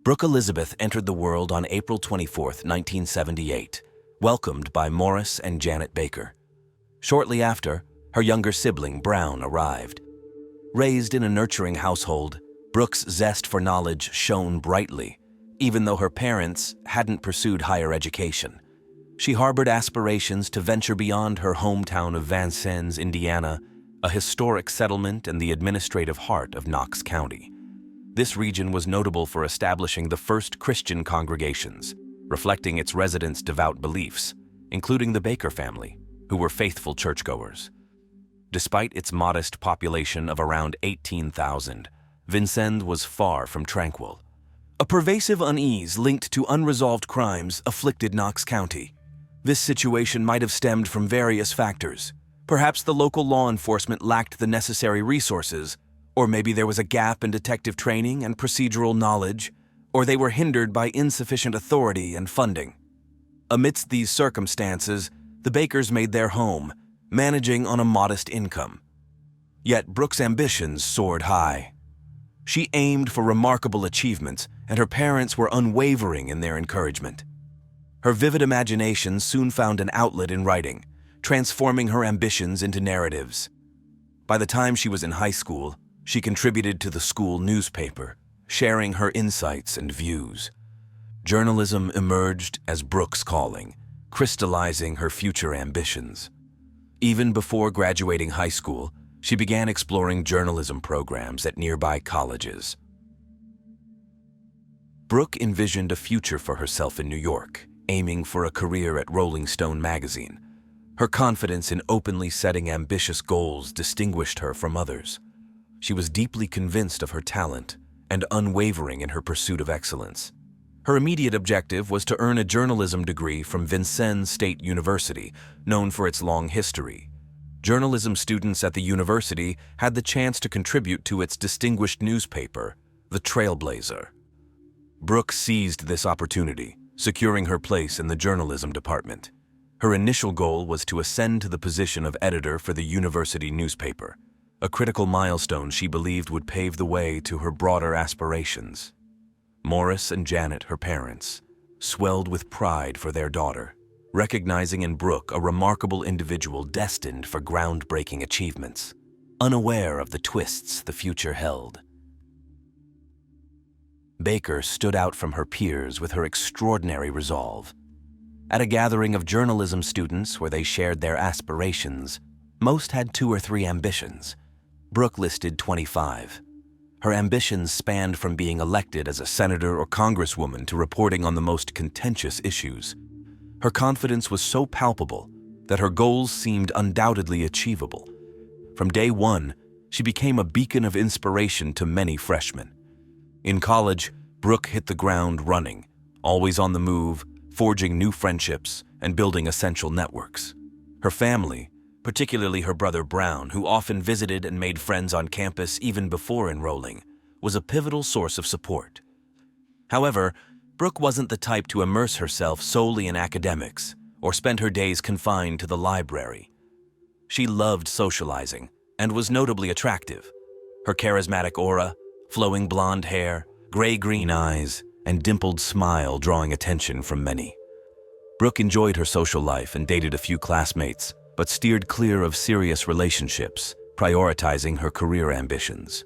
Brooke Elizabeth entered the world on April 24, 1978, welcomed by Morris and Janet Baker. Shortly after, her younger sibling, Brown, arrived. Raised in a nurturing household, Brooke's zest for knowledge shone brightly, even though her parents hadn't pursued higher education. She harbored aspirations to venture beyond her hometown of Vincennes, Indiana, a historic settlement and the administrative heart of Knox County. This region was notable for establishing the first Christian congregations, reflecting its residents' devout beliefs, including the Baker family, who were faithful churchgoers. Despite its modest population of around 18,000, Vincennes was far from tranquil. A pervasive unease linked to unresolved crimes afflicted Knox County. This situation might have stemmed from various factors. Perhaps the local law enforcement lacked the necessary resources, or maybe there was a gap in detective training and procedural knowledge, or they were hindered by insufficient authority and funding. Amidst these circumstances, the Bakers made their home, managing on a modest income. Yet Brooke's ambitions soared high. She aimed for remarkable achievements, and her parents were unwavering in their encouragement. Her vivid imagination soon found an outlet in writing, transforming her ambitions into narratives. By the time she was in high school, she contributed to the school newspaper, sharing her insights and views. Journalism emerged as Brooke's calling, crystallizing her future ambitions. Even before graduating high school, she began exploring journalism programs at nearby colleges. Brooke envisioned a future for herself in New York, aiming for a career at Rolling Stone magazine. Her confidence in openly setting ambitious goals distinguished her from others. She was deeply convinced of her talent and unwavering in her pursuit of excellence. Her immediate objective was to earn a journalism degree from Vincennes State University, known for its long history. Journalism students at the university had the chance to contribute to its distinguished newspaper, the Trailblazer. Brooke seized this opportunity, securing her place in the journalism department. Her initial goal was to ascend to the position of editor for the university newspaper, a critical milestone she believed would pave the way to her broader aspirations. Morris and Janet, her parents, swelled with pride for their daughter, recognizing in Brooke a remarkable individual destined for groundbreaking achievements, unaware of the twists the future held. Baker stood out from her peers with her extraordinary resolve. At a gathering of journalism students where they shared their aspirations, most had 2 or 3 ambitions. Brooke listed 25. Her ambitions spanned from being elected as a senator or congresswoman to reporting on the most contentious issues. Her confidence was so palpable that her goals seemed undoubtedly achievable. From day one, she became a beacon of inspiration to many freshmen. In college, Brooke hit the ground running, always on the move, forging new friendships and building essential networks. Her family, particularly her brother Brown, who often visited and made friends on campus even before enrolling, was a pivotal source of support. However, Brooke wasn't the type to immerse herself solely in academics or spend her days confined to the library. She loved socializing and was notably attractive. Her charismatic aura, flowing blonde hair, gray-green eyes, and dimpled smile drawing attention from many. Brooke enjoyed her social life and dated a few classmates, but steered clear of serious relationships, prioritizing her career ambitions.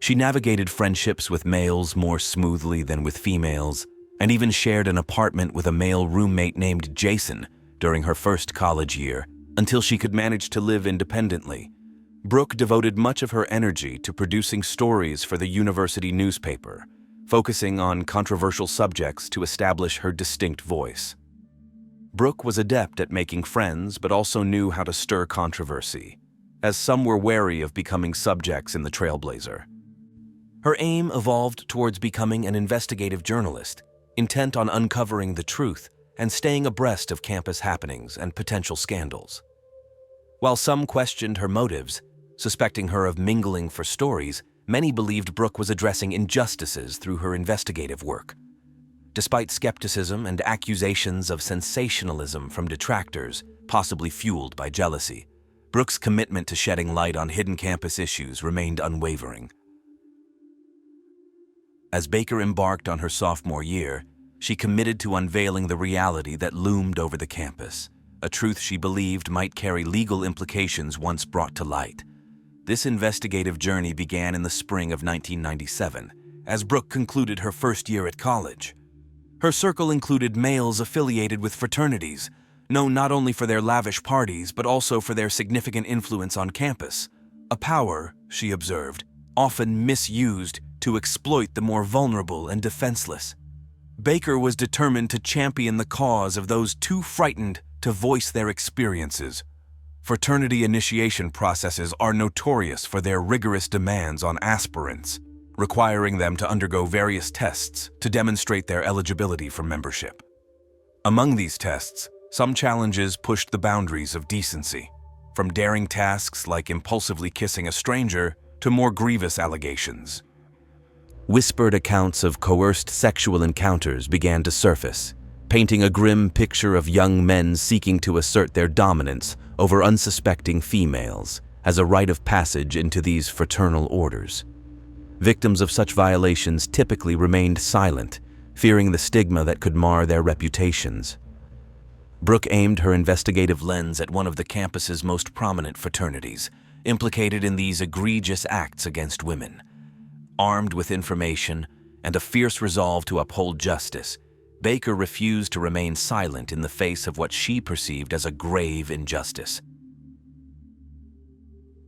She navigated friendships with males more smoothly than with females, and even shared an apartment with a male roommate named Jason during her first college year, until she could manage to live independently. Brooke devoted much of her energy to producing stories for the university newspaper, focusing on controversial subjects to establish her distinct voice. Brooke was adept at making friends, but also knew how to stir controversy, as some were wary of becoming subjects in the Trailblazer. Her aim evolved towards becoming an investigative journalist, intent on uncovering the truth and staying abreast of campus happenings and potential scandals. While some questioned her motives, suspecting her of mingling for stories, many believed Brooke was addressing injustices through her investigative work. Despite skepticism and accusations of sensationalism from detractors, possibly fueled by jealousy, Brooke's commitment to shedding light on hidden campus issues remained unwavering. As Baker embarked on her sophomore year, she committed to unveiling the reality that loomed over the campus, a truth she believed might carry legal implications once brought to light. This investigative journey began in the spring of 1997, as Brooke concluded her first year at college. Her circle included males affiliated with fraternities, known not only for their lavish parties but also for their significant influence on campus, a power, she observed, often misused to exploit the more vulnerable and defenseless. Baker was determined to champion the cause of those too frightened to voice their experiences. Fraternity initiation processes are notorious for their rigorous demands on aspirants, requiring them to undergo various tests to demonstrate their eligibility for membership. Among these tests, some challenges pushed the boundaries of decency, from daring tasks like impulsively kissing a stranger to more grievous allegations. Whispered accounts of coerced sexual encounters began to surface, painting a grim picture of young men seeking to assert their dominance over unsuspecting females as a rite of passage into these fraternal orders. Victims of such violations typically remained silent, fearing the stigma that could mar their reputations. Brooke aimed her investigative lens at one of the campus's most prominent fraternities, implicated in these egregious acts against women. Armed with information and a fierce resolve to uphold justice, Baker refused to remain silent in the face of what she perceived as a grave injustice.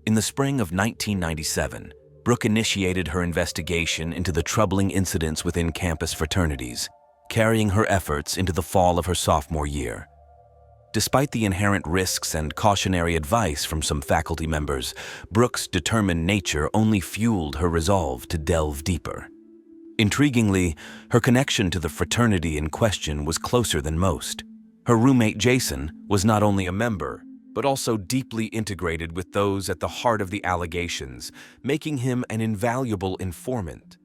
In the spring of 1997, Brooke initiated her investigation into the troubling incidents within campus fraternities, carrying her efforts into the fall of her sophomore year. Despite the inherent risks and cautionary advice from some faculty members, Brooke's determined nature only fueled her resolve to delve deeper. Intriguingly, her connection to the fraternity in question was closer than most. Her roommate Jason was not only a member, but also deeply integrated with those at the heart of the allegations, making him an invaluable informant.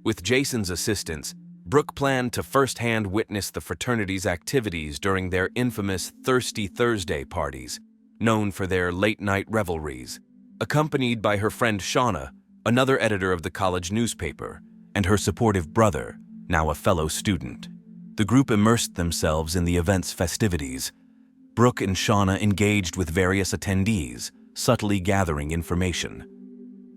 With Jason's assistance, Brooke planned to firsthand witness the fraternity's activities during their infamous Thirsty Thursday parties, known for their late-night revelries. Accompanied by her friend Shauna, another editor of the college newspaper, and her supportive brother, now a fellow student, the group immersed themselves in the event's festivities. Brooke and Shauna engaged with various attendees, subtly gathering information.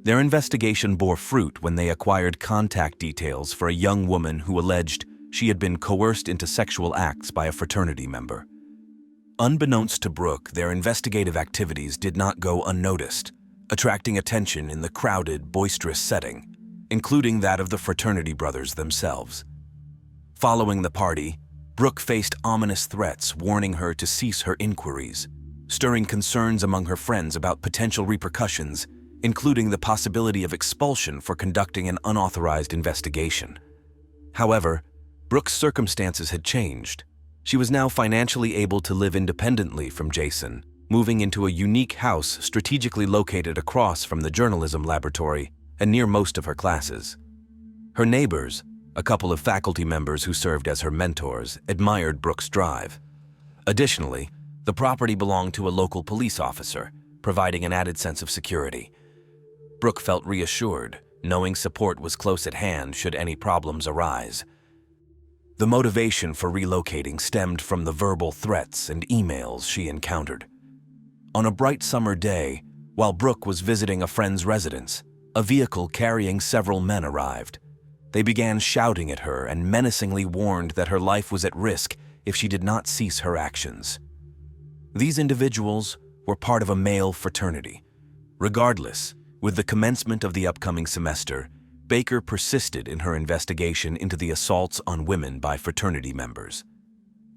Their investigation bore fruit when they acquired contact details for a young woman who alleged she had been coerced into sexual acts by a fraternity member. Unbeknownst to Brooke, their investigative activities did not go unnoticed, attracting attention in the crowded, boisterous setting, including that of the fraternity brothers themselves. Following the party, Brooke faced ominous threats warning her to cease her inquiries, stirring concerns among her friends about potential repercussions, including the possibility of expulsion for conducting an unauthorized investigation. However, Brooke's circumstances had changed. She was now financially able to live independently from Jason, moving into a unique house strategically located across from the journalism laboratory and near most of her classes. Her neighbors, a couple of faculty members who served as her mentors, admired Brooke's drive. Additionally, the property belonged to a local police officer, providing an added sense of security. Brooke felt reassured, knowing support was close at hand should any problems arise. The motivation for relocating stemmed from the verbal threats and emails she encountered. On a bright summer day, while Brooke was visiting a friend's residence, a vehicle carrying several men arrived. They began shouting at her and menacingly warned that her life was at risk if she did not cease her actions. These individuals were part of a male fraternity. Regardless, with the commencement of the upcoming semester, Baker persisted in her investigation into the assaults on women by fraternity members.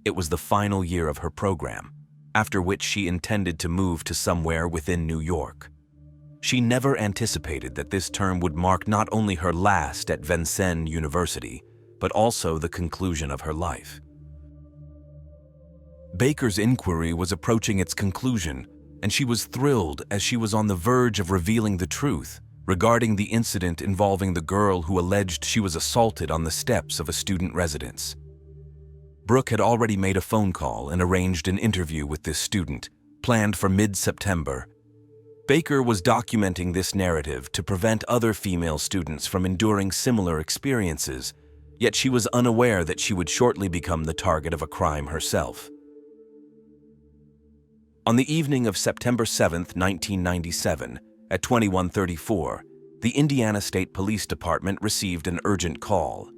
It was the final year of her program, after which she intended to move to somewhere within New York. She never anticipated that this term would mark not only her last at Vincennes University, but also the conclusion of her life. Baker's inquiry was approaching its conclusion, and she was thrilled as she was on the verge of revealing the truth regarding the incident involving the girl who alleged she was assaulted on the steps of a student residence. Brooke had already made a phone call and arranged an interview with this student, planned for mid-September. Baker was documenting this narrative to prevent other female students from enduring similar experiences, yet she was unaware that she would shortly become the target of a crime herself. On the evening of September 7, 1997, at 21:34, the Indiana State Police Department received an urgent call.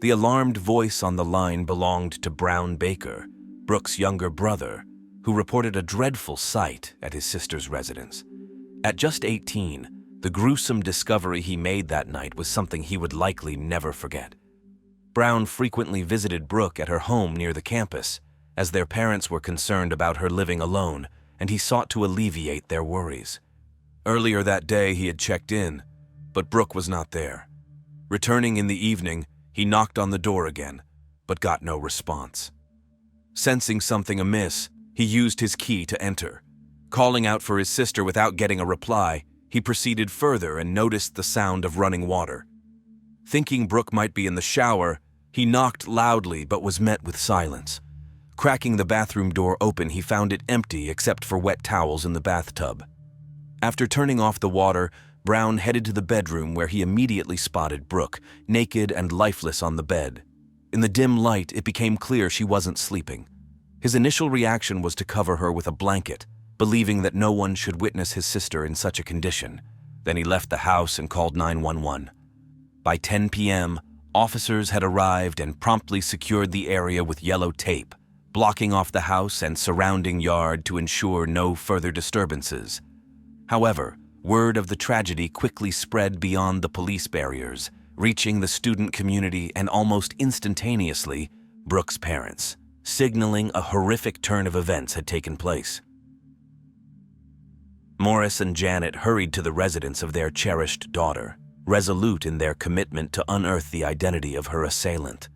The alarmed voice on the line belonged to Brown Baker, Brooke's younger brother, who reported a dreadful sight at his sister's residence. At just 18, the gruesome discovery he made that night was something he would likely never forget. Brown frequently visited Brooke at her home near the campus, as their parents were concerned about her living alone, and he sought to alleviate their worries. Earlier that day, he had checked in, but Brooke was not there. Returning in the evening, he knocked on the door again, but got no response. Sensing something amiss, he used his key to enter. Calling out for his sister without getting a reply, he proceeded further and noticed the sound of running water. Thinking Brooke might be in the shower, he knocked loudly but was met with silence. Cracking the bathroom door open, he found it empty except for wet towels in the bathtub. After turning off the water, Brown headed to the bedroom where he immediately spotted Brooke, naked and lifeless on the bed. In the dim light, it became clear she wasn't sleeping. His initial reaction was to cover her with a blanket, believing that no one should witness his sister in such a condition. Then he left the house and called 911. By 10 p.m., officers had arrived and promptly secured the area with yellow tape, blocking off the house and surrounding yard to ensure no further disturbances. However, word of the tragedy quickly spread beyond the police barriers, reaching the student community and almost instantaneously, Brooke's parents, signaling a horrific turn of events had taken place. Morris and Janet hurried to the residence of their cherished daughter, resolute in their commitment to unearth the identity of her assailant.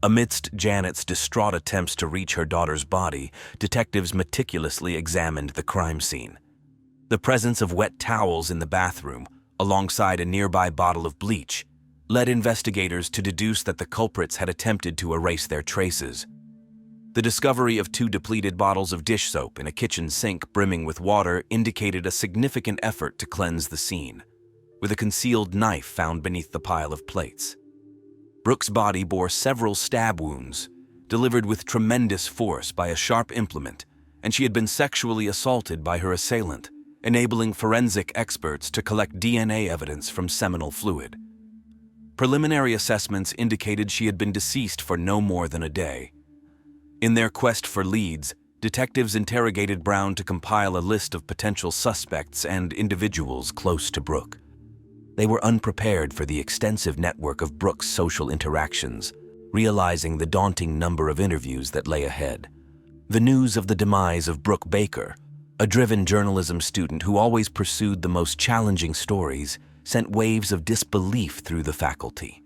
Amidst Janet's distraught attempts to reach her daughter's body, detectives meticulously examined the crime scene. The presence of wet towels in the bathroom, alongside a nearby bottle of bleach, led investigators to deduce that the culprits had attempted to erase their traces. The discovery of 2 depleted bottles of dish soap in a kitchen sink brimming with water indicated a significant effort to cleanse the scene, with a concealed knife found beneath the pile of plates. Brooke's body bore several stab wounds, delivered with tremendous force by a sharp implement, and she had been sexually assaulted by her assailant, enabling forensic experts to collect DNA evidence from seminal fluid. Preliminary assessments indicated she had been deceased for no more than a day. In their quest for leads, detectives interrogated Brown to compile a list of potential suspects and individuals close to Brooke. They were unprepared for the extensive network of Brooke's social interactions, realizing the daunting number of interviews that lay ahead. The news of the demise of Brooke Baker, a driven journalism student who always pursued the most challenging stories, sent waves of disbelief through the faculty.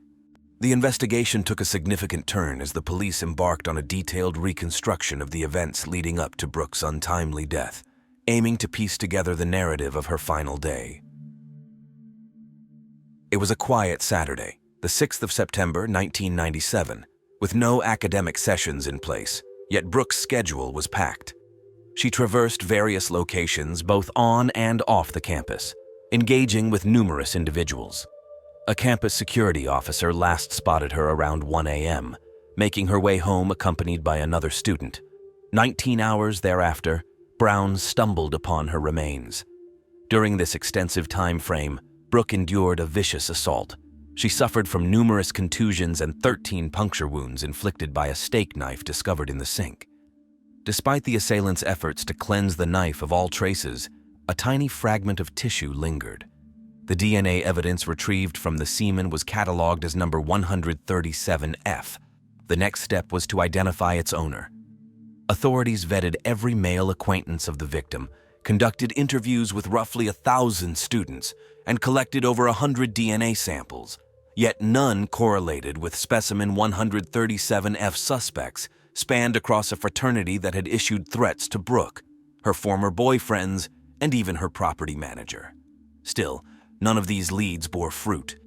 The investigation took a significant turn as the police embarked on a detailed reconstruction of the events leading up to Brooke's untimely death, aiming to piece together the narrative of her final day. It was a quiet Saturday, the 6th of September, 1997, with no academic sessions in place, yet Brooke's schedule was packed. She traversed various locations both on and off the campus, engaging with numerous individuals. A campus security officer last spotted her around 1 a.m., making her way home accompanied by another student. 19 hours thereafter, Brown stumbled upon her remains. During this extensive time frame, Brooke endured a vicious assault. She suffered from numerous contusions and 13 puncture wounds inflicted by a steak knife discovered in the sink. Despite the assailant's efforts to cleanse the knife of all traces, a tiny fragment of tissue lingered. The DNA evidence retrieved from the semen was catalogued as number 137F. The next step was to identify its owner. Authorities vetted every male acquaintance of the victim, conducted interviews with roughly 1,000 students, and collected over 100 DNA samples. Yet none correlated with specimen 137F suspects, spanned across a fraternity that had issued threats to Brooke, her former boyfriends, and even her property manager. Still, none of these leads bore fruit.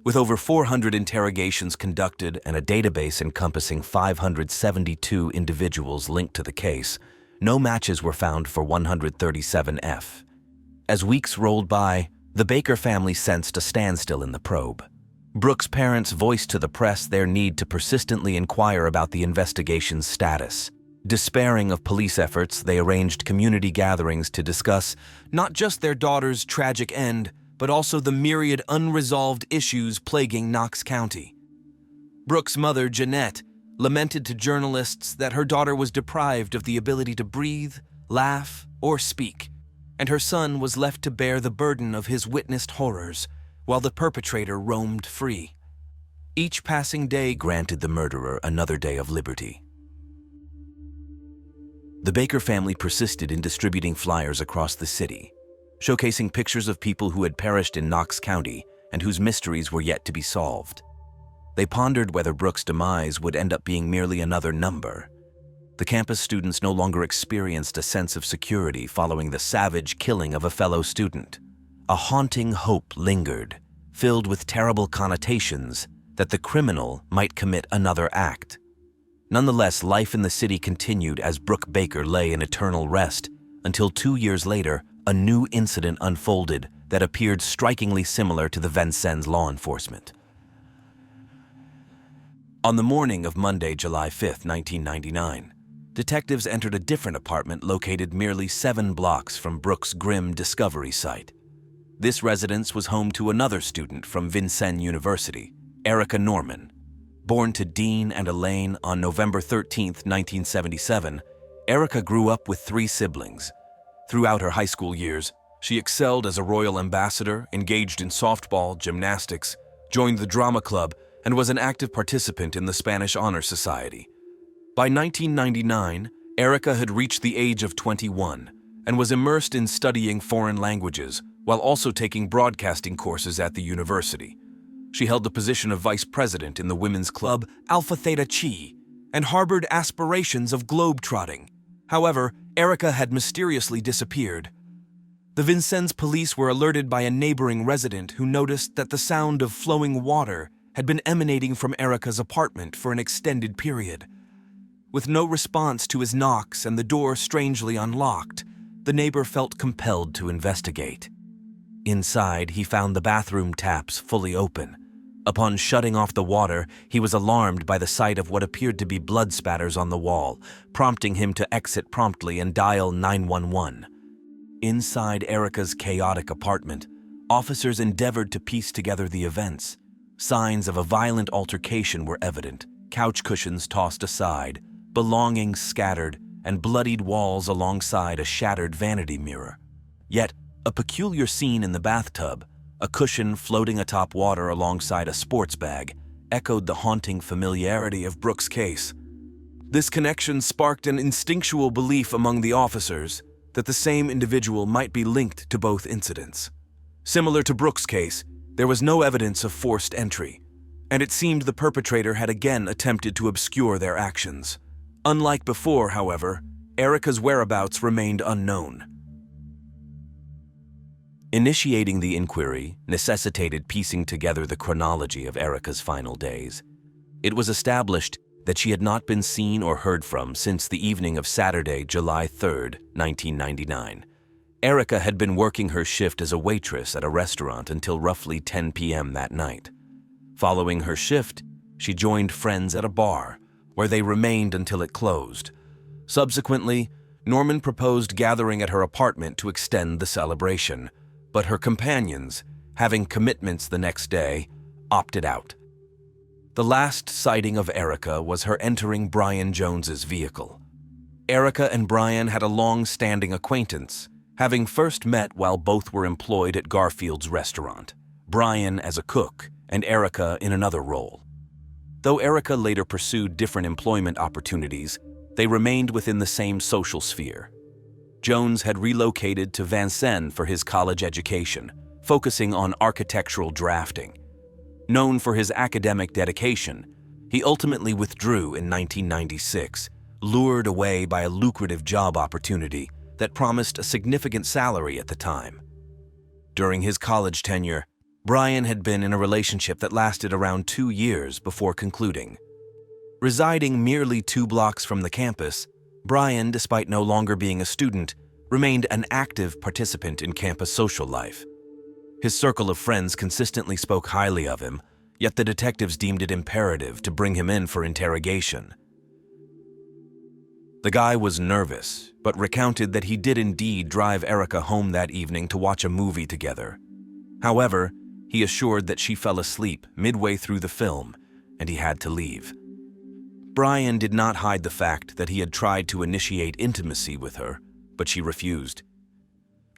With over 400 interrogations conducted and a database encompassing 572 individuals linked to the case, no matches were found for 137F. As weeks rolled by, the Baker family sensed a standstill in the probe. Brooke's parents voiced to the press their need to persistently inquire about the investigation's status. Despairing of police efforts, they arranged community gatherings to discuss not just their daughter's tragic end, but also the myriad unresolved issues plaguing Knox County. Brooke's mother, Jeanette, lamented to journalists that her daughter was deprived of the ability to breathe, laugh, or speak, and her son was left to bear the burden of his witnessed horrors, while the perpetrator roamed free. Each passing day granted the murderer another day of liberty. The Baker family persisted in distributing flyers across the city, showcasing pictures of people who had perished in Knox County and whose mysteries were yet to be solved. They pondered whether Brooke's demise would end up being merely another number. The campus students no longer experienced a sense of security following the savage killing of a fellow student. A haunting hope lingered, filled with terrible connotations that the criminal might commit another act. Nonetheless, life in the city continued as Brooke Baker lay in eternal rest until 2 years later, a new incident unfolded that appeared strikingly similar to the Vincennes law enforcement. On the morning of Monday, July 5, 1999, detectives entered a different apartment located merely 7 blocks from Brooke's grim discovery site. This residence was home to another student from Vincennes University, Erica Norman. Born to Dean and Elaine on November 13, 1977, Erica grew up with 3 siblings. Throughout her high school years, she excelled as a royal ambassador, engaged in softball, gymnastics, joined the drama club, and was an active participant in the Spanish Honor Society. By 1999, Erica had reached the age of 21 and was immersed in studying foreign languages while also taking broadcasting courses at the university. She held the position of vice president in the women's club Alpha Theta Chi and harbored aspirations of globe-trotting. However, Erica had mysteriously disappeared. The Vincennes police were alerted by a neighboring resident who noticed that the sound of flowing water had been emanating from Erica's apartment for an extended period. With no response to his knocks and the door strangely unlocked, the neighbor felt compelled to investigate. Inside, he found the bathroom taps fully open. Upon shutting off the water, he was alarmed by the sight of what appeared to be blood spatters on the wall, prompting him to exit promptly and dial 911. Inside Erica's chaotic apartment, officers endeavored to piece together the events. Signs of a violent altercation were evident, couch cushions tossed aside, belongings scattered, and bloodied walls alongside a shattered vanity mirror. Yet, a peculiar scene in the bathtub, a cushion floating atop water alongside a sports bag, echoed the haunting familiarity of Brooke's case. This connection sparked an instinctual belief among the officers that the same individual might be linked to both incidents. Similar to Brooke's case, there was no evidence of forced entry, and it seemed the perpetrator had again attempted to obscure their actions. Unlike before, however, Erica's whereabouts remained unknown. Initiating the inquiry necessitated piecing together the chronology of Erica's final days. It was established that she had not been seen or heard from since the evening of Saturday, July 3, 1999. Erica had been working her shift as a waitress at a restaurant until roughly 10 p.m. that night. Following her shift, she joined friends at a bar, where they remained until it closed. Subsequently, Norman proposed gathering at her apartment to extend the celebration, but her companions, having commitments the next day, opted out. The last sighting of Erica was her entering Brian Jones's vehicle. Erica and Brian had a long-standing acquaintance, having first met while both were employed at Garfield's restaurant, Brian as a cook and Erica in another role. Though Erica later pursued different employment opportunities, they remained within the same social sphere. Jones had relocated to Vincennes for his college education, focusing on architectural drafting. Known for his academic dedication, he ultimately withdrew in 1996, lured away by a lucrative job opportunity that promised a significant salary at the time. During his college tenure, Brian had been in a relationship that lasted around 2 years before concluding. Residing merely 2 blocks from the campus, Brian, despite no longer being a student, remained an active participant in campus social life. His circle of friends consistently spoke highly of him, yet the detectives deemed it imperative to bring him in for interrogation. The guy was nervous, but recounted that he did indeed drive Erica home that evening to watch a movie together. However, he assured that she fell asleep midway through the film, and he had to leave. Brian did not hide the fact that he had tried to initiate intimacy with her, but she refused.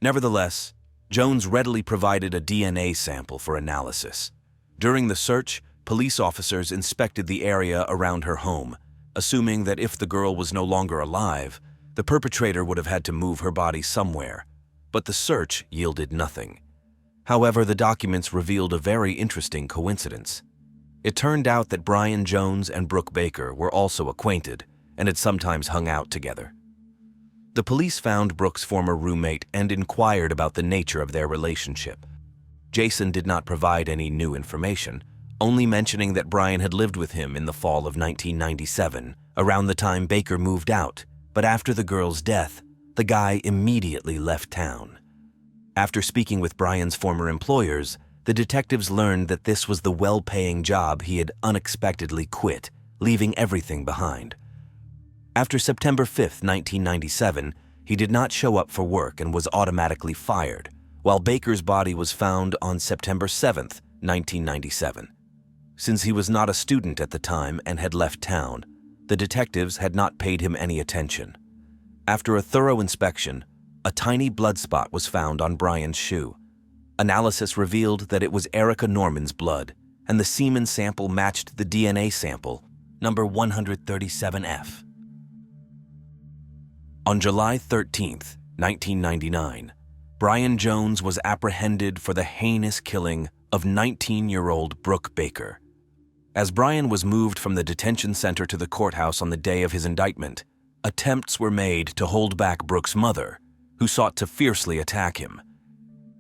Nevertheless, Jones readily provided a DNA sample for analysis. During the search, police officers inspected the area around her home, assuming that if the girl was no longer alive, the perpetrator would have had to move her body somewhere, but the search yielded nothing. However, the documents revealed a very interesting coincidence. It turned out that Brian Jones and Brooke Baker were also acquainted and had sometimes hung out together. The police found Brooke's former roommate and inquired about the nature of their relationship. Jason did not provide any new information, only mentioning that Brian had lived with him in the fall of 1997, around the time Baker moved out, but after the girl's death, the guy immediately left town. After speaking with Brian's former employers, the detectives learned that this was the well-paying job he had unexpectedly quit, leaving everything behind. After September 5, 1997, he did not show up for work and was automatically fired, while Baker's body was found on September 7, 1997. Since he was not a student at the time and had left town, the detectives had not paid him any attention. After a thorough inspection, a tiny blood spot was found on Brian's shoe. Analysis revealed that it was Erica Norman's blood, and the semen sample matched the DNA sample, number 137F. On July 13, 1999, Brian Jones was apprehended for the heinous killing of 19-year-old Brooke Baker. As Brian was moved from the detention center to the courthouse on the day of his indictment, attempts were made to hold back Brooke's mother, who sought to fiercely attack him.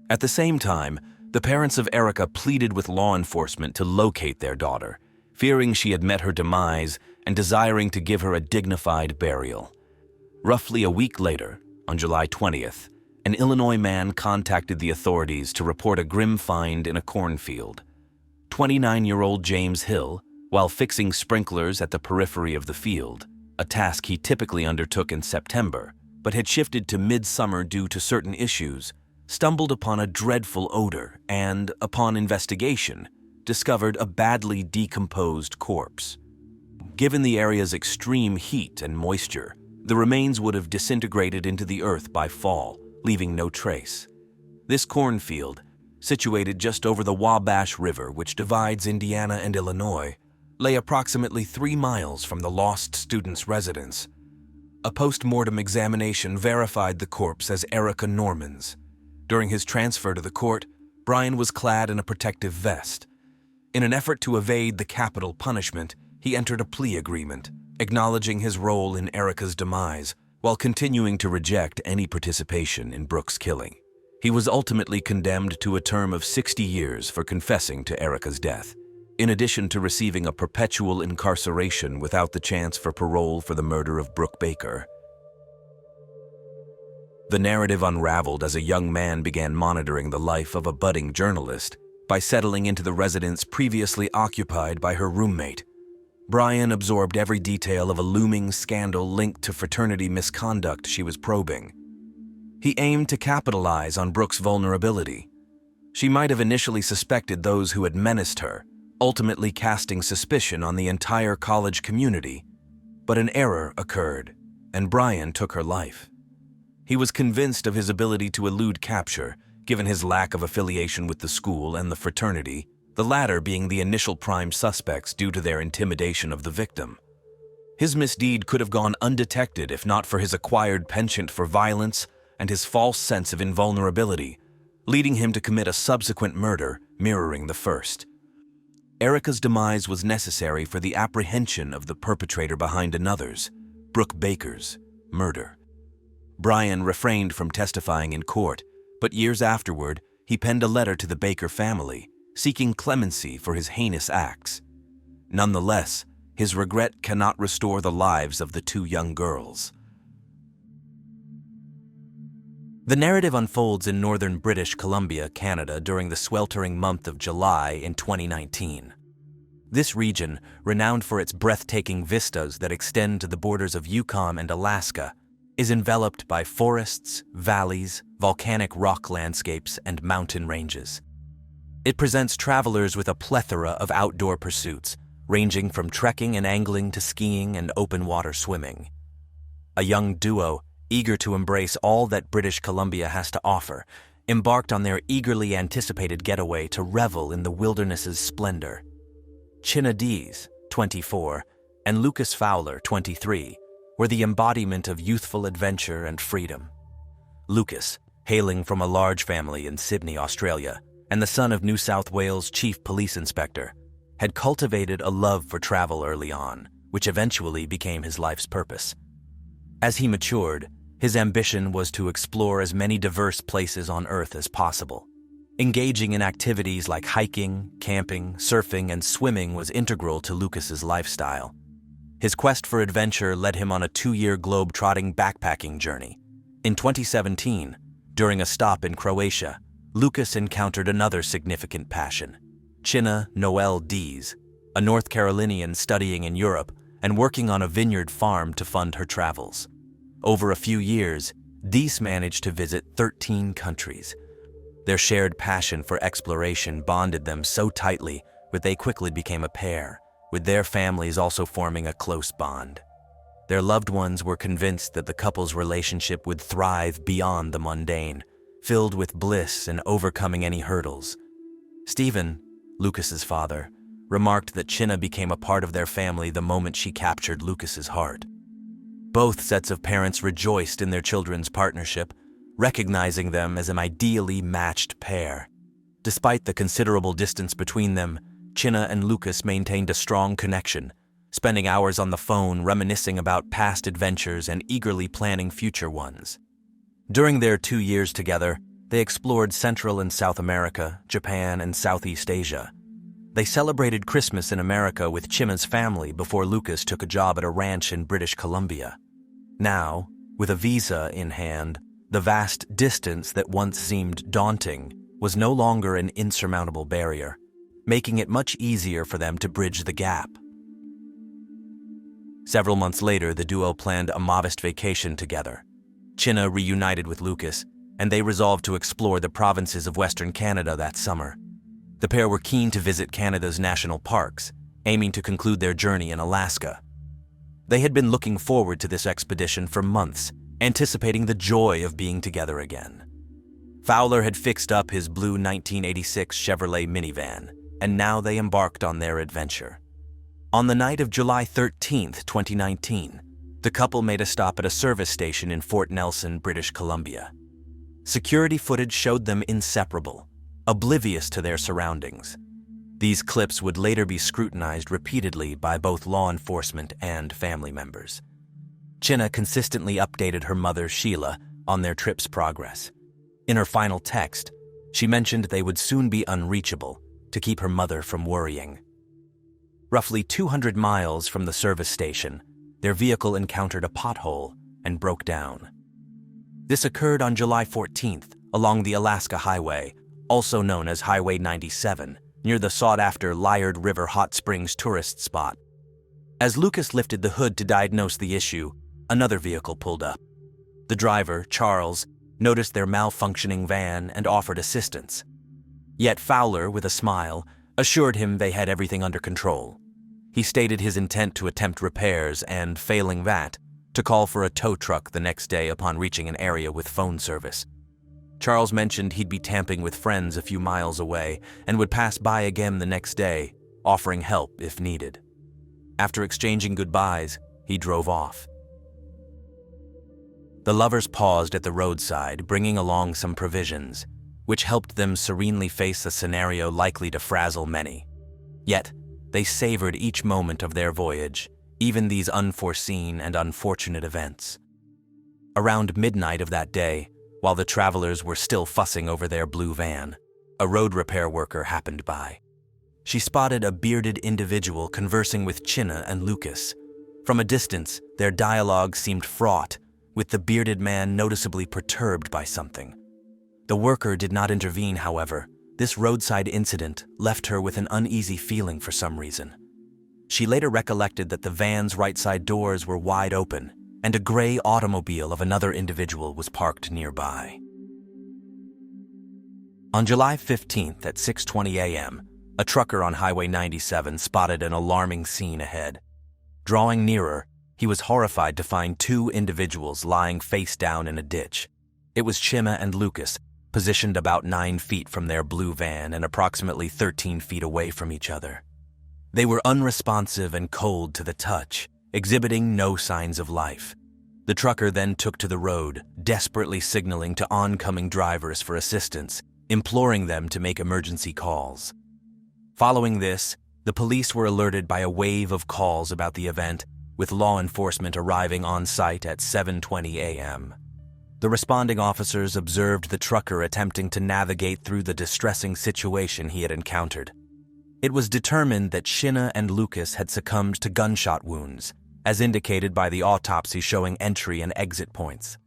At the same time, the parents of Erica pleaded with law enforcement to locate their daughter, fearing she had met her demise and desiring to give her a dignified burial. Roughly a week later, on July 20th, an Illinois man contacted the authorities to report a grim find in a cornfield. 29-year-old James Hill, while fixing sprinklers at the periphery of the field, a task he typically undertook in September, but had shifted to midsummer due to certain issues, stumbled upon a dreadful odor and, upon investigation, discovered a badly decomposed corpse. Given the area's extreme heat and moisture, the remains would have disintegrated into the earth by fall, leaving no trace. This cornfield, situated just over the Wabash River, which divides Indiana and Illinois, lay approximately 3 miles from the lost student's residence. A post-mortem examination verified the corpse as Erica Norman's. During his transfer to the court, Brian was clad in a protective vest. In an effort to evade the capital punishment, he entered a plea agreement, acknowledging his role in Erica's demise, while continuing to reject any participation in Brooke's killing. He was ultimately condemned to a term of 60 years for confessing to Erica's death, in addition to receiving a perpetual incarceration without the chance for parole for the murder of Brooke Baker. The narrative unraveled as a young man began monitoring the life of a budding journalist by settling into the residence previously occupied by her roommate. Brian absorbed every detail of a looming scandal linked to fraternity misconduct she was probing. He aimed to capitalize on Brooke's vulnerability. She might have initially suspected those who had menaced her, ultimately casting suspicion on the entire college community. But an error occurred, and Brian took her life. He was convinced of his ability to elude capture, given his lack of affiliation with the school and the fraternity, the latter being the initial prime suspects due to their intimidation of the victim. His misdeed could have gone undetected if not for his acquired penchant for violence and his false sense of invulnerability, leading him to commit a subsequent murder mirroring the first. Erica's demise was necessary for the apprehension of the perpetrator behind another's, Brooke Baker's, murder. Brian refrained from testifying in court, but years afterward, he penned a letter to the Baker family, seeking clemency for his heinous acts. Nonetheless, his regret cannot restore the lives of the 2 young girls. The narrative unfolds in northern British Columbia, Canada, during the sweltering month of July in 2019. This region, renowned for its breathtaking vistas that extend to the borders of Yukon and Alaska, is enveloped by forests, valleys, volcanic rock landscapes, and mountain ranges. It presents travelers with a plethora of outdoor pursuits, ranging from trekking and angling to skiing and open water swimming. A young duo, eager to embrace all that British Columbia has to offer, embarked on their eagerly anticipated getaway to revel in the wilderness's splendor. Chinna Dees, 24, and Lucas Fowler, 23, were the embodiment of youthful adventure and freedom. Lucas, hailing from a large family in Sydney, Australia, and the son of New South Wales Chief Police Inspector, had cultivated a love for travel early on, which eventually became his life's purpose. As he matured, his ambition was to explore as many diverse places on Earth as possible. Engaging in activities like hiking, camping, surfing, and swimming was integral to Lucas's lifestyle. His quest for adventure led him on a 2-year globe-trotting backpacking journey. In 2017, during a stop in Croatia, Lucas encountered another significant passion. Chinna Noel Dees, a North Carolinian studying in Europe and working on a vineyard farm to fund her travels. Over a few years, Dees managed to visit 13 countries. Their shared passion for exploration bonded them so tightly that they quickly became a pair, with their families also forming a close bond. Their loved ones were convinced that the couple's relationship would thrive beyond the mundane, filled with bliss and overcoming any hurdles. Stephen, Lucas's father, remarked that Chinna became a part of their family the moment she captured Lucas's heart. Both sets of parents rejoiced in their children's partnership, recognizing them as an ideally matched pair. Despite the considerable distance between them, Chinna and Lucas maintained a strong connection, spending hours on the phone reminiscing about past adventures and eagerly planning future ones. During their 2 years together, they explored Central and South America, Japan, and Southeast Asia. They celebrated Christmas in America with Chinna's family before Lucas took a job at a ranch in British Columbia. Now, with a visa in hand, the vast distance that once seemed daunting was no longer an insurmountable barrier, making it much easier for them to bridge the gap. Several months later, the duo planned a modest vacation together. Chinna reunited with Lucas, and they resolved to explore the provinces of Western Canada that summer. The pair were keen to visit Canada's national parks, aiming to conclude their journey in Alaska. They had been looking forward to this expedition for months, anticipating the joy of being together again. Fowler had fixed up his blue 1986 Chevrolet minivan, and now they embarked on their adventure. On the night of July 13, 2019, the couple made a stop at a service station in Fort Nelson, British Columbia. Security footage showed them inseparable, oblivious to their surroundings. These clips would later be scrutinized repeatedly by both law enforcement and family members. Chinna consistently updated her mother, Sheila, on their trip's progress. In her final text, she mentioned they would soon be unreachable to keep her mother from worrying. Roughly 200 miles from the service station, their vehicle encountered a pothole and broke down. This occurred on July 14th along the Alaska Highway, also known as Highway 97, near the sought-after Liard River Hot Springs tourist spot. As Lucas lifted the hood to diagnose the issue, another vehicle pulled up. The driver, Charles, noticed their malfunctioning van and offered assistance. Yet Fowler, with a smile, assured him they had everything under control. He stated his intent to attempt repairs and, failing that, to call for a tow truck the next day upon reaching an area with phone service. Charles mentioned he'd be camping with friends a few miles away and would pass by again the next day, offering help if needed. After exchanging goodbyes, he drove off. The lovers paused at the roadside, bringing along some provisions, which helped them serenely face a scenario likely to frazzle many. Yet, they savored each moment of their voyage, even these unforeseen and unfortunate events. Around midnight of that day, while the travelers were still fussing over their blue van, a road repair worker happened by. She spotted a bearded individual conversing with Chinna and Lucas. From a distance, their dialogue seemed fraught, with the bearded man noticeably perturbed by something. The worker did not intervene, however. This roadside incident left her with an uneasy feeling for some reason. She later recollected that the van's right side doors were wide open, and a gray automobile of another individual was parked nearby. On July 15th at 6:20 a.m., a trucker on Highway 97 spotted an alarming scene ahead. Drawing nearer, he was horrified to find two individuals lying face down in a ditch. It was Chima and Lucas, positioned about 9 feet from their blue van and approximately 13 feet away from each other. They were unresponsive and cold to the touch, exhibiting no signs of life. The trucker then took to the road, desperately signaling to oncoming drivers for assistance, imploring them to make emergency calls. Following this, the police were alerted by a wave of calls about the event, with law enforcement arriving on site at 7:20 a.m. The responding officers observed the trucker attempting to navigate through the distressing situation he had encountered. It was determined that Shinna and Lucas had succumbed to gunshot wounds, as indicated by the autopsy showing entry and exit points.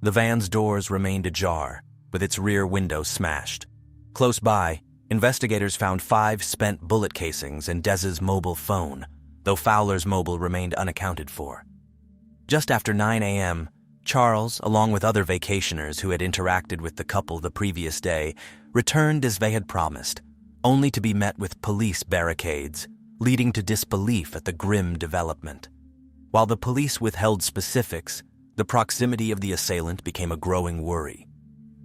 The van's doors remained ajar, with its rear window smashed. Close by, investigators found 5 spent bullet casings and Dez's mobile phone, though Fowler's mobile remained unaccounted for. Just after 9 a.m., Charles, along with other vacationers who had interacted with the couple the previous day, returned as they had promised, only to be met with police barricades, leading to disbelief at the grim development. While the police withheld specifics, the proximity of the assailant became a growing worry.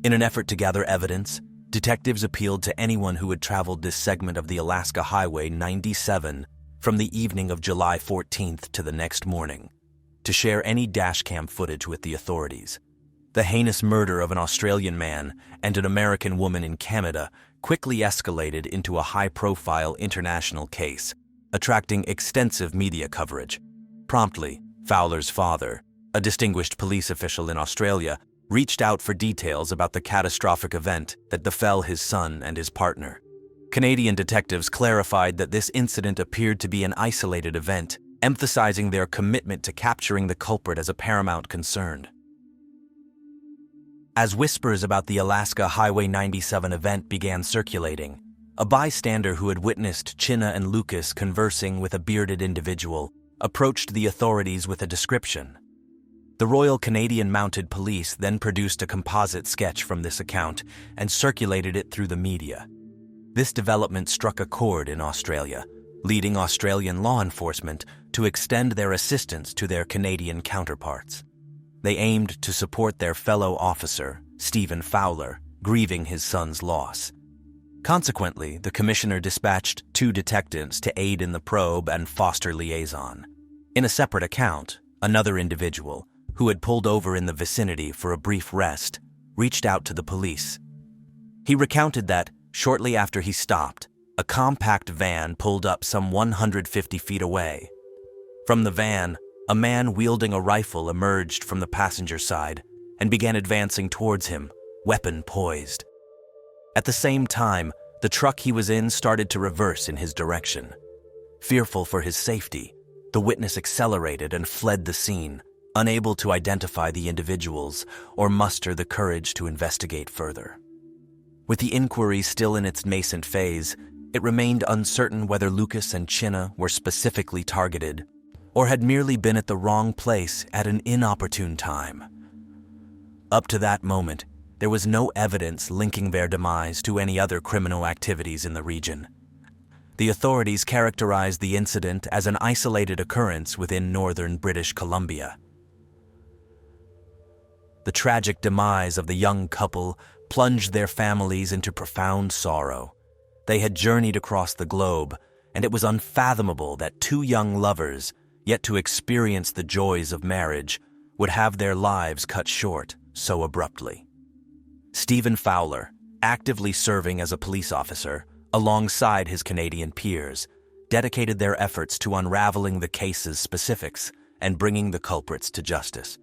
In an effort to gather evidence, detectives appealed to anyone who had traveled this segment of the Alaska Highway 97 from the evening of July 14th to the next morning, to share any dashcam footage with the authorities. The heinous murder of an Australian man and an American woman in Canada quickly escalated into a high-profile international case, attracting extensive media coverage. Promptly, Fowler's father, a distinguished police official in Australia, reached out for details about the catastrophic event that befell his son and his partner. Canadian detectives clarified that this incident appeared to be an isolated event, emphasizing their commitment to capturing the culprit as a paramount concern. As whispers about the Alaska Highway 97 event began circulating, a bystander who had witnessed China and Lucas conversing with a bearded individual approached the authorities with a description. The Royal Canadian Mounted Police then produced a composite sketch from this account and circulated it through the media. This development struck a chord in Australia, leading Australian law enforcement to extend their assistance to their Canadian counterparts. They aimed to support their fellow officer, Stephen Fowler, grieving his son's loss. Consequently, the commissioner dispatched 2 detectives to aid in the probe and foster liaison. In a separate account, another individual, who had pulled over in the vicinity for a brief rest, reached out to the police. He recounted that, shortly after he stopped, a compact van pulled up some 150 feet away. From the van, a man wielding a rifle emerged from the passenger side and began advancing towards him, weapon poised. At the same time, the truck he was in started to reverse in his direction. Fearful for his safety, the witness accelerated and fled the scene, unable to identify the individuals or muster the courage to investigate further. With the inquiry still in its nascent phase, it remained uncertain whether Lucas and China were specifically targeted or had merely been at the wrong place at an inopportune time. Up to that moment, there was no evidence linking their demise to any other criminal activities in the region. The authorities characterized the incident as an isolated occurrence within northern British Columbia. The tragic demise of the young couple plunged their families into profound sorrow. They had journeyed across the globe, and it was unfathomable that 2 young lovers, yet to experience the joys of marriage, would have their lives cut short so abruptly. Stephen Fowler, actively serving as a police officer, alongside his Canadian peers, dedicated their efforts to unraveling the case's specifics and bringing the culprits to justice.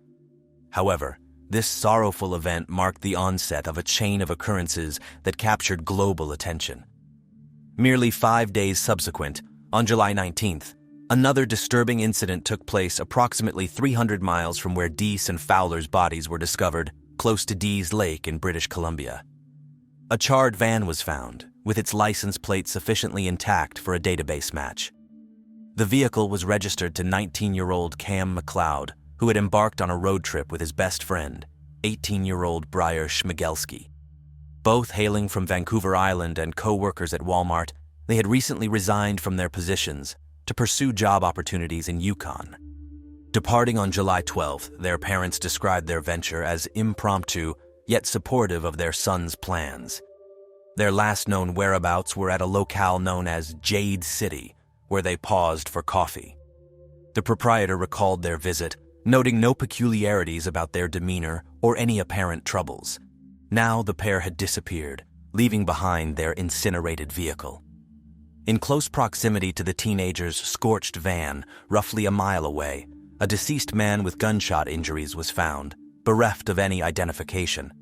However, this sorrowful event marked the onset of a chain of occurrences that captured global attention. Merely 5 days subsequent, on July 19th, Another disturbing incident took place approximately 300 miles from where Deese and Fowler's bodies were discovered, close to Dease Lake in British Columbia. A charred van was found, with its license plate sufficiently intact for a database match. The vehicle was registered to 19-year-old Cam McLeod, who had embarked on a road trip with his best friend, 18-year-old Briar Schmigelski. Both hailing from Vancouver Island and co-workers at Walmart, they had recently resigned from their positions to pursue job opportunities in Yukon. Departing on July 12th, their parents described their venture as impromptu, yet supportive of their son's plans. Their last known whereabouts were at a locale known as Jade City, where they paused for coffee. The proprietor recalled their visit, noting no peculiarities about their demeanor or any apparent troubles. Now the pair had disappeared, leaving behind their incinerated vehicle. In close proximity to the teenagers' scorched van, roughly a mile away, a deceased man with gunshot injuries was found, bereft of any identification.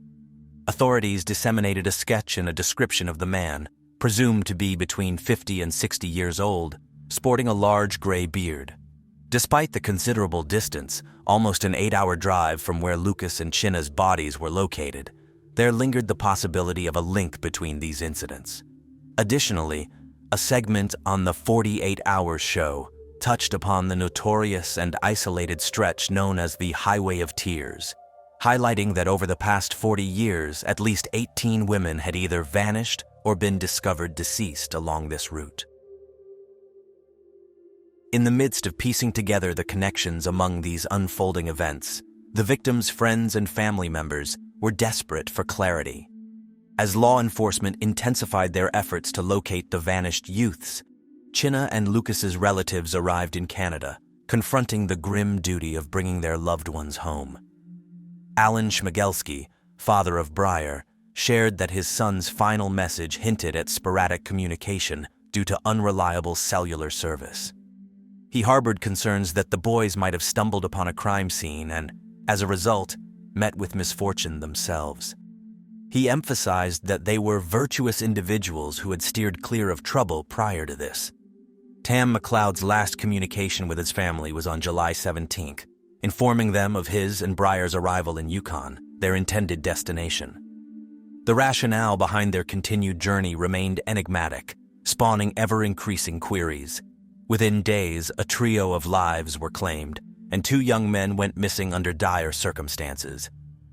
Authorities disseminated a sketch and a description of the man, presumed to be between 50 and 60 years old, sporting a large gray beard. Despite the considerable distance, almost an 8-hour drive from where Lucas and Chinna's bodies were located, there lingered the possibility of a link between these incidents. Additionally, a segment on the 48 Hours show touched upon the notorious and isolated stretch known as the Highway of Tears, highlighting that over the past 40 years, at least 18 women had either vanished or been discovered deceased along this route. In the midst of piecing together the connections among these unfolding events, the victims' friends and family members were desperate for clarity. As law enforcement intensified their efforts to locate the vanished youths, Chinna and Lucas's relatives arrived in Canada, confronting the grim duty of bringing their loved ones home. Alan Schmigelski, father of Briar, shared that his son's final message hinted at sporadic communication due to unreliable cellular service. He harbored concerns that the boys might have stumbled upon a crime scene and, as a result, met with misfortune themselves. He emphasized that they were virtuous individuals who had steered clear of trouble prior to this. Tam McLeod's last communication with his family was on July 17th, informing them of his and Briar's arrival in Yukon, their intended destination. The rationale behind their continued journey remained enigmatic, spawning ever-increasing queries. Within days, a trio of lives were claimed, and 2 young men went missing under dire circumstances.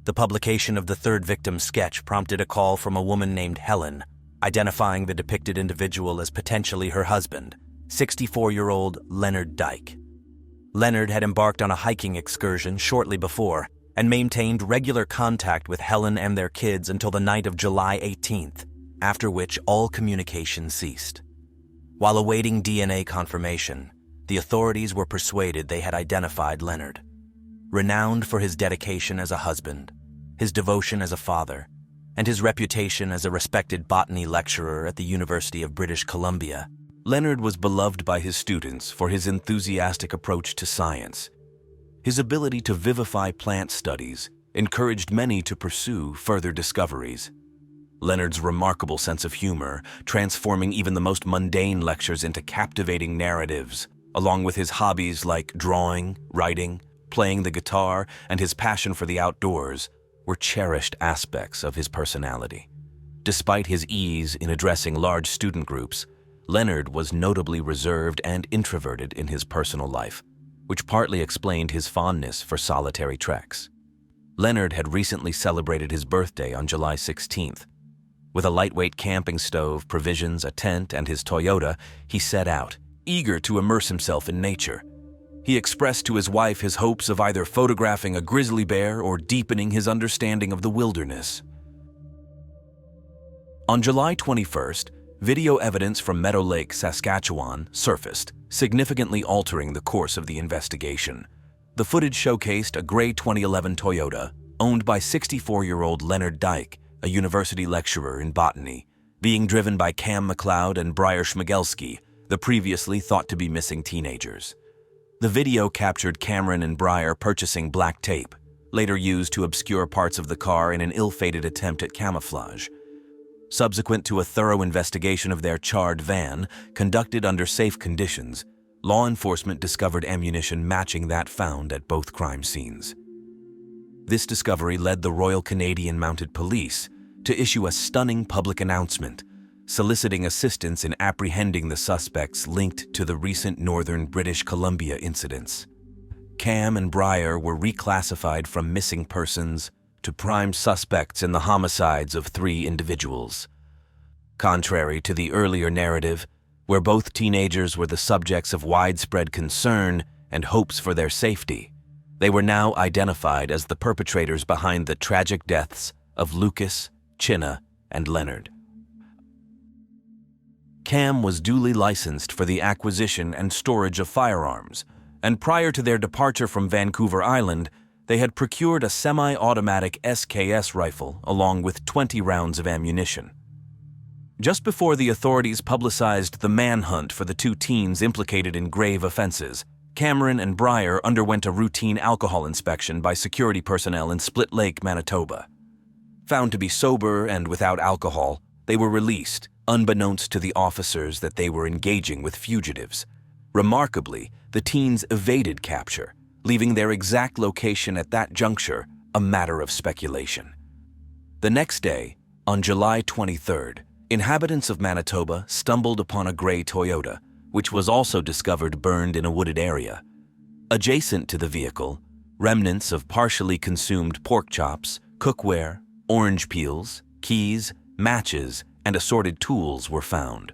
The publication of the third victim's sketch prompted a call from a woman named Helen, identifying the depicted individual as potentially her husband, 64-year-old Leonard Dyke. Leonard had embarked on a hiking excursion shortly before and maintained regular contact with Helen and their kids until the night of July 18th, after which all communication ceased. While awaiting DNA confirmation, the authorities were persuaded they had identified Leonard. Renowned for his dedication as a husband, his devotion as a father, and his reputation as a respected botany lecturer at the University of British Columbia, Leonard was beloved by his students for his enthusiastic approach to science. His ability to vivify plant studies encouraged many to pursue further discoveries. Leonard's remarkable sense of humor, transforming even the most mundane lectures into captivating narratives, along with his hobbies like drawing, writing, playing the guitar, and his passion for the outdoors, were cherished aspects of his personality. Despite his ease in addressing large student groups, Leonard was notably reserved and introverted in his personal life, which partly explained his fondness for solitary treks. Leonard had recently celebrated his birthday on July 16th. With a lightweight camping stove, provisions, a tent, and his Toyota, he set out, eager to immerse himself in nature. He expressed to his wife his hopes of either photographing a grizzly bear or deepening his understanding of the wilderness. On July 21st, video evidence from Meadow Lake, Saskatchewan, surfaced, significantly altering the course of the investigation. The footage showcased a gray 2011 Toyota, owned by 64-year-old Leonard Dyke, a university lecturer in botany, being driven by Cam McLeod and Briar Schmigelski, the previously thought to be missing teenagers. The video captured Cameron and Briar purchasing black tape, later used to obscure parts of the car in an ill-fated attempt at camouflage. Subsequent to a thorough investigation of their charred van, conducted under safe conditions, law enforcement discovered ammunition matching that found at both crime scenes. This discovery led the Royal Canadian Mounted Police to issue a stunning public announcement, soliciting assistance in apprehending the suspects linked to the recent northern British Columbia incidents. Cam and Briar were reclassified from missing persons to prime suspects in the homicides of 3 individuals. Contrary to the earlier narrative, where both teenagers were the subjects of widespread concern and hopes for their safety, they were now identified as the perpetrators behind the tragic deaths of Lucas, Chinna, and Leonard. Cam was duly licensed for the acquisition and storage of firearms, and prior to their departure from Vancouver Island, they had procured a semi-automatic SKS rifle along with 20 rounds of ammunition. Just before the authorities publicized the manhunt for the 2 teens implicated in grave offenses, Cameron and Briar underwent a routine alcohol inspection by security personnel in Split Lake, Manitoba. Found to be sober and without alcohol, they were released, unbeknownst to the officers that they were engaging with fugitives. Remarkably, the teens evaded capture, leaving their exact location at that juncture a matter of speculation. The next day, on July 23rd, inhabitants of Manitoba stumbled upon a gray Toyota, which was also discovered burned in a wooded area. Adjacent to the vehicle, remnants of partially consumed pork chops, cookware, orange peels, keys, matches, and assorted tools were found.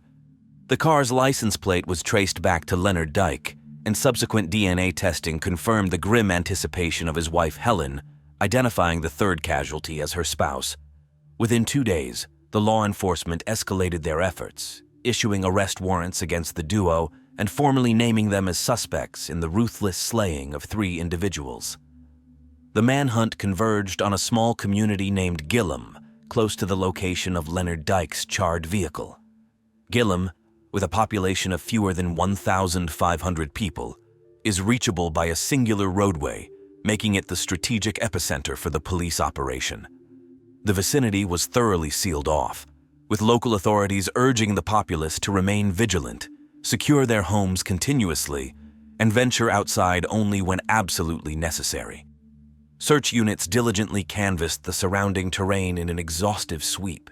The car's license plate was traced back to Leonard Dyke, and subsequent DNA testing confirmed the grim anticipation of his wife Helen, identifying the 3rd casualty as her spouse. Within 2 days, the law enforcement escalated their efforts, issuing arrest warrants against the duo and formally naming them as suspects in the ruthless slaying of 3 individuals. The manhunt converged on a small community named Gillam, close to the location of Leonard Dyke's charred vehicle. Gillam, with a population of fewer than 1,500 people, is reachable by a singular roadway, making it the strategic epicenter for the police operation. The vicinity was thoroughly sealed off, with local authorities urging the populace to remain vigilant, secure their homes continuously, and venture outside only when absolutely necessary. Search units diligently canvassed the surrounding terrain in an exhaustive sweep.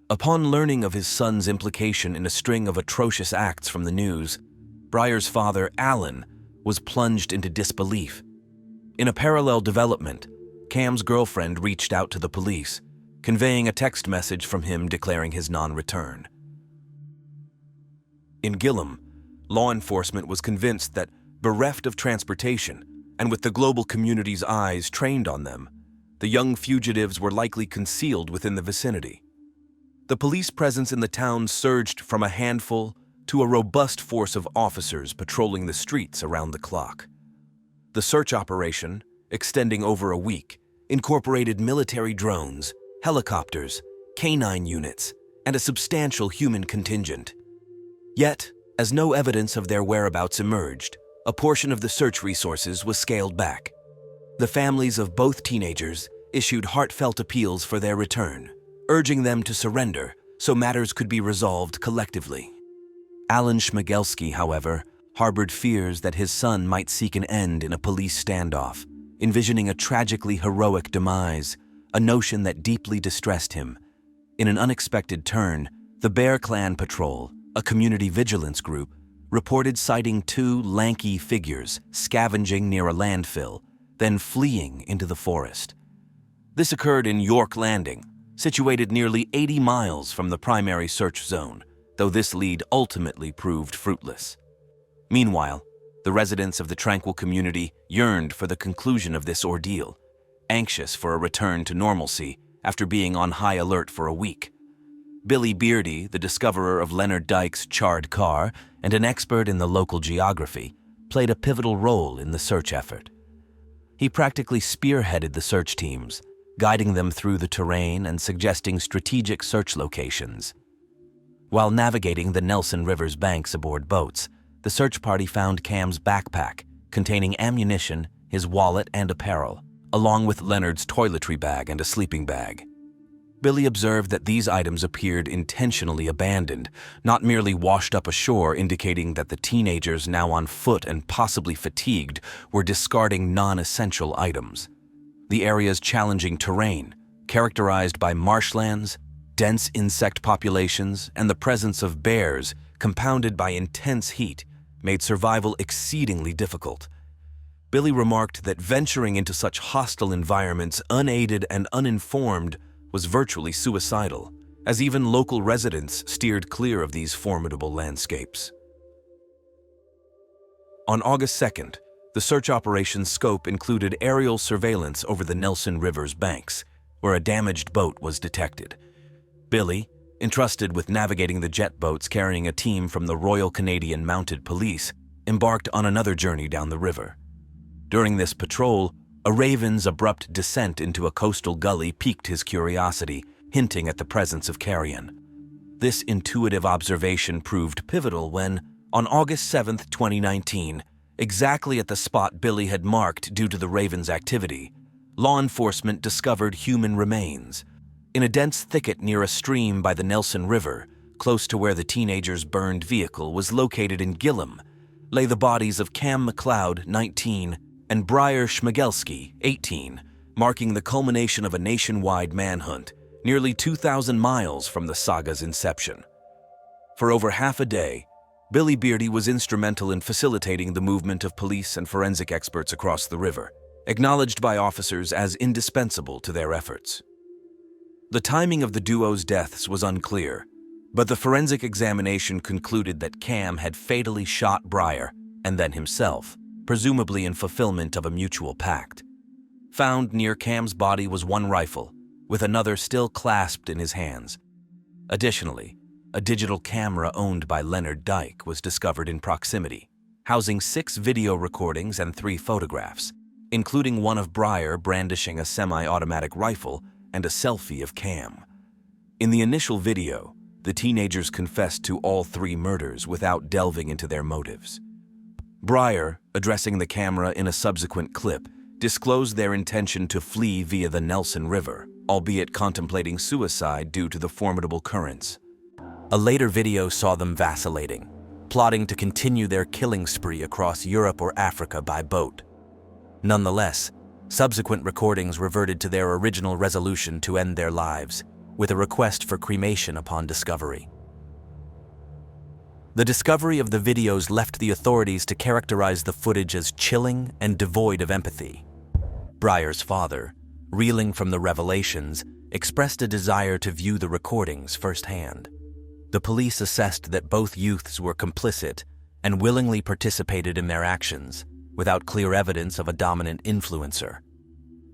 Upon learning of his son's implication in a string of atrocious acts from the news, Briar's father, Alan, was plunged into disbelief. In a parallel development, Cam's girlfriend reached out to the police, conveying a text message from him declaring his non-return. In Gillam, law enforcement was convinced that, bereft of transportation, and with the global community's eyes trained on them, the young fugitives were likely concealed within the vicinity. The police presence in the town surged from a handful to a robust force of officers patrolling the streets around the clock. The search operation, extending over a week, incorporated military drones, helicopters, canine units, and a substantial human contingent. Yet, as no evidence of their whereabouts emerged, a portion of the search resources was scaled back. The families of both teenagers issued heartfelt appeals for their return, urging them to surrender so matters could be resolved collectively. Alan Schmigelski, however, harbored fears that his son might seek an end in a police standoff, envisioning a tragically heroic demise, a notion that deeply distressed him. In an unexpected turn, the Bear Clan Patrol, a community vigilance group, reported sighting 2 lanky figures scavenging near a landfill, then fleeing into the forest. This occurred in York Landing, situated nearly 80 miles from the primary search zone, though this lead ultimately proved fruitless. Meanwhile, the residents of the tranquil community yearned for the conclusion of this ordeal, anxious for a return to normalcy after being on high alert for a week. Billy Beardy, the discoverer of Leonard Dyke's charred car and an expert in the local geography, played a pivotal role in the search effort. He practically spearheaded the search teams, guiding them through the terrain and suggesting strategic search locations. While navigating the Nelson River's banks aboard boats, the search party found Cam's backpack containing ammunition, his wallet, and apparel, along with Leonard's toiletry bag and a sleeping bag. Billy observed that these items appeared intentionally abandoned, not merely washed up ashore, indicating that the teenagers, now on foot and possibly fatigued, were discarding non-essential items. The area's challenging terrain, characterized by marshlands, dense insect populations, and the presence of bears, compounded by intense heat, made survival exceedingly difficult. Billy remarked that venturing into such hostile environments unaided and uninformed was virtually suicidal, as even local residents steered clear of these formidable landscapes. On August 2nd, the search operation's scope included aerial surveillance over the Nelson River's banks, where a damaged boat was detected. Billy, entrusted with navigating the jet boats carrying a team from the Royal Canadian Mounted Police, embarked on another journey down the river. During this patrol, a raven's abrupt descent into a coastal gully piqued his curiosity, hinting at the presence of carrion. This intuitive observation proved pivotal when, on August 7, 2019, exactly at the spot Billy had marked due to the raven's activity, law enforcement discovered human remains. In a dense thicket near a stream by the Nelson River, close to where the teenagers' burned vehicle was located in Gillum, lay the bodies of Cam McLeod, 19, and Briar Schmigelski, 18, marking the culmination of a nationwide manhunt, nearly 2,000 miles from the saga's inception. For over half a day, Billy Beardy was instrumental in facilitating the movement of police and forensic experts across the river, acknowledged by officers as indispensable to their efforts. The timing of the duo's deaths was unclear, but the forensic examination concluded that Cam had fatally shot Briar and then himself, presumably in fulfillment of a mutual pact. Found near Cam's body was one rifle, with another still clasped in his hands. Additionally, a digital camera owned by Leonard Dyke was discovered in proximity, housing 6 video recordings and 3 photographs, including one of Briar brandishing a semi-automatic rifle and a selfie of Cam. In the initial video, the teenagers confessed to all 3 murders without delving into their motives. Briar, addressing the camera in a subsequent clip, disclosed their intention to flee via the Nelson River, albeit contemplating suicide due to the formidable currents. A later video saw them vacillating, plotting to continue their killing spree across Europe or Africa by boat. Nonetheless, subsequent recordings reverted to their original resolution to end their lives, with a request for cremation upon discovery. The discovery of the videos left the authorities to characterize the footage as chilling and devoid of empathy. Briar's father, reeling from the revelations, expressed a desire to view the recordings firsthand. The police assessed that both youths were complicit and willingly participated in their actions, without clear evidence of a dominant influencer.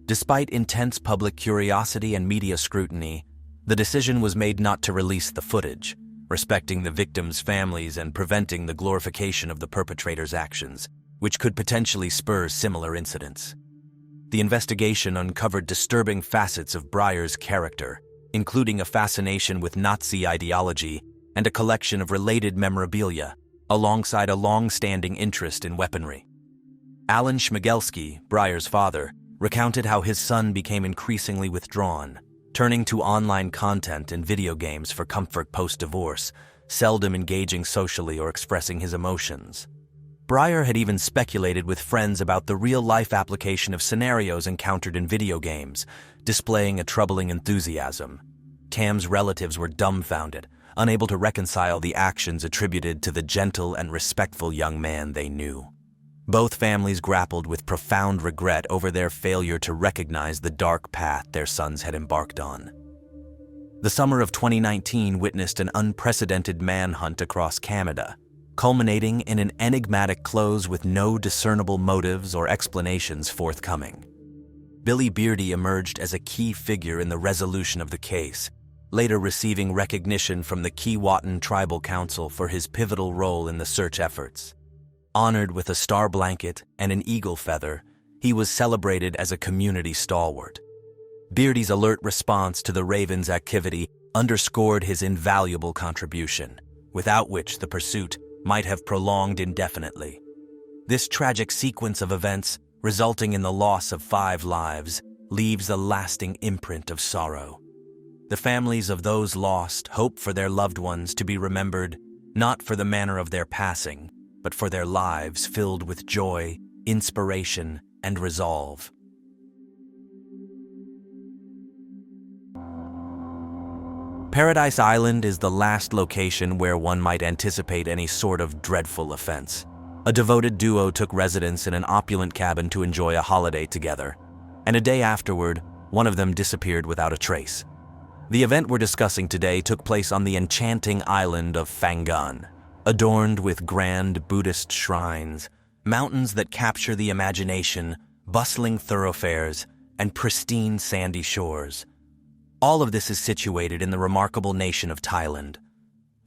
Despite intense public curiosity and media scrutiny, the decision was made not to release the footage, respecting the victims' families and preventing the glorification of the perpetrators' actions, which could potentially spur similar incidents. The investigation uncovered disturbing facets of Briar's character, including a fascination with Nazi ideology and a collection of related memorabilia, alongside a long-standing interest in weaponry. Alan Schmigelski, Briar's father, recounted how his son became increasingly withdrawn, turning to online content and video games for comfort post-divorce, seldom engaging socially or expressing his emotions. Briar had even speculated with friends about the real-life application of scenarios encountered in video games, displaying a troubling enthusiasm. Cam's relatives were dumbfounded, unable to reconcile the actions attributed to the gentle and respectful young man they knew. Both families grappled with profound regret over their failure to recognize the dark path their sons had embarked on. The summer of 2019 witnessed an unprecedented manhunt across Canada, culminating in an enigmatic close with no discernible motives or explanations forthcoming. Billy Beardy emerged as a key figure in the resolution of the case, later receiving recognition from the Keewatin Tribal Council for his pivotal role in the search efforts. Honored with a star blanket and an eagle feather, he was celebrated as a community stalwart. Beardy's alert response to the Ravens' activity underscored his invaluable contribution, without which the pursuit might have prolonged indefinitely. This tragic sequence of events, resulting in the loss of 5 lives, leaves a lasting imprint of sorrow. The families of those lost hope for their loved ones to be remembered, not for the manner of their passing, but for their lives filled with joy, inspiration, and resolve. Paradise Island is the last location where one might anticipate any sort of dreadful offense. A devoted duo took residence in an opulent cabin to enjoy a holiday together, and a day afterward, one of them disappeared without a trace. The event we're discussing today took place on the enchanting island of Vincennes, adorned with grand Buddhist shrines, mountains that capture the imagination, bustling thoroughfares, and pristine sandy shores. All of this is situated in the remarkable nation of Thailand.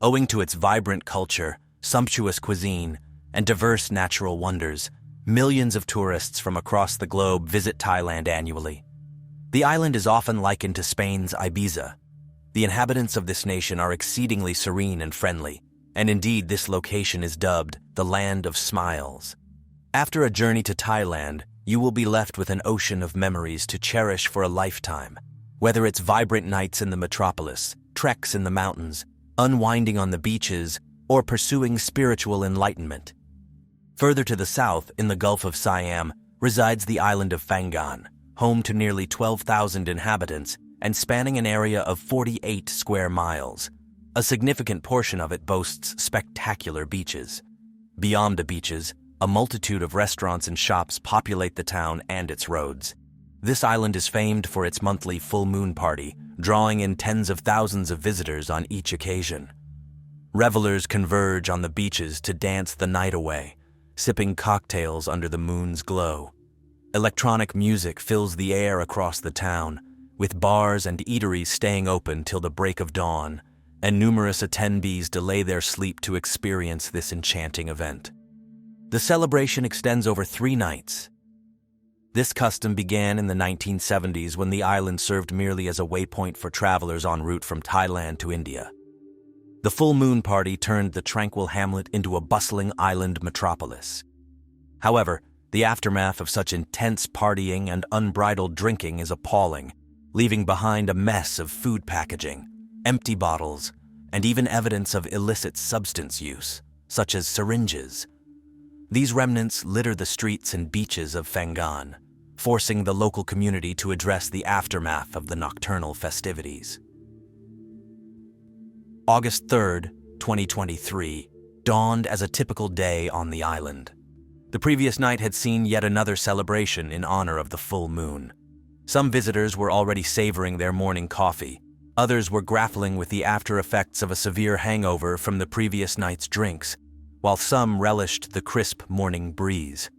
Owing to its vibrant culture, sumptuous cuisine, and diverse natural wonders, millions of tourists from across the globe visit Thailand annually. The island is often likened to Spain's Ibiza. The inhabitants of this nation are exceedingly serene and friendly, and indeed this location is dubbed the Land of Smiles. After a journey to Thailand, you will be left with an ocean of memories to cherish for a lifetime. Whether it's vibrant nights in the metropolis, treks in the mountains, unwinding on the beaches, or pursuing spiritual enlightenment. Further to the south, in the Gulf of Siam, resides the island of Vincennes, home to nearly 12,000 inhabitants and spanning an area of 48 square miles. A significant portion of it boasts spectacular beaches. Beyond the beaches, a multitude of restaurants and shops populate the town and its roads. This island is famed for its monthly full moon party, drawing in tens of thousands of visitors on each occasion. Revelers converge on the beaches to dance the night away, sipping cocktails under the moon's glow. Electronic music fills the air across the town, with bars and eateries staying open till the break of dawn, and numerous attendees delay their sleep to experience this enchanting event. The celebration extends over 3 nights. This custom began in the 1970s when the island served merely as a waypoint for travelers en route from Thailand to India. The full moon party turned the tranquil hamlet into a bustling island metropolis. However, the aftermath of such intense partying and unbridled drinking is appalling, leaving behind a mess of food packaging, empty bottles, and even evidence of illicit substance use, such as syringes. These remnants litter the streets and beaches of Vincennes, forcing the local community to address the aftermath of the nocturnal festivities. August 3rd, 2023, dawned as a typical day on the island. The previous night had seen yet another celebration in honor of the full moon. Some visitors were already savoring their morning coffee. Others were grappling with the after effects of a severe hangover from the previous night's drinks, while some relished the crisp morning breeze.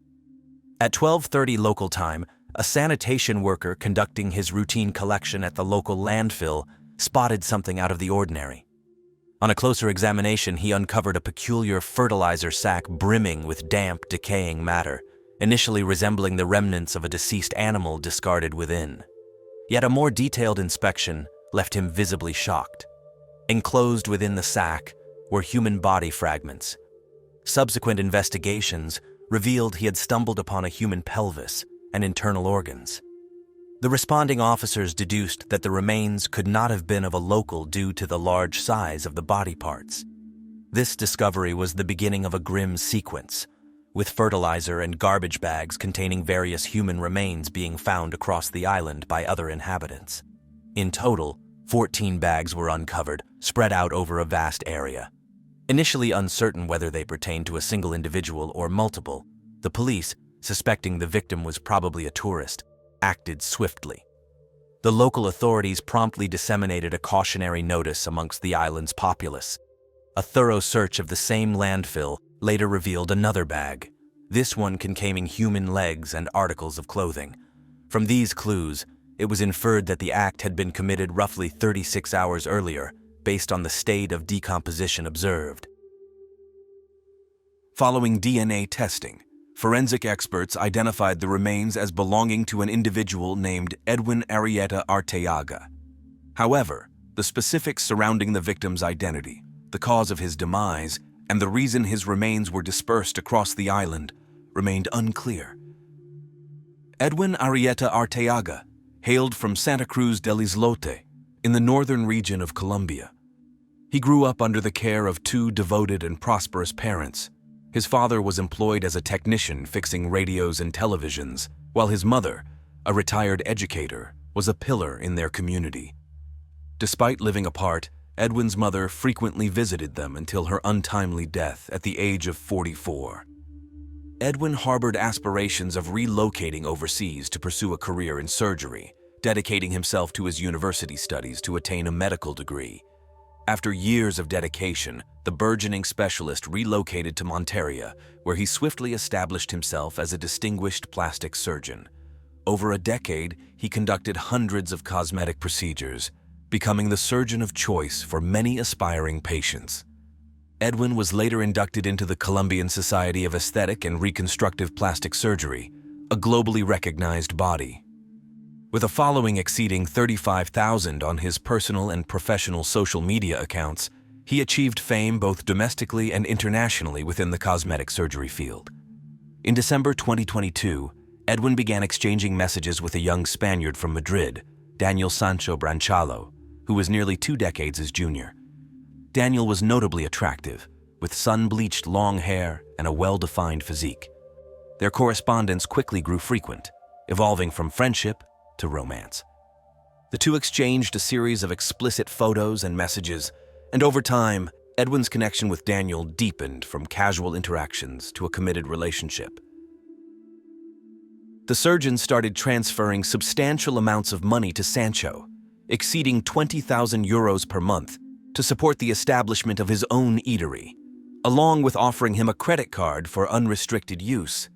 At 12:30 local time, a sanitation worker conducting his routine collection at the local landfill spotted something out of the ordinary. On a closer examination, he uncovered a peculiar fertilizer sack brimming with damp, decaying matter, initially resembling the remnants of a deceased animal discarded within. Yet a more detailed inspection left him visibly shocked. Enclosed within the sack were human body fragments. Subsequent investigations revealed he had stumbled upon a human pelvis and internal organs. The responding officers deduced that the remains could not have been of a local due to the large size of the body parts. This discovery was the beginning of a grim sequence, with fertilizer and garbage bags containing various human remains being found across the island by other inhabitants. In total, 14 bags were uncovered, spread out over a vast area. Initially uncertain whether they pertained to a single individual or multiple, the police, suspecting the victim was probably a tourist, acted swiftly. The local authorities promptly disseminated a cautionary notice amongst the island's populace. A thorough search of the same landfill later revealed another bag, this one containing human legs and articles of clothing. From these clues, it was inferred that the act had been committed roughly 36 hours earlier, based on the state of decomposition observed. Following DNA testing, forensic experts identified the remains as belonging to an individual named Edwin Arrieta Arteaga. However, the specifics surrounding the victim's identity, the cause of his demise, and the reason his remains were dispersed across the island remained unclear. Edwin Arrieta Arteaga hailed from Santa Cruz del Islote in the northern region of Colombia. He grew up under the care of two devoted and prosperous parents. His father was employed as a technician fixing radios and televisions, while his mother, a retired educator, was a pillar in their community. Despite living apart, Edwin's mother frequently visited them until her untimely death at the age of 44. Edwin harbored aspirations of relocating overseas to pursue a career in surgery, dedicating himself to his university studies to attain a medical degree. After years of dedication, the burgeoning specialist relocated to Monteria, where he swiftly established himself as a distinguished plastic surgeon. Over a decade, he conducted hundreds of cosmetic procedures, becoming the surgeon of choice for many aspiring patients. Edwin was later inducted into the Colombian Society of Aesthetic and Reconstructive Plastic Surgery, a globally recognized body. With a following exceeding 35,000 on his personal and professional social media accounts, he achieved fame both domestically and internationally within the cosmetic surgery field. In December 2022, Edwin began exchanging messages with a young Spaniard from Madrid, Daniel Sancho Branchalo, who was nearly 2 decades his junior. Daniel was notably attractive, with sun-bleached long hair and a well-defined physique. Their correspondence quickly grew frequent, evolving from friendship to romance. The two exchanged a series of explicit photos and messages, and over time, Edwin's connection with Daniel deepened from casual interactions to a committed relationship. The surgeon started transferring substantial amounts of money to Sancho, exceeding 20,000 euros per month, to support the establishment of his own eatery, along with offering him a credit card for unrestricted use.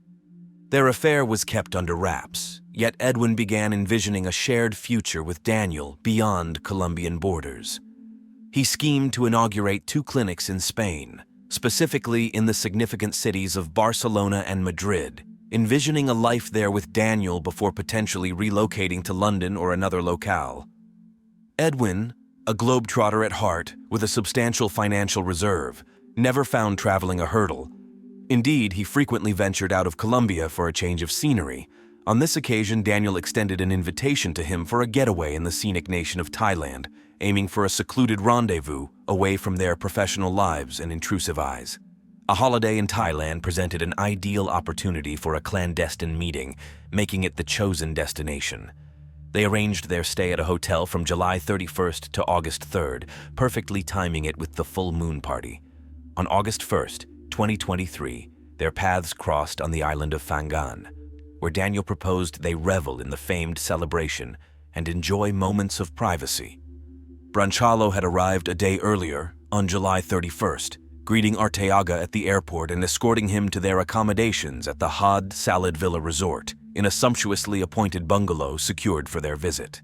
Their affair was kept under wraps, yet Edwin began envisioning a shared future with Daniel beyond Colombian borders. He schemed to inaugurate 2 clinics in Spain, specifically in the significant cities of Barcelona and Madrid, envisioning a life there with Daniel before potentially relocating to London or another locale. Edwin, a globetrotter at heart with a substantial financial reserve, never found traveling a hurdle. Indeed, he frequently ventured out of Colombia for a change of scenery. On this occasion, Daniel extended an invitation to him for a getaway in the scenic nation of Thailand, aiming for a secluded rendezvous away from their professional lives and intrusive eyes. A holiday in Thailand presented an ideal opportunity for a clandestine meeting, making it the chosen destination. They arranged their stay at a hotel from July 31st to August 3rd, perfectly timing it with the full moon party. On August 1st, 2023, their paths crossed on the island of Vincennes, where Daniel proposed they revel in the famed celebration and enjoy moments of privacy. Branchalo had arrived a day earlier, on July 31st, greeting Arteaga at the airport and escorting him to their accommodations at the Had Salad Villa Resort, in a sumptuously appointed bungalow secured for their visit.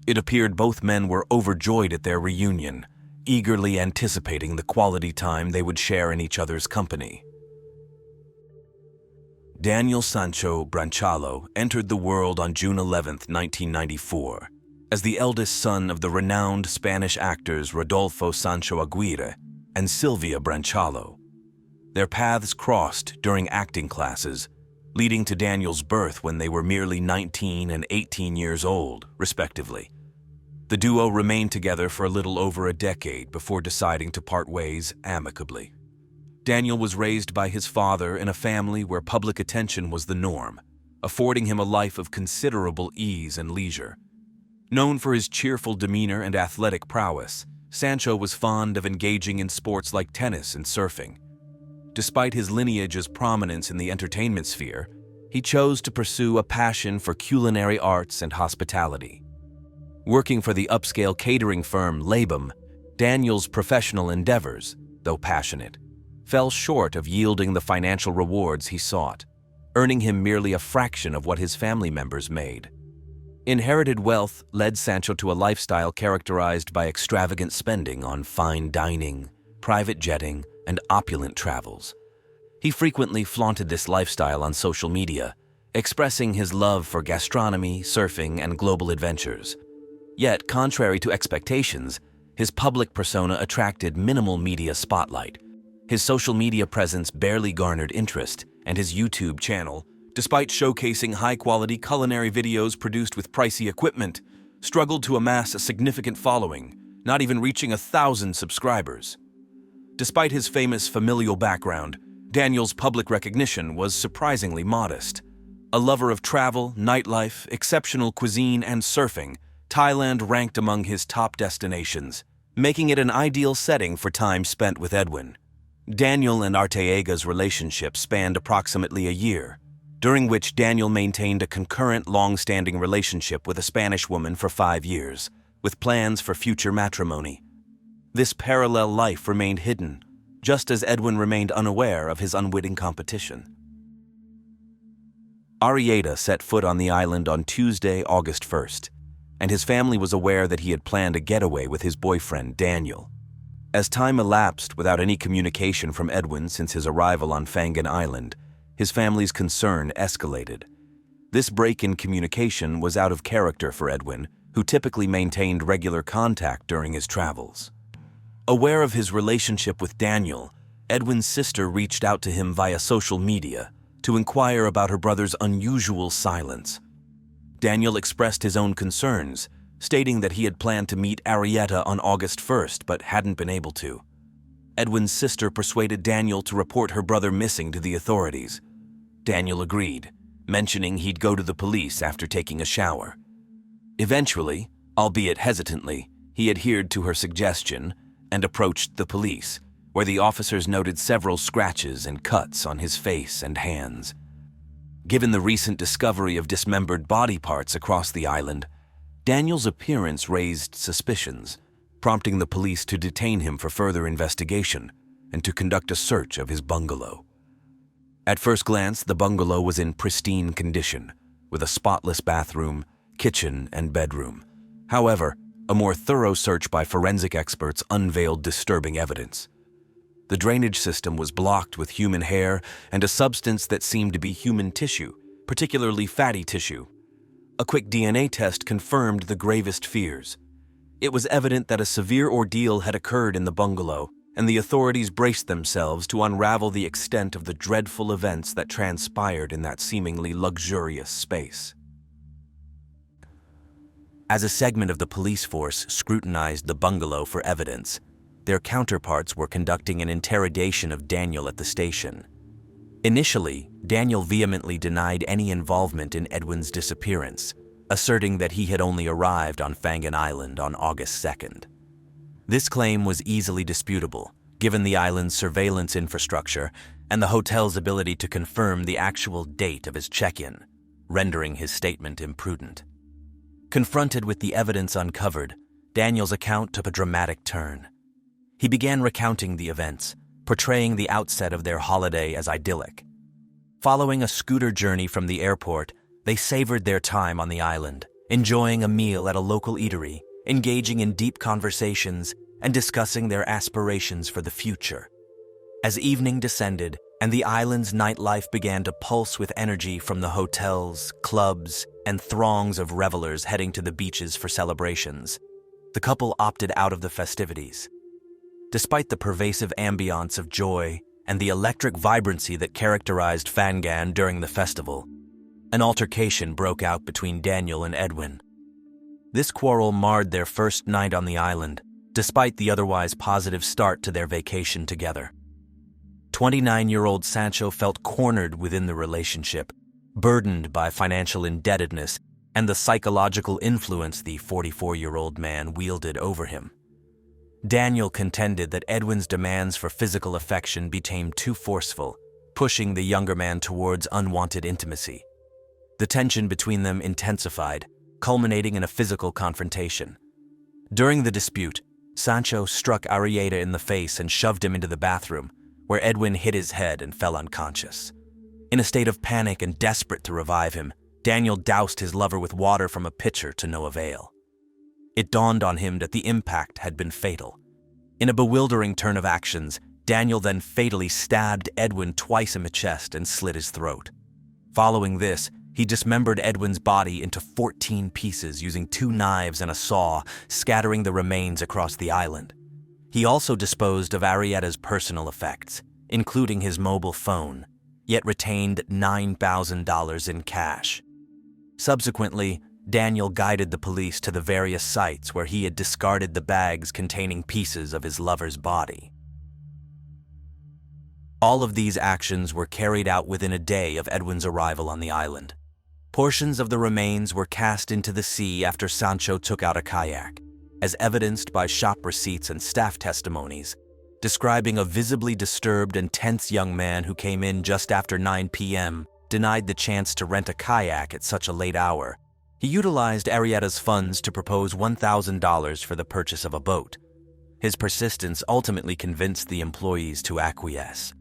It appeared both men were overjoyed at their reunion, eagerly anticipating the quality time they would share in each other's company. Daniel Sancho Branchalo entered the world on June 11, 1994, as the eldest son of the renowned Spanish actors Rodolfo Sancho Aguirre and Silvia Branchalo. Their paths crossed during acting classes, leading to Daniel's birth when they were merely 19 and 18 years old, respectively. The duo remained together for a little over a decade before deciding to part ways amicably. Daniel was raised by his father in a family where public attention was the norm, affording him a life of considerable ease and leisure. Known for his cheerful demeanor and athletic prowess, Sancho was fond of engaging in sports like tennis and surfing. Despite his lineage's prominence in the entertainment sphere, he chose to pursue a passion for culinary arts and hospitality. Working for the upscale catering firm Labum, Daniel's professional endeavors, though passionate, fell short of yielding the financial rewards he sought, earning him merely a fraction of what his family members made. Inherited wealth led Sancho to a lifestyle characterized by extravagant spending on fine dining, private jetting, and opulent travels. He frequently flaunted this lifestyle on social media, expressing his love for gastronomy, surfing, and global adventures. Yet, contrary to expectations, his public persona attracted minimal media spotlight. His social media presence barely garnered interest, and his YouTube channel, despite showcasing high-quality culinary videos produced with pricey equipment, struggled to amass a significant following, not even reaching 1,000 subscribers. Despite his famous familial background, Daniel's public recognition was surprisingly modest. A lover of travel, nightlife, exceptional cuisine, and surfing, Thailand ranked among his top destinations, making it an ideal setting for time spent with Edwin. Daniel and Arteaga's relationship spanned approximately a year, during which Daniel maintained a concurrent long-standing relationship with a Spanish woman for 5 years, with plans for future matrimony. This parallel life remained hidden, just as Edwin remained unaware of his unwitting competition. Arrieta set foot on the island on Tuesday, August 1st, and his family was aware that he had planned a getaway with his boyfriend, Daniel. As time elapsed without any communication from Edwin since his arrival on Vincennes Island, his family's concern escalated. This break in communication was out of character for Edwin, who typically maintained regular contact during his travels. Aware of his relationship with Daniel, Edwin's sister reached out to him via social media to inquire about her brother's unusual silence. Daniel expressed his own concerns, stating that he had planned to meet Arrieta on August 1st but hadn't been able to. Edwin's sister persuaded Daniel to report her brother missing to the authorities. Daniel agreed, mentioning he'd go to the police after taking a shower. Eventually, albeit hesitantly, he adhered to her suggestion and approached the police, where the officers noted several scratches and cuts on his face and hands. Given the recent discovery of dismembered body parts across the island, Daniel's appearance raised suspicions, prompting the police to detain him for further investigation and to conduct a search of his bungalow. At first glance, the bungalow was in pristine condition, with a spotless bathroom, kitchen, and bedroom. However, a more thorough search by forensic experts unveiled disturbing evidence. The drainage system was blocked with human hair and a substance that seemed to be human tissue, particularly fatty tissue. A quick DNA test confirmed the gravest fears. It was evident that a severe ordeal had occurred in the bungalow, and the authorities braced themselves to unravel the extent of the dreadful events that transpired in that seemingly luxurious space. As a segment of the police force scrutinized the bungalow for evidence, their counterparts were conducting an interrogation of Daniel at the station. Initially, Daniel vehemently denied any involvement in Edwin's disappearance, asserting that he had only arrived on Vincennes Island on August 2nd. This claim was easily disputable, given the island's surveillance infrastructure and the hotel's ability to confirm the actual date of his check-in, rendering his statement imprudent. Confronted with the evidence uncovered, Daniel's account took a dramatic turn. He began recounting the events, portraying the outset of their holiday as idyllic. Following a scooter journey from the airport, they savored their time on the island, enjoying a meal at a local eatery, engaging in deep conversations, and discussing their aspirations for the future. As evening descended and the island's nightlife began to pulse with energy from the hotels, clubs, and throngs of revelers heading to the beaches for celebrations, the couple opted out of the festivities. Despite the pervasive ambiance of joy and the electric vibrancy that characterized Vincennes during the festival, an altercation broke out between Daniel and Edwin. This quarrel marred their first night on the island, despite the otherwise positive start to their vacation together. 29-year-old Sancho felt cornered within the relationship, burdened by financial indebtedness and the psychological influence the 44-year-old man wielded over him. Daniel contended that Edwin's demands for physical affection became too forceful, pushing the younger man towards unwanted intimacy. The tension between them intensified, culminating in a physical confrontation. During the dispute, Sancho struck Arrieta in the face and shoved him into the bathroom, where Edwin hit his head and fell unconscious. In a state of panic and desperate to revive him, Daniel doused his lover with water from a pitcher to no avail. It dawned on him that the impact had been fatal. In a bewildering turn of actions, Daniel then fatally stabbed Edwin twice in the chest and slit his throat. Following this, he dismembered Edwin's body into 14 pieces using 2 knives and a saw, scattering the remains across the island. He also disposed of Arrieta's personal effects, including his mobile phone, yet retained $9,000 in cash. Subsequently, Daniel guided the police to the various sites where he had discarded the bags containing pieces of his lover's body. All of these actions were carried out within a day of Edwin's arrival on the island. Portions of the remains were cast into the sea after Sancho took out a kayak, as evidenced by shop receipts and staff testimonies, describing a visibly disturbed and tense young man who came in just after 9 p.m., denied the chance to rent a kayak at such a late hour. He utilized Arrieta's funds to propose $1,000 for the purchase of a boat. His persistence ultimately convinced the employees to acquiesce.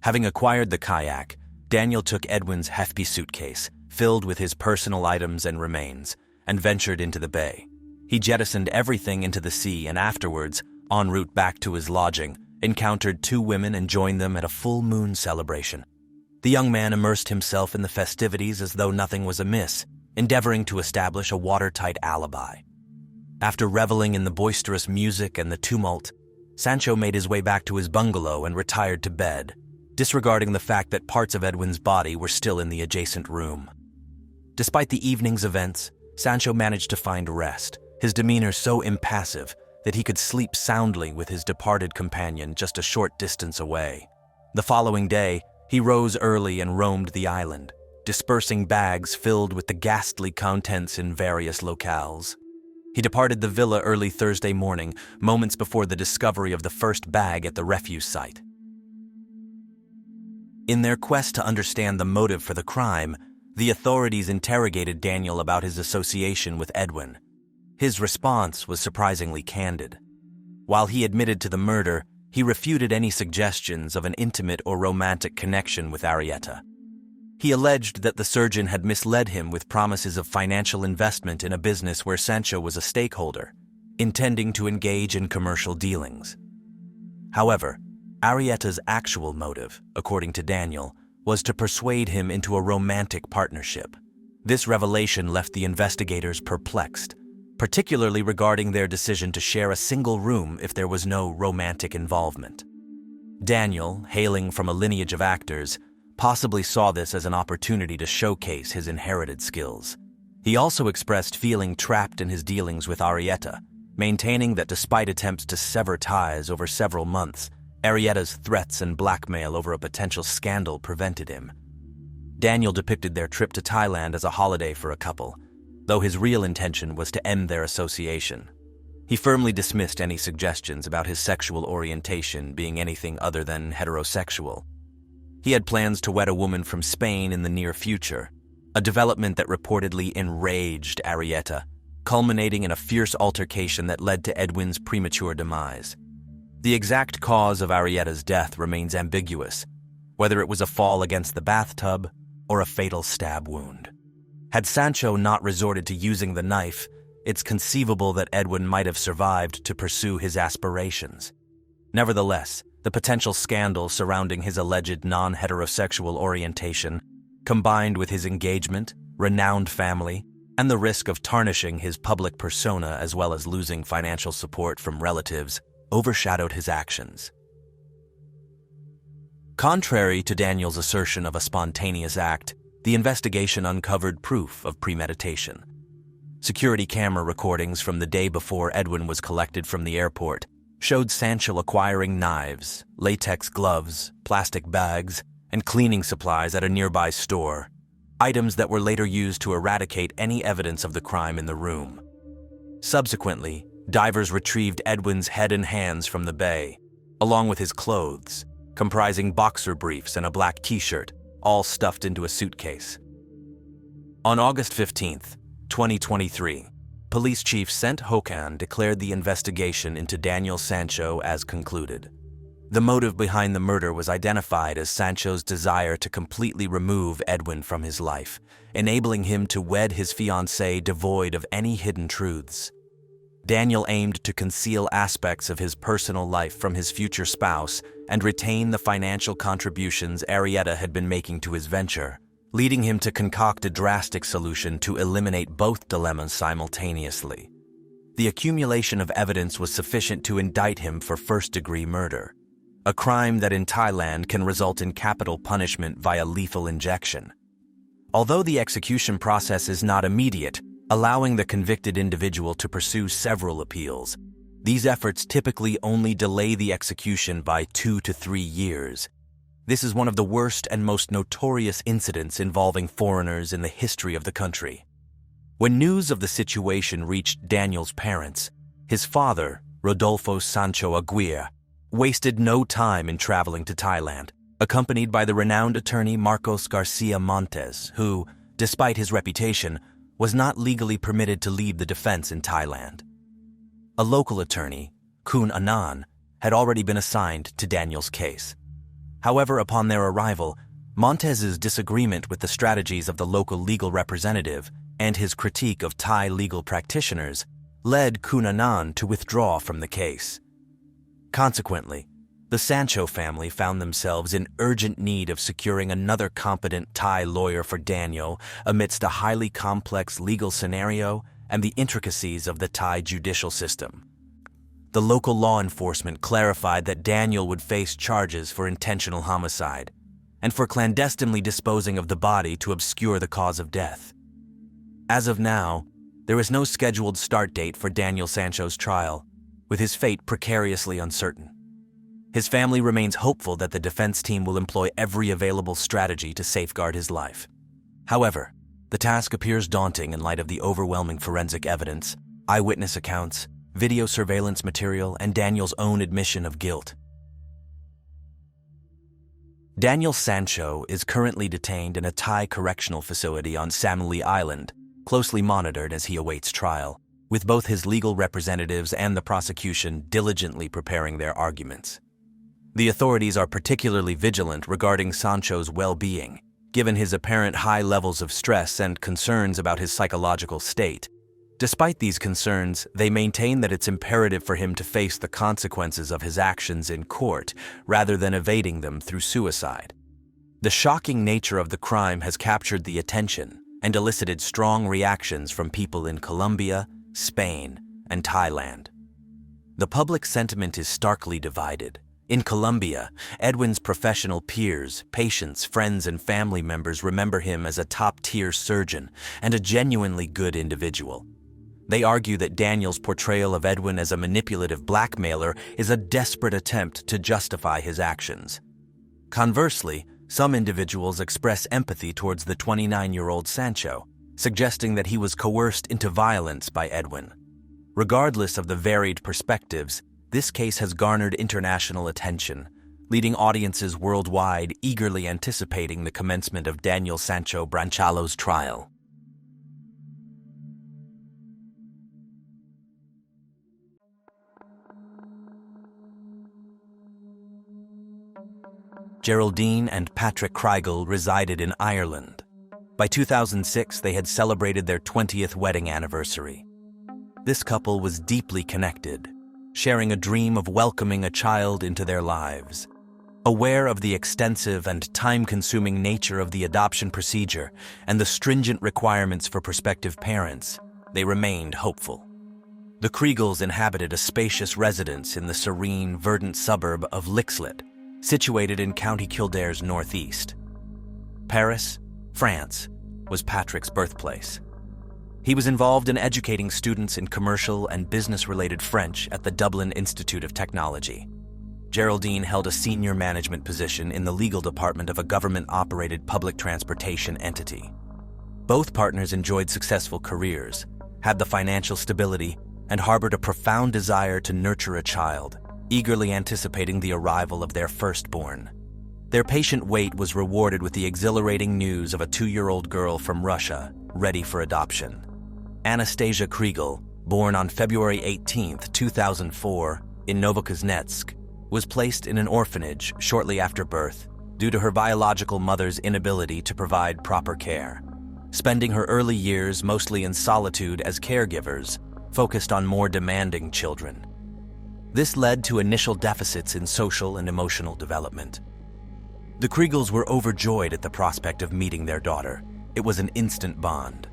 Having acquired the kayak, Daniel took Edwin's hefty suitcase, filled with his personal items and remains, and ventured into the bay. He jettisoned everything into the sea and afterwards, en route back to his lodging, encountered 2 women and joined them at a full moon celebration. The young man immersed himself in the festivities as though nothing was amiss, endeavoring to establish a watertight alibi. After reveling in the boisterous music and the tumult, Sancho made his way back to his bungalow and retired to bed, disregarding the fact that parts of Edwin's body were still in the adjacent room. Despite the evening's events, Sancho managed to find rest, his demeanor so impassive that he could sleep soundly with his departed companion just a short distance away. The following day, he rose early and roamed the island, dispersing bags filled with the ghastly contents in various locales. He departed the villa early Thursday morning, moments before the discovery of the first bag at the refuse site. In their quest to understand the motive for the crime, the authorities interrogated Daniel about his association with Edwin. His response was surprisingly candid. While he admitted to the murder, he refuted any suggestions of an intimate or romantic connection with Arrieta. He alleged that the surgeon had misled him with promises of financial investment in a business where Sancho was a stakeholder, intending to engage in commercial dealings. However, Arrieta's actual motive, according to Daniel, was to persuade him into a romantic partnership. This revelation left the investigators perplexed, particularly regarding their decision to share a single room if there was no romantic involvement. Daniel, hailing from a lineage of actors, possibly saw this as an opportunity to showcase his inherited skills. He also expressed feeling trapped in his dealings with Arrieta, maintaining that despite attempts to sever ties over several months, Arrieta's threats and blackmail over a potential scandal prevented him. Daniel depicted their trip to Thailand as a holiday for a couple, though his real intention was to end their association. He firmly dismissed any suggestions about his sexual orientation being anything other than heterosexual. He had plans to wed a woman from Spain in the near future, a development that reportedly enraged Arrieta, culminating in a fierce altercation that led to Edwin's premature demise. The exact cause of Arrieta's death remains ambiguous, whether it was a fall against the bathtub or a fatal stab wound. Had Sancho not resorted to using the knife, it's conceivable that Edwin might have survived to pursue his aspirations. Nevertheless, the potential scandal surrounding his alleged non-heterosexual orientation, combined with his engagement, renowned family, and the risk of tarnishing his public persona as well as losing financial support from relatives, overshadowed his actions. Contrary to Daniel's assertion of a spontaneous act, the investigation uncovered proof of premeditation. Security camera recordings from the day before Edwin was collected from the airport showed Sancho acquiring knives, latex gloves, plastic bags, and cleaning supplies at a nearby store, items that were later used to eradicate any evidence of the crime in the room. Subsequently, divers retrieved Edwin's head and hands from the bay, along with his clothes, comprising boxer briefs and a black t-shirt, all stuffed into a suitcase. On August 15th, 2023, Police Chief Sant Hokan declared the investigation into Daniel Sancho as concluded. The motive behind the murder was identified as Sancho's desire to completely remove Edwin from his life, enabling him to wed his fiancée devoid of any hidden truths. Daniel aimed to conceal aspects of his personal life from his future spouse and retain the financial contributions Arrieta had been making to his venture, leading him to concoct a drastic solution to eliminate both dilemmas simultaneously. The accumulation of evidence was sufficient to indict him for first-degree murder, a crime that in Thailand can result in capital punishment via lethal injection. Although the execution process is not immediate, allowing the convicted individual to pursue several appeals. These efforts typically only delay the execution by 2 to 3 years. This is one of the worst and most notorious incidents involving foreigners in the history of the country. When news of the situation reached Daniel's parents, his father, Rodolfo Sancho Aguirre, wasted no time in traveling to Thailand, accompanied by the renowned attorney Marcos Garcia Montes, who, despite his reputation, was not legally permitted to lead the defense in Thailand. A local attorney, Kun Anan, had already been assigned to Daniel's case. However, upon their arrival, Montez's disagreement with the strategies of the local legal representative and his critique of Thai legal practitioners led Kun Anan to withdraw from the case. Consequently, the Sancho family found themselves in urgent need of securing another competent Thai lawyer for Daniel amidst a highly complex legal scenario and the intricacies of the Thai judicial system. The local law enforcement clarified that Daniel would face charges for intentional homicide and for clandestinely disposing of the body to obscure the cause of death. As of now, there is no scheduled start date for Daniel Sancho's trial, with his fate precariously uncertain. His family remains hopeful that the defense team will employ every available strategy to safeguard his life. However, the task appears daunting in light of the overwhelming forensic evidence, eyewitness accounts, video surveillance material, and Daniel's own admission of guilt. Daniel Sancho is currently detained in a Thai correctional facility on Samui Island, closely monitored as he awaits trial, with both his legal representatives and the prosecution diligently preparing their arguments. The authorities are particularly vigilant regarding Sancho's well-being, given his apparent high levels of stress and concerns about his psychological state. Despite these concerns, they maintain that it's imperative for him to face the consequences of his actions in court rather than evading them through suicide. The shocking nature of the crime has captured the attention and elicited strong reactions from people in Colombia, Spain, and Thailand. The public sentiment is starkly divided. In Colombia, Edwin's professional peers, patients, friends, and family members remember him as a top-tier surgeon and a genuinely good individual. They argue that Daniel's portrayal of Edwin as a manipulative blackmailer is a desperate attempt to justify his actions. Conversely, some individuals express empathy towards the 29-year-old Sancho, suggesting that he was coerced into violence by Edwin. Regardless of the varied perspectives, this case has garnered international attention, leading audiences worldwide eagerly anticipating the commencement of Daniel Sancho Branchalo's trial. Geraldine and Patrick Kryal resided in Ireland. By 2006, they had celebrated their 20th wedding anniversary. This couple was deeply connected, sharing a dream of welcoming a child into their lives. Aware of the extensive and time-consuming nature of the adoption procedure and the stringent requirements for prospective parents, they remained hopeful. The Kryals inhabited a spacious residence in the serene, verdant suburb of Lixlet, situated in County Kildare's northeast. Paris, France, was Patrick's birthplace. He was involved in educating students in commercial and business-related French at the Dublin Institute of Technology. Geraldine held a senior management position in the legal department of a government-operated public transportation entity. Both partners enjoyed successful careers, had the financial stability, and harbored a profound desire to nurture a child, eagerly anticipating the arrival of their firstborn. Their patient wait was rewarded with the exhilarating news of a 2-year-old girl from Russia, ready for adoption. Anastasia Kryal, born on February 18, 2004, in Novokuznetsk, was placed in an orphanage shortly after birth due to her biological mother's inability to provide proper care. Spending her early years mostly in solitude as caregivers, focused on more demanding children. This led to initial deficits in social and emotional development. The Kryals were overjoyed at the prospect of meeting their daughter. It was an instant bond.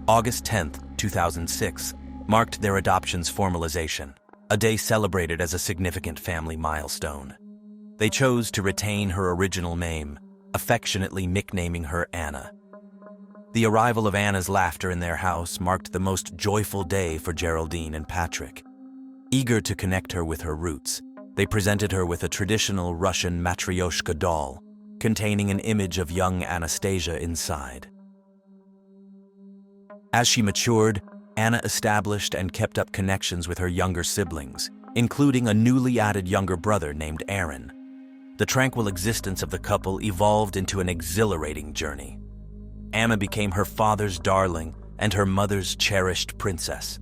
August 10, 2006, marked their adoption's formalization, a day celebrated as a significant family milestone. They chose to retain her original name, affectionately nicknaming her Anna. The arrival of Anna's laughter in their house marked the most joyful day for Geraldine and Patrick. Eager to connect her with her roots, they presented her with a traditional Russian matryoshka doll, containing an image of young Anastasia inside. As she matured, Anna established and kept up connections with her younger siblings, including a newly added younger brother named Aaron. The tranquil existence of the couple evolved into an exhilarating journey. Anna became her father's darling and her mother's cherished princess.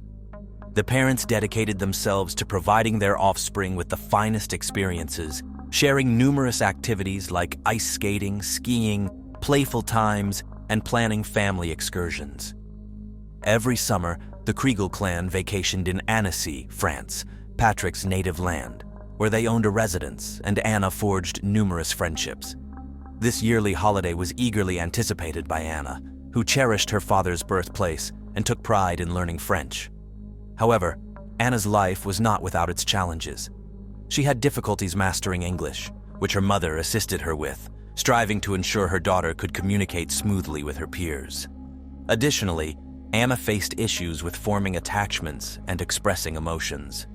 The parents dedicated themselves to providing their offspring with the finest experiences, sharing numerous activities like ice skating, skiing, playful times, and planning family excursions. Every summer, the Kryal clan vacationed in Annecy, France, Patrick's native land, where they owned a residence and Anna forged numerous friendships. This yearly holiday was eagerly anticipated by Anna, who cherished her father's birthplace and took pride in learning French. However, Anna's life was not without its challenges. She had difficulties mastering English, which her mother assisted her with, striving to ensure her daughter could communicate smoothly with her peers. Additionally, Anna faced issues with forming attachments and expressing emotions.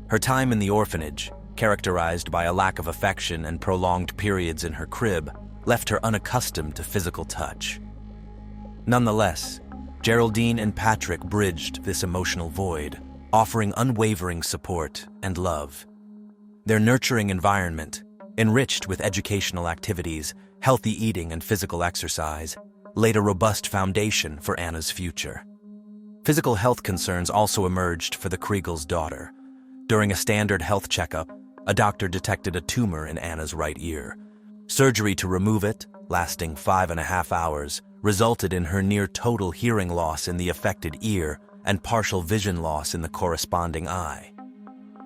Her time in the orphanage, characterized by a lack of affection and prolonged periods in her crib, left her unaccustomed to physical touch. Nonetheless, Geraldine and Patrick bridged this emotional void, offering unwavering support and love. Their nurturing environment, enriched with educational activities, healthy eating, and physical exercise, laid a robust foundation for Anna's future. Physical health concerns also emerged for the Kryal's daughter. During a standard health checkup, a doctor detected a tumor in Anna's right ear. Surgery to remove it, lasting 5.5 hours, resulted in her near-total hearing loss in the affected ear and partial vision loss in the corresponding eye.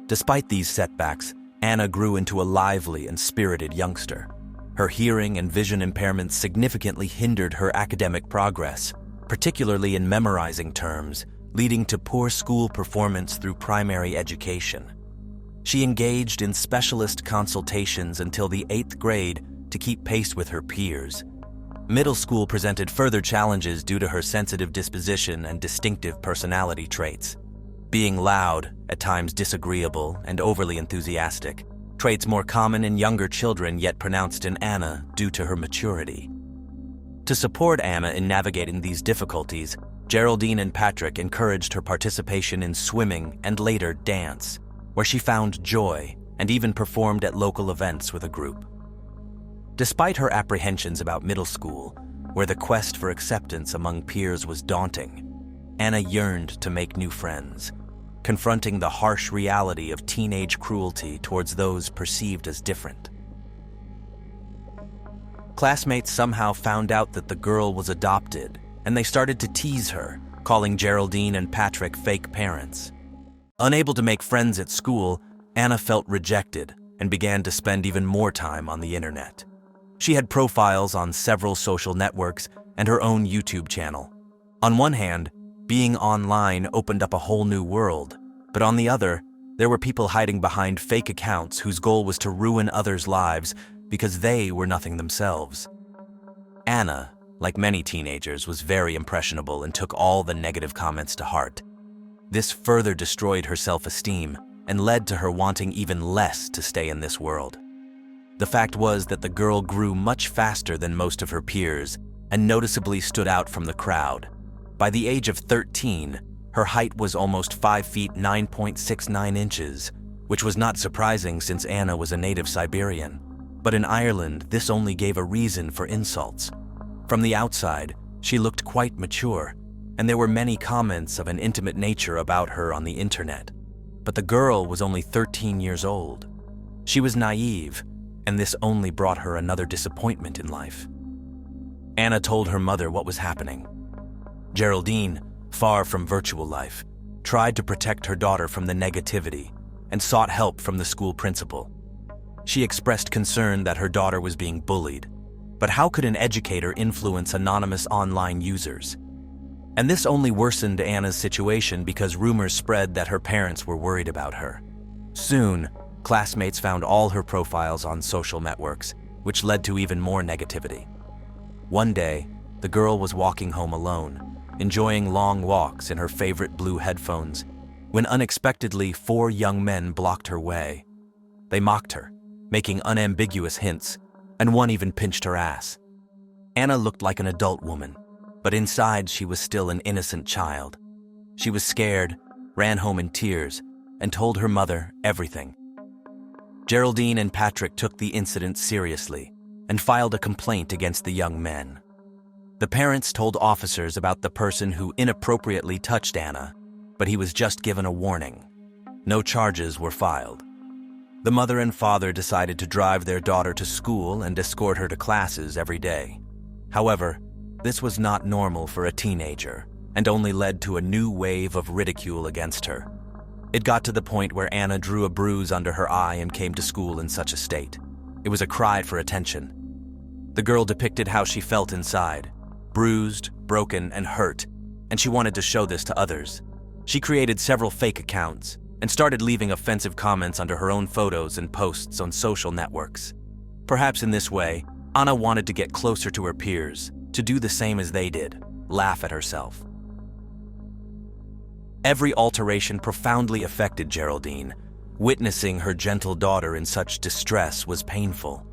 Despite these setbacks, Anna grew into a lively and spirited youngster. Her hearing and vision impairments significantly hindered her academic progress, particularly in memorizing terms, leading to poor school performance through primary education. She engaged in specialist consultations until the 8th grade to keep pace with her peers. Middle school presented further challenges due to her sensitive disposition and distinctive personality traits. Being loud, at times disagreeable, and overly enthusiastic, traits more common in younger children yet pronounced in Anna due to her maturity. To support Anna in navigating these difficulties, Geraldine and Patrick encouraged her participation in swimming and later dance, where she found joy and even performed at local events with a group. Despite her apprehensions about middle school, where the quest for acceptance among peers was daunting, Anna yearned to make new friends, confronting the harsh reality of teenage cruelty towards those perceived as different. Classmates somehow found out that the girl was adopted, and they started to tease her, calling Geraldine and Patrick fake parents. Unable to make friends at school, Anna felt rejected and began to spend even more time on the internet. She had profiles on several social networks and her own YouTube channel. On one hand, being online opened up a whole new world, but on the other, there were people hiding behind fake accounts whose goal was to ruin others' lives because they were nothing themselves. Anna, like many teenagers, was very impressionable and took all the negative comments to heart. This further destroyed her self-esteem and led to her wanting even less to stay in this world. The fact was that the girl grew much faster than most of her peers and noticeably stood out from the crowd. By the age of 13, her height was almost 5 feet 9.69 inches, which was not surprising since Anna was a native Siberian. But in Ireland, this only gave a reason for insults. From the outside, she looked quite mature, and there were many comments of an intimate nature about her on the internet. But the girl was only 13 years old. She was naive, and this only brought her another disappointment in life. Anna told her mother what was happening. Geraldine, far from virtual life, tried to protect her daughter from the negativity and sought help from the school principal. She expressed concern that her daughter was being bullied, but how could an educator influence anonymous online users? And this only worsened Anna's situation because rumors spread that her parents were worried about her. Soon, classmates found all her profiles on social networks, which led to even more negativity. One day, The girl was walking home alone, enjoying long walks in her favorite blue headphones, when unexpectedly 4 young men blocked her way. They mocked her, making unambiguous hints, and one even pinched her ass. Anna looked like an adult woman, but inside she was still an innocent child. She was scared, ran home in tears, and told her mother everything. Geraldine and Patrick took the incident seriously and filed a complaint against the young men. The parents told officers about the person who inappropriately touched Anna, but he was just given a warning. No charges were filed. The mother and father decided to drive their daughter to school and escort her to classes every day. However, this was not normal for a teenager and only led to a new wave of ridicule against her. It got to the point where Anna drew a bruise under her eye and came to school in such a state. It was a cry for attention. The girl depicted how she felt inside, bruised, broken, and hurt, and she wanted to show this to others. She created several fake accounts and started leaving offensive comments under her own photos and posts on social networks. Perhaps in this way, Anna wanted to get closer to her peers, to do the same as they did, laugh at herself. Every alteration profoundly affected Geraldine. Witnessing her gentle daughter in such distress was painful.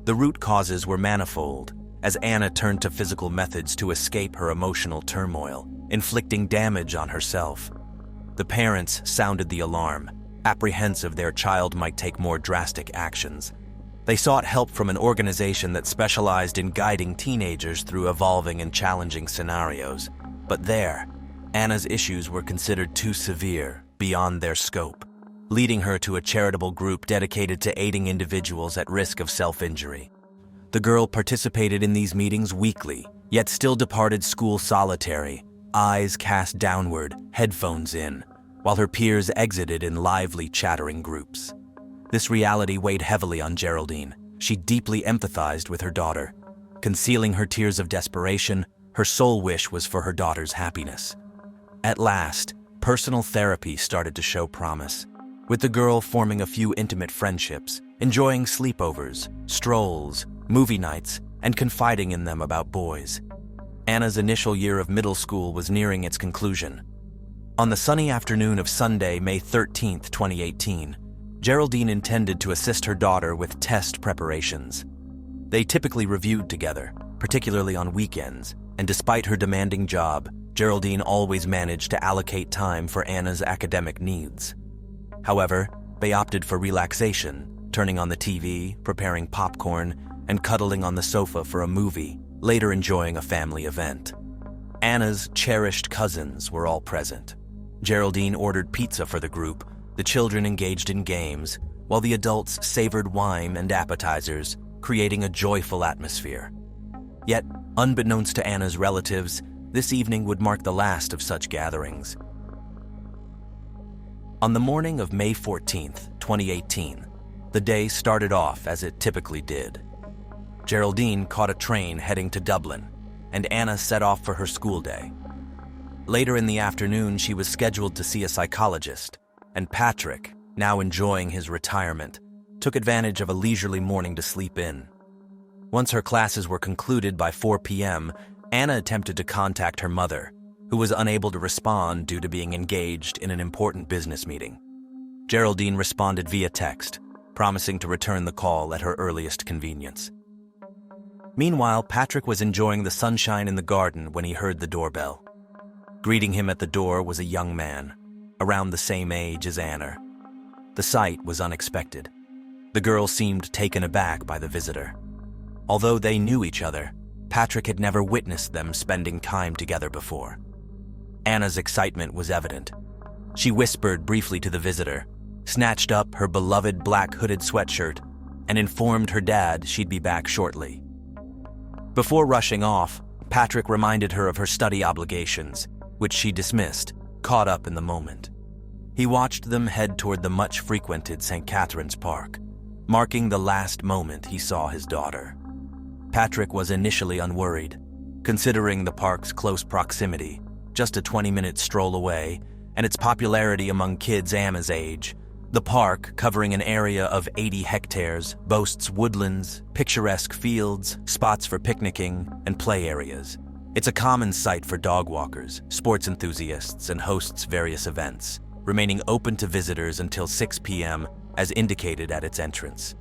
The root causes were manifold, as Anna turned to physical methods to escape her emotional turmoil, inflicting damage on herself. The parents sounded the alarm, apprehensive their child might take more drastic actions. They sought help from an organization that specialized in guiding teenagers through evolving and challenging scenarios. But there, Anna's issues were considered too severe, beyond their scope, leading her to a charitable group dedicated to aiding individuals at risk of self-injury. The girl participated in these meetings weekly, yet still departed school solitary, eyes cast downward, headphones in, while her peers exited in lively, chattering groups. This reality weighed heavily on Geraldine. She deeply empathized with her daughter. Concealing her tears of desperation, her sole wish was for her daughter's happiness. At last, personal therapy started to show promise, with the girl forming a few intimate friendships, enjoying sleepovers, strolls, movie nights, and confiding in them about boys. Anna's initial year of middle school was nearing its conclusion. On the sunny afternoon of Sunday, May 13, 2018, Geraldine intended to assist her daughter with test preparations. They typically reviewed together, particularly on weekends, and despite her demanding job, Geraldine always managed to allocate time for Anna's academic needs. However, they opted for relaxation, turning on the TV, preparing popcorn, and cuddling on the sofa for a movie, later enjoying a family event. Anna's cherished cousins were all present. Geraldine ordered pizza for the group, the children engaged in games, while the adults savored wine and appetizers, creating a joyful atmosphere. Yet, unbeknownst to Anna's relatives, this evening would mark the last of such gatherings. On the morning of May 14, 2018, the day started off as it typically did. Geraldine caught a train heading to Dublin, and Anna set off for her school day. Later in the afternoon, she was scheduled to see a psychologist, and Patrick, now enjoying his retirement, took advantage of a leisurely morning to sleep in. Once her classes were concluded by 4 p.m., Anna attempted to contact her mother, who was unable to respond due to being engaged in an important business meeting. Geraldine responded via text, promising to return the call at her earliest convenience. Meanwhile, Patrick was enjoying the sunshine in the garden when he heard the doorbell. Greeting him at the door was a young man, around the same age as Anna. The sight was unexpected. The girl seemed taken aback by the visitor. Although they knew each other, Patrick had never witnessed them spending time together before. Anna's excitement was evident. She whispered briefly to the visitor, snatched up her beloved black hooded sweatshirt, and informed her dad she'd be back shortly. Before rushing off, Patrick reminded her of her study obligations, which she dismissed, caught up in the moment. He watched them head toward the much-frequented St. Catherine's Park, marking the last moment he saw his daughter. Patrick was initially unworried, considering the park's close proximity, just a 20-minute stroll away, and its popularity among kids Anna's age, The park, covering an area of 80 hectares, boasts woodlands, picturesque fields, spots for picnicking, and play areas. It's a common site for dog walkers, sports enthusiasts, and hosts various events, remaining open to visitors until 6 p.m. as indicated at its entrance.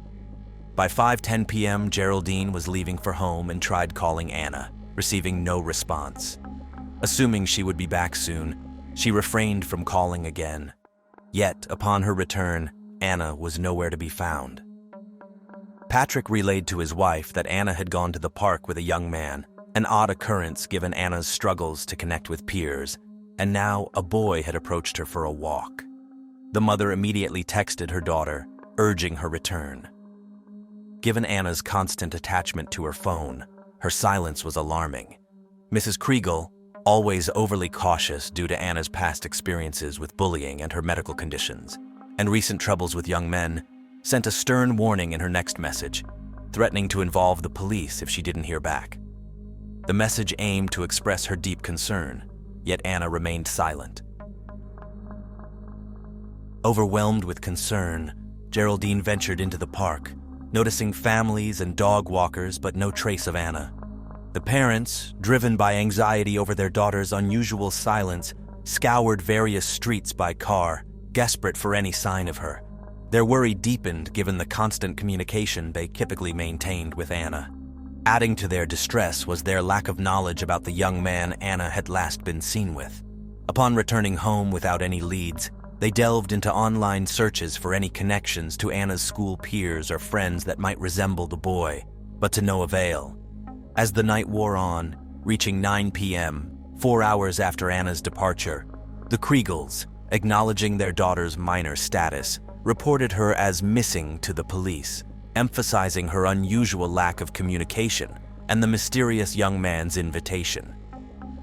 By 5:10 p.m., Geraldine was leaving for home and tried calling Anna, receiving no response. Assuming she would be back soon, she refrained from calling again. Yet, upon her return, Anna was nowhere to be found. Patrick relayed to his wife that Anna had gone to the park with a young man, an odd occurrence given Anna's struggles to connect with peers, and now a boy had approached her for a walk. The mother immediately texted her daughter, urging her return. Given Anna's constant attachment to her phone, her silence was alarming. Mrs. Kryal, always overly cautious due to Anna's past experiences with bullying and her medical conditions, and recent troubles with young men, sent a stern warning in her next message, threatening to involve the police if she didn't hear back. The message aimed to express her deep concern, yet Anna remained silent. Overwhelmed with concern, Geraldine ventured into the park, noticing families and dog walkers but no trace of Anna. The parents, driven by anxiety over their daughter's unusual silence, scoured various streets by car, desperate for any sign of her. Their worry deepened given the constant communication they typically maintained with Anna. Adding to their distress was their lack of knowledge about the young man Anna had last been seen with. Upon returning home without any leads, they delved into online searches for any connections to Anna's school peers or friends that might resemble the boy, but to no avail. As the night wore on, reaching 9 p.m., 4 hours after Anna's departure, the Kryals, acknowledging their daughter's minor status, reported her as missing to the police, emphasizing her unusual lack of communication and the mysterious young man's invitation.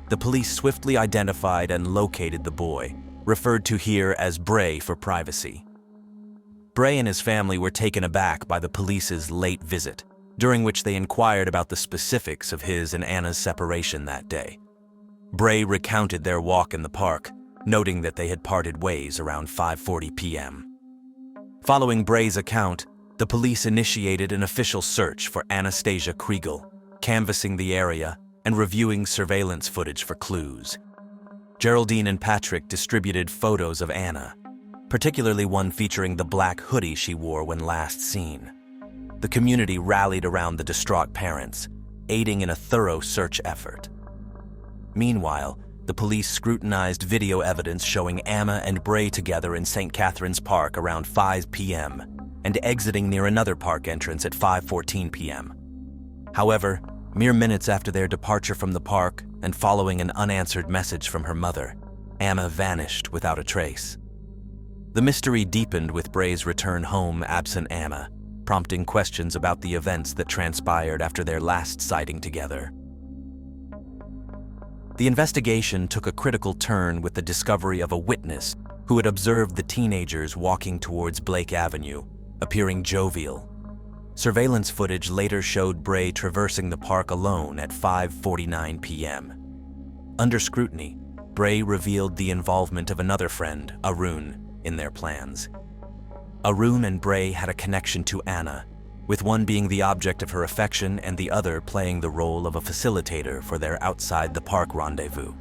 The police swiftly identified and located the boy, referred to here as Bray for privacy. Bray and his family were taken aback by the police's late visit, during which they inquired about the specifics of his and Anna's separation that day. Bray recounted their walk in the park, noting that they had parted ways around 5:40 p.m. Following Bray's account, the police initiated an official search for Anastasia Kryal, canvassing the area and reviewing surveillance footage for clues. Geraldine and Patrick distributed photos of Anna, particularly one featuring the black hoodie she wore when last seen. The community rallied around the distraught parents, aiding in a thorough search effort. Meanwhile, the police scrutinized video evidence showing Anna and Bray together in St. Catherine's Park around 5 p.m. and exiting near another park entrance at 5:14 p.m. However, mere minutes after their departure from the park and following an unanswered message from her mother, Anna vanished without a trace. The mystery deepened with Bray's return home absent Anna, prompting questions about the events that transpired after their last sighting together. The investigation took a critical turn with the discovery of a witness who had observed the teenagers walking towards Blake Avenue, appearing jovial. Surveillance footage later showed Bray traversing the park alone at 5:49 p.m. Under scrutiny, Bray revealed the involvement of another friend, Arun, in their plans. Arun and Bray had a connection to Anna, with one being the object of her affection and the other playing the role of a facilitator for their outside-the-park rendezvous.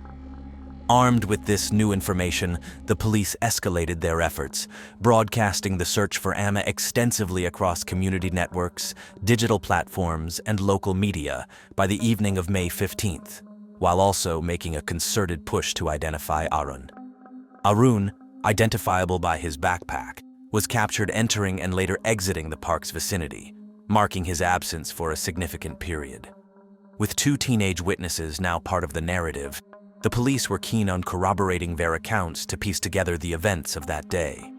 Armed with this new information, the police escalated their efforts, broadcasting the search for Anna extensively across community networks, digital platforms, and local media by the evening of May 15th, while also making a concerted push to identify Arun. Arun, identifiable by his backpack, was captured entering and later exiting the park's vicinity, marking his absence for a significant period. With two teenage witnesses now part of the narrative, the police were keen on corroborating their accounts to piece together the events of that day.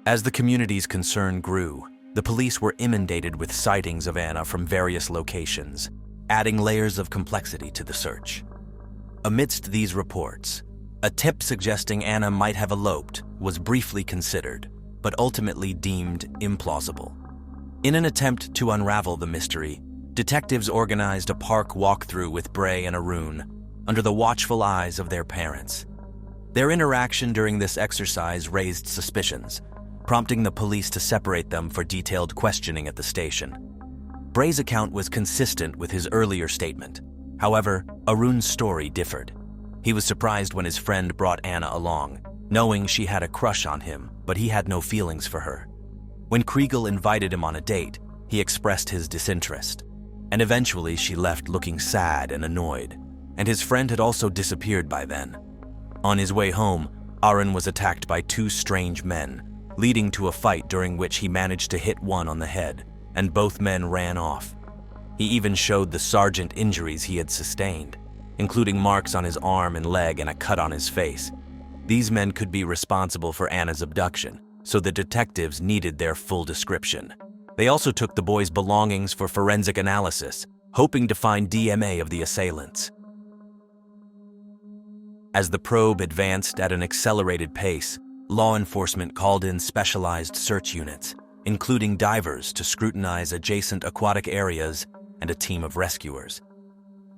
As the community's concern grew, the police were inundated with sightings of Anna from various locations, adding layers of complexity to the search. Amidst these reports, a tip suggesting Anna might have eloped was briefly considered, but ultimately deemed implausible. In an attempt to unravel the mystery, detectives organized a park walkthrough with Bray and Arun under the watchful eyes of their parents. Their interaction during this exercise raised suspicions, prompting the police to separate them for detailed questioning at the station. Bray's account was consistent with his earlier statement. However, Arun's story differed. He was surprised when his friend brought Anna along, knowing she had a crush on him, but he had no feelings for her. When Kryal invited him on a date, he expressed his disinterest, and eventually she left looking sad and annoyed, and his friend had also disappeared by then. On his way home, Arun was attacked by two strange men, leading to a fight during which he managed to hit one on the head, and both men ran off. He even showed the sergeant injuries he had sustained, including marks on his arm and leg and a cut on his face. These men could be responsible for Anna's abduction, so the detectives needed their full description. They also took the boys' belongings for forensic analysis, hoping to find DNA of the assailants. As the probe advanced at an accelerated pace, law enforcement called in specialized search units, including divers to scrutinize adjacent aquatic areas and a team of rescuers.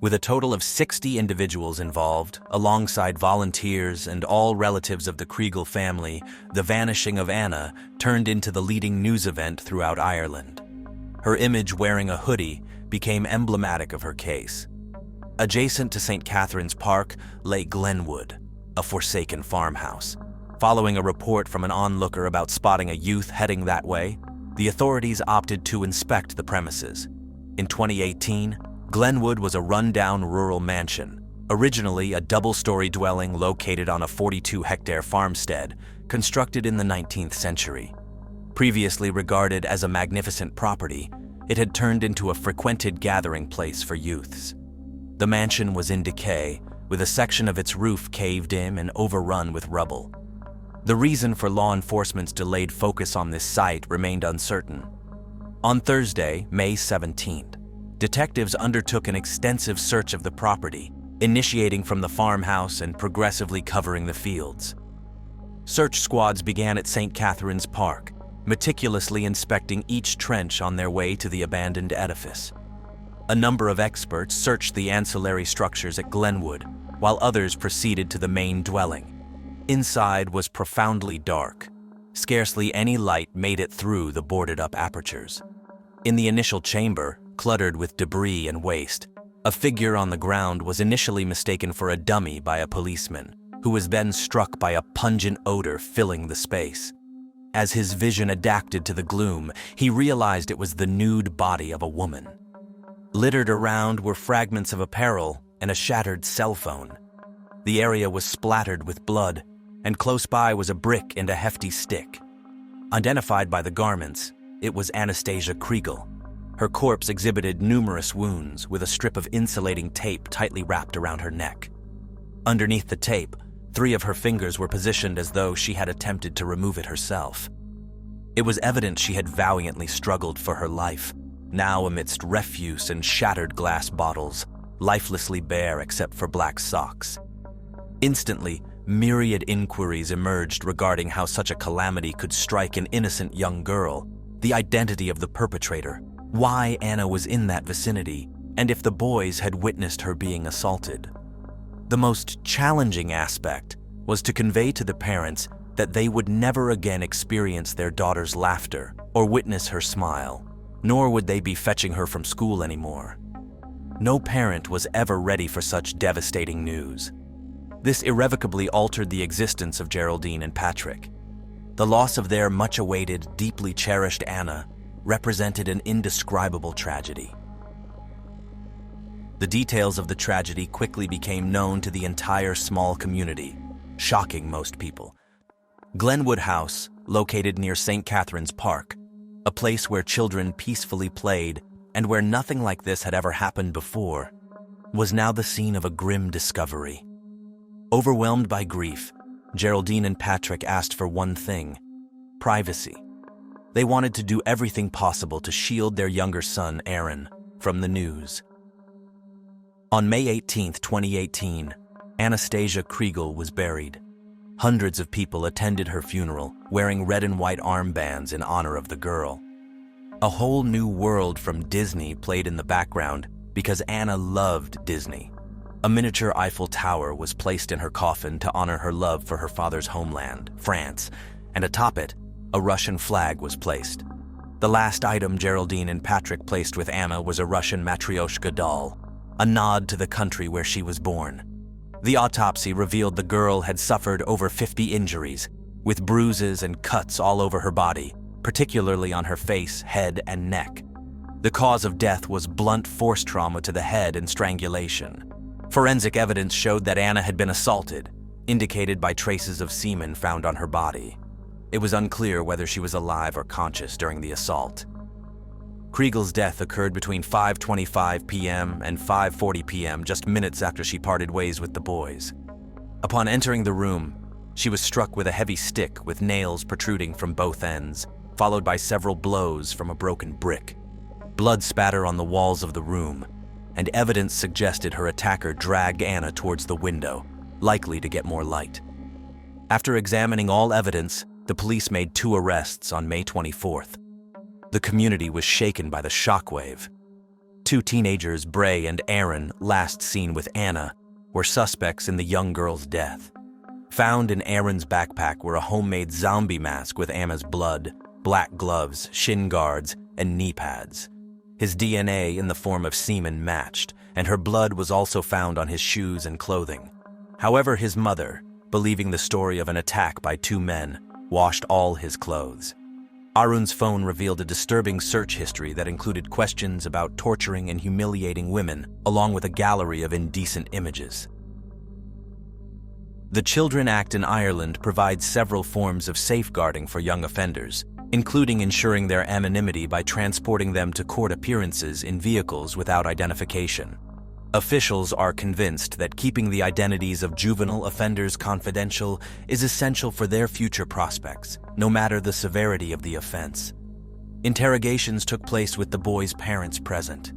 With a total of 60 individuals involved, alongside volunteers and all relatives of the Kryal family, the vanishing of Anna turned into the leading news event throughout Ireland. Her image wearing a hoodie became emblematic of her case. Adjacent to St. Catherine's Park lay Glenwood, a forsaken farmhouse. Following a report from an onlooker about spotting a youth heading that way, the authorities opted to inspect the premises. In 2018, Glenwood was a run-down rural mansion, originally a double-story dwelling located on a 42-hectare farmstead constructed in the 19th century. Previously regarded as a magnificent property, it had turned into a frequented gathering place for youths. The mansion was in decay, with a section of its roof caved in and overrun with rubble. The reason for law enforcement's delayed focus on this site remained uncertain. On Thursday, May 17th, detectives undertook an extensive search of the property, initiating from the farmhouse and progressively covering the fields. Search squads began at St. Catherine's Park, meticulously inspecting each trench on their way to the abandoned edifice. A number of experts searched the ancillary structures at Glenwood, while others proceeded to the main dwelling. Inside was profoundly dark. Scarcely any light made it through the boarded-up apertures. In the initial chamber, cluttered with debris and waste, a figure on the ground was initially mistaken for a dummy by a policeman, who was then struck by a pungent odor filling the space. As his vision adapted to the gloom, he realized it was the nude body of a woman. Littered around were fragments of apparel and a shattered cell phone. The area was splattered with blood, and close by was a brick and a hefty stick. Identified by the garments, it was Anastasia Kryal. Her corpse exhibited numerous wounds, with a strip of insulating tape tightly wrapped around her neck. Underneath the tape, 3 of her fingers were positioned as though she had attempted to remove it herself. It was evident she had valiantly struggled for her life, now amidst refuse and shattered glass bottles, lifelessly bare except for black socks. Instantly, myriad inquiries emerged regarding how such a calamity could strike an innocent young girl, the identity of the perpetrator, why Anna was in that vicinity, and if the boys had witnessed her being assaulted. The most challenging aspect was to convey to the parents that they would never again experience their daughter's laughter or witness her smile, nor would they be fetching her from school anymore. No parent was ever ready for such devastating news. This irrevocably altered the existence of Geraldine and Patrick. The loss of their much-awaited, deeply cherished Anna represented an indescribable tragedy. The details of the tragedy quickly became known to the entire small community, shocking most people. Glenwood House, located near St. Catherine's Park, a place where children peacefully played and where nothing like this had ever happened before, was now the scene of a grim discovery. Overwhelmed by grief, Geraldine and Patrick asked for one thing: privacy. They wanted to do everything possible to shield their younger son, Aaron, from the news. On May 18, 2018, Anastasia Kryal was buried. Hundreds of people attended her funeral, wearing red and white armbands in honor of the girl. A whole new world from Disney played in the background because Anna loved Disney. A miniature Eiffel Tower was placed in her coffin to honor her love for her father's homeland, France, and atop it, a Russian flag was placed. The last item Geraldine and Patrick placed with Anna was a Russian Matryoshka doll, a nod to the country where she was born. The autopsy revealed the girl had suffered over 50 injuries, with bruises and cuts all over her body, particularly on her face, head, and neck. The cause of death was blunt force trauma to the head and strangulation. Forensic evidence showed that Anna had been assaulted, indicated by traces of semen found on her body. It was unclear whether she was alive or conscious during the assault. Kryal's death occurred between 5:25 p.m. and 5:40 p.m., just minutes after she parted ways with the boys. Upon entering the room, she was struck with a heavy stick with nails protruding from both ends, followed by several blows from a broken brick. Blood spatter on the walls of the room, and evidence suggested her attacker dragged Anna towards the window, likely to get more light. After examining all evidence, the police made 2 arrests on May 24th. The community was shaken by the shockwave. 2 teenagers, Bray and Aaron, last seen with Anna, were suspects in the young girl's death. Found in Aaron's backpack were a homemade zombie mask with Anna's blood, black gloves, shin guards, and knee pads. His DNA in the form of semen matched, and her blood was also found on his shoes and clothing. However, his mother, believing the story of an attack by 2 men, washed all his clothes. Arun's phone revealed a disturbing search history that included questions about torturing and humiliating women, along with a gallery of indecent images. The Children Act in Ireland provides several forms of safeguarding for young offenders, including ensuring their anonymity by transporting them to court appearances in vehicles without identification. Officials are convinced that keeping the identities of juvenile offenders confidential is essential for their future prospects, no matter the severity of the offense. Interrogations took place with the boys' parents present.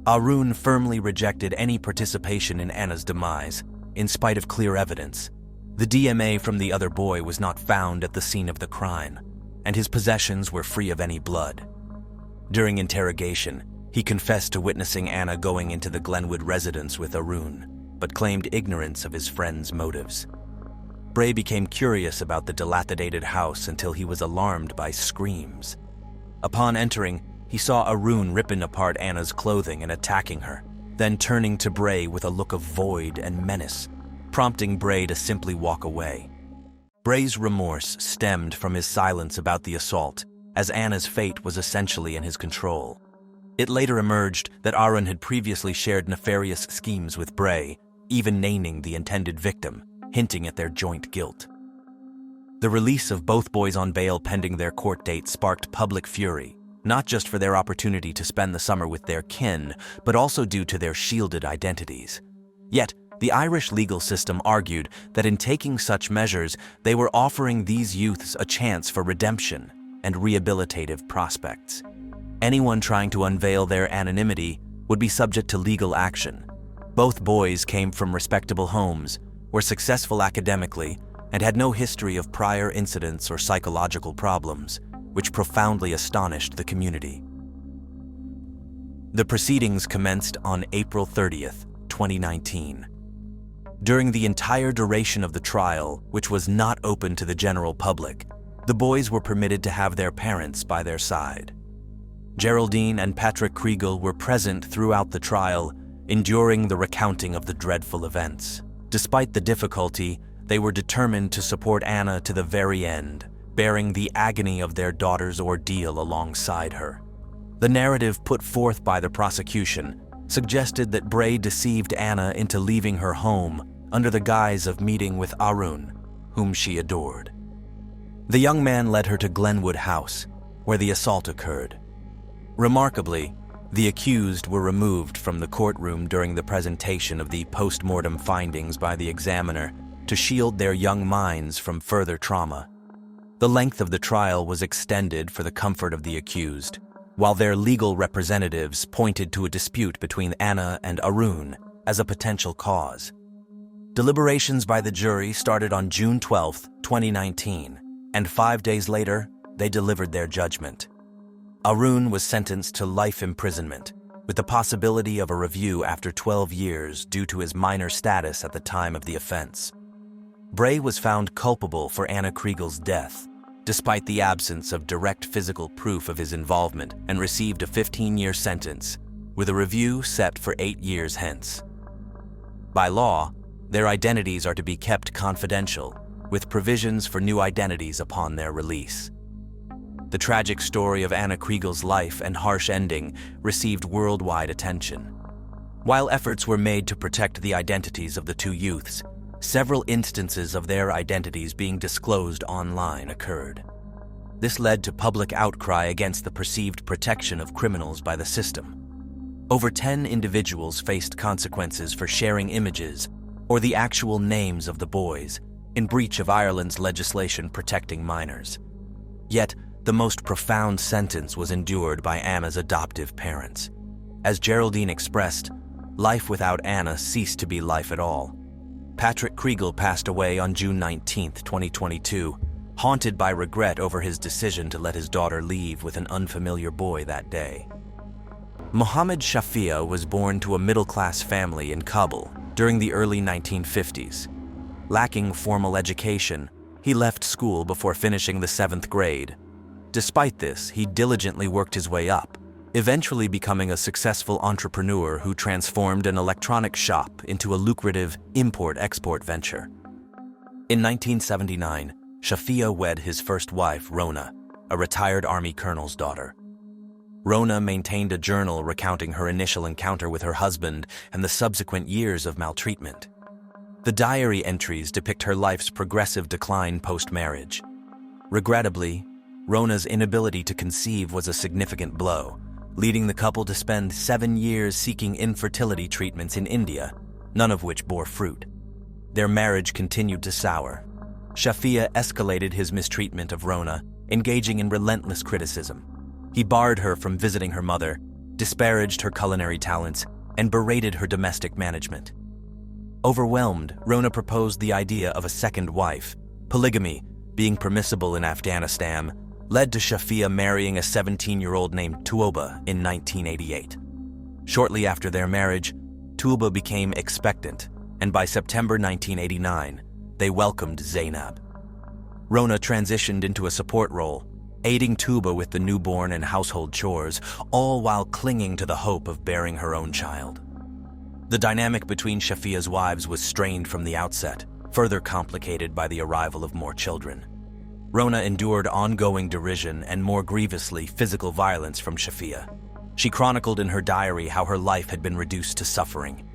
Arun firmly rejected any participation in Anna's demise, in spite of clear evidence. The DMA from the other boy was not found at the scene of the crime, and his possessions were free of any blood. During interrogation, he confessed to witnessing Anna going into the Glenwood residence with Arun, but claimed ignorance of his friend's motives. Bray became curious about the dilapidated house until he was alarmed by screams. Upon entering, he saw Arun ripping apart Anna's clothing and attacking her, then turning to Bray with a look of void and menace, prompting Bray to simply walk away. Bray's remorse stemmed from his silence about the assault, as Anna's fate was essentially in his control. It later emerged that Arun had previously shared nefarious schemes with Bray, even naming the intended victim, hinting at their joint guilt. The release of both boys on bail pending their court date sparked public fury, not just for their opportunity to spend the summer with their kin, but also due to their shielded identities. Yet, the Irish legal system argued that in taking such measures, they were offering these youths a chance for redemption and rehabilitative prospects. Anyone trying to unveil their anonymity would be subject to legal action. Both boys came from respectable homes, were successful academically, and had no history of prior incidents or psychological problems, which profoundly astonished the community. The proceedings commenced on April 30th, 2019. During the entire duration of the trial, which was not open to the general public, the boys were permitted to have their parents by their side. Geraldine and Patrick Kryal were present throughout the trial, enduring the recounting of the dreadful events. Despite the difficulty, they were determined to support Anna to the very end, bearing the agony of their daughter's ordeal alongside her. The narrative put forth by the prosecution suggested that Bray deceived Anna into leaving her home under the guise of meeting with Arun, whom she adored. The young man led her to Glenwood House, where the assault occurred. Remarkably, the accused were removed from the courtroom during the presentation of the post-mortem findings by the examiner to shield their young minds from further trauma. The length of the trial was extended for the comfort of the accused, while their legal representatives pointed to a dispute between Anna and Arun as a potential cause. Deliberations by the jury started on June 12, 2019, and 5 days later, they delivered their judgment. Arun was sentenced to life imprisonment, with the possibility of a review after 12 years due to his minor status at the time of the offense. Bray was found culpable for Anna Kryal's death, despite the absence of direct physical proof of his involvement, and received a 15-year sentence, with a review set for 8 years hence. By law, their identities are to be kept confidential, with provisions for new identities upon their release. The tragic story of Anna Kryal's life and harsh ending received worldwide attention. While efforts were made to protect the identities of the two youths, several instances of their identities being disclosed online occurred. This led to public outcry against the perceived protection of criminals by the system. Over 10 individuals faced consequences for sharing images or the actual names of the boys, in breach of Ireland's legislation protecting minors. Yet, the most profound sentence was endured by Anna's adoptive parents. As Geraldine expressed, life without Anna ceased to be life at all. Patrick Kryal passed away on June 19, 2022, haunted by regret over his decision to let his daughter leave with an unfamiliar boy that day. Mohammed Shafia was born to a middle-class family in Kabul during the early 1950s. Lacking formal education, he left school before finishing the 7th grade. Despite this, he diligently worked his way up, eventually becoming a successful entrepreneur who transformed an electronic shop into a lucrative import-export venture. In 1979, Shafia wed his first wife, Rona, a retired Army colonel's daughter. Rona maintained a journal recounting her initial encounter with her husband and the subsequent years of maltreatment. The diary entries depict her life's progressive decline post-marriage. Regrettably, Rona's inability to conceive was a significant blow, leading the couple to spend 7 years seeking infertility treatments in India, none of which bore fruit. Their marriage continued to sour. Shafia escalated his mistreatment of Rona, engaging in relentless criticism. He barred her from visiting her mother, disparaged her culinary talents, and berated her domestic management. Overwhelmed, Rona proposed the idea of a second wife. Polygamy, being permissible in Afghanistan, led to Shafia marrying a 17-year-old named Tuoba in 1988. Shortly after their marriage, Tuoba became expectant, and by September 1989, they welcomed Zainab. Rona transitioned into a support role, aiding Tuoba with the newborn and household chores, all while clinging to the hope of bearing her own child. The dynamic between Shafia's wives was strained from the outset, further complicated by the arrival of more children. Rona endured ongoing derision and, more grievously, physical violence from Shafia. She chronicled in her diary how her life had been reduced to suffering.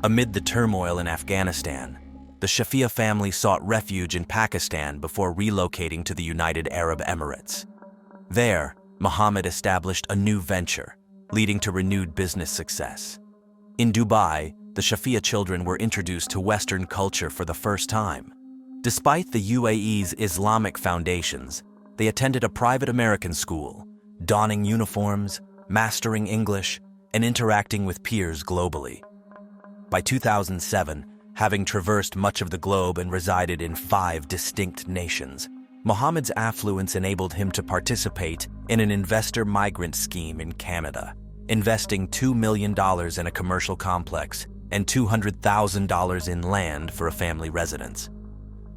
Amid the turmoil in Afghanistan, the Shafia family sought refuge in Pakistan before relocating to the United Arab Emirates. There, Mohammed established a new venture, leading to renewed business success. In Dubai, the Shafia children were introduced to Western culture for the first time. Despite the UAE's Islamic foundations, they attended a private American school, donning uniforms, mastering English, and interacting with peers globally. By 2007, having traversed much of the globe and resided in 5 distinct nations, Mohammed's affluence enabled him to participate in an investor-migrant scheme in Canada, investing $2 million in a commercial complex and $200,000 in land for a family residence.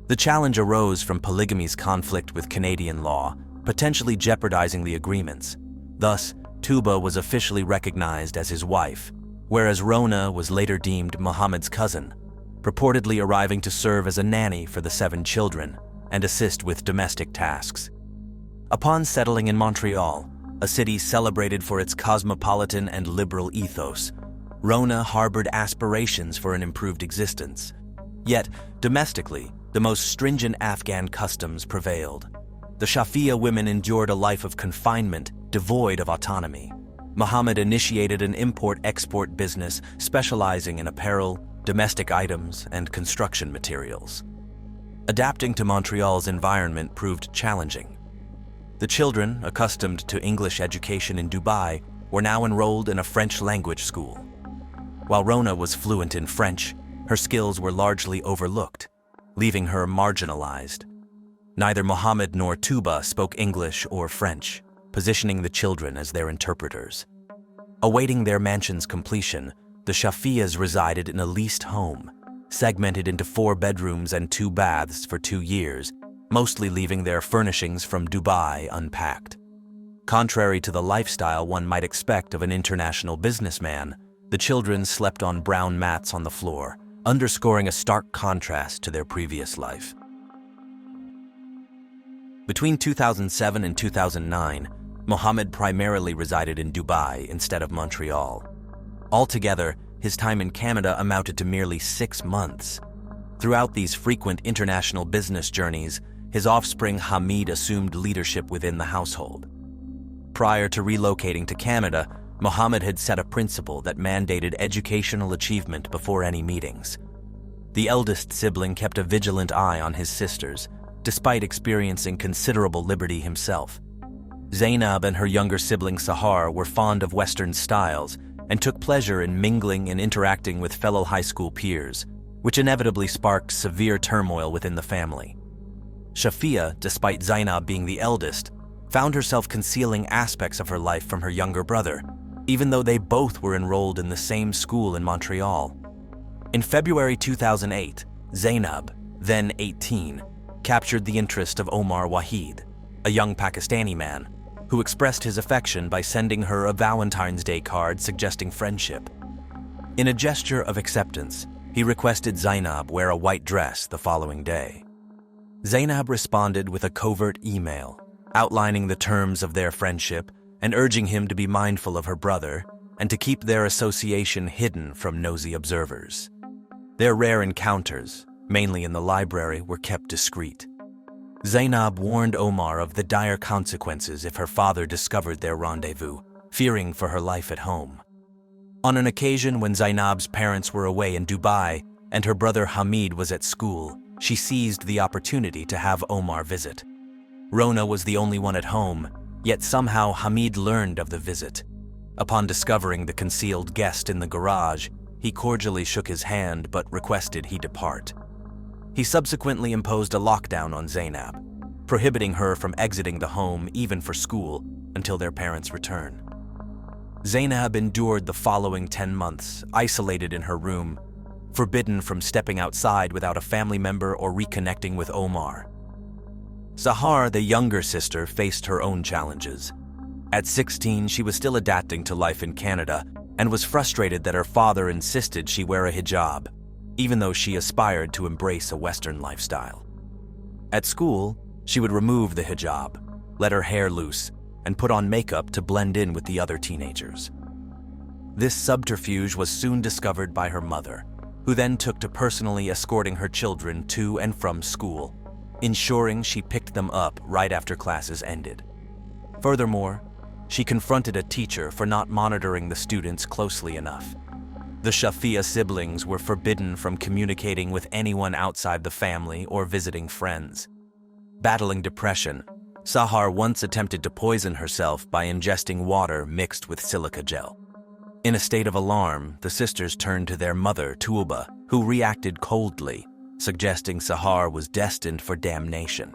The challenge arose from polygamy's conflict with Canadian law, potentially jeopardizing the agreements. Thus, Tuba was officially recognized as his wife, whereas Rona was later deemed Mohammed's cousin, purportedly arriving to serve as a nanny for the 7 children and assist with domestic tasks. Upon settling in Montreal, a city celebrated for its cosmopolitan and liberal ethos, Rona harbored aspirations for an improved existence. Yet, domestically, the most stringent Afghan customs prevailed. The Shafia women endured a life of confinement devoid of autonomy. Mohammed initiated an import-export business specializing in apparel, domestic items, and construction materials. Adapting to Montreal's environment proved challenging. The children, accustomed to English education in Dubai, were now enrolled in a French language school. While Rona was fluent in French, her skills were largely overlooked, leaving her marginalized. Neither Mohammed nor Tuba spoke English or French, positioning the children as their interpreters. Awaiting their mansion's completion, the Shafias resided in a leased home, segmented into 4 bedrooms and 2 baths for 2 years, mostly leaving their furnishings from Dubai unpacked. Contrary to the lifestyle one might expect of an international businessman, the children slept on brown mats on the floor, underscoring a stark contrast to their previous life. Between 2007 and 2009, Mohammed primarily resided in Dubai instead of Montreal. Altogether, his time in Canada amounted to merely 6 months. Throughout these frequent international business journeys, his offspring Hamid assumed leadership within the household. Prior to relocating to Canada, Mohammed had set a principle that mandated educational achievement before any meetings. The eldest sibling kept a vigilant eye on his sisters, despite experiencing considerable liberty himself. Zainab and her younger sibling Sahar were fond of Western styles and took pleasure in mingling and interacting with fellow high school peers, which inevitably sparked severe turmoil within the family. Shafia, despite Zainab being the eldest, found herself concealing aspects of her life from her younger brother, even though they both were enrolled in the same school in Montreal. In February 2008, Zainab, then 18, captured the interest of Omar Wahid, a young Pakistani man, who expressed his affection by sending her a Valentine's Day card suggesting friendship. In a gesture of acceptance, he requested Zainab wear a white dress the following day. Zainab responded with a covert email, outlining the terms of their friendship and urging him to be mindful of her brother and to keep their association hidden from nosy observers. Their rare encounters, mainly in the library, were kept discreet. Zainab warned Omar of the dire consequences if her father discovered their rendezvous, fearing for her life at home. On an occasion when Zainab's parents were away in Dubai and her brother Hamid was at school, she seized the opportunity to have Omar visit. Rona was the only one at home, yet somehow Hamid learned of the visit. Upon discovering the concealed guest in the garage, he cordially shook his hand but requested he depart. He subsequently imposed a lockdown on Zainab, prohibiting her from exiting the home even for school until their parents' return. Zainab endured the following 10 months, isolated in her room, forbidden from stepping outside without a family member or reconnecting with Omar. Sahar, the younger sister, faced her own challenges. At 16, she was still adapting to life in Canada and was frustrated that her father insisted she wear a hijab, even though she aspired to embrace a Western lifestyle. At school, she would remove the hijab, let her hair loose, and put on makeup to blend in with the other teenagers. This subterfuge was soon discovered by her mother, who then took to personally escorting her children to and from school, ensuring she picked them up right after classes ended. Furthermore, she confronted a teacher for not monitoring the students closely enough. The Shafia siblings were forbidden from communicating with anyone outside the family or visiting friends. Battling depression, Sahar once attempted to poison herself by ingesting water mixed with silica gel. In a state of alarm, the sisters turned to their mother, Tuuba, who reacted coldly, suggesting Sahar was destined for damnation.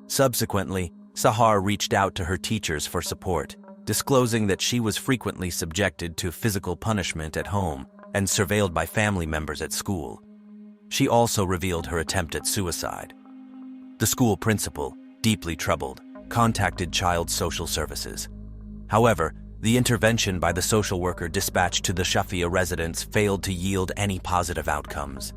Subsequently, Sahar reached out to her teachers for support, disclosing that she was frequently subjected to physical punishment at home and surveilled by family members at school. She also revealed her attempt at suicide. The school principal, deeply troubled, contacted Child Social Services. However, the intervention by the social worker dispatched to the Shafia residence failed to yield any positive outcomes.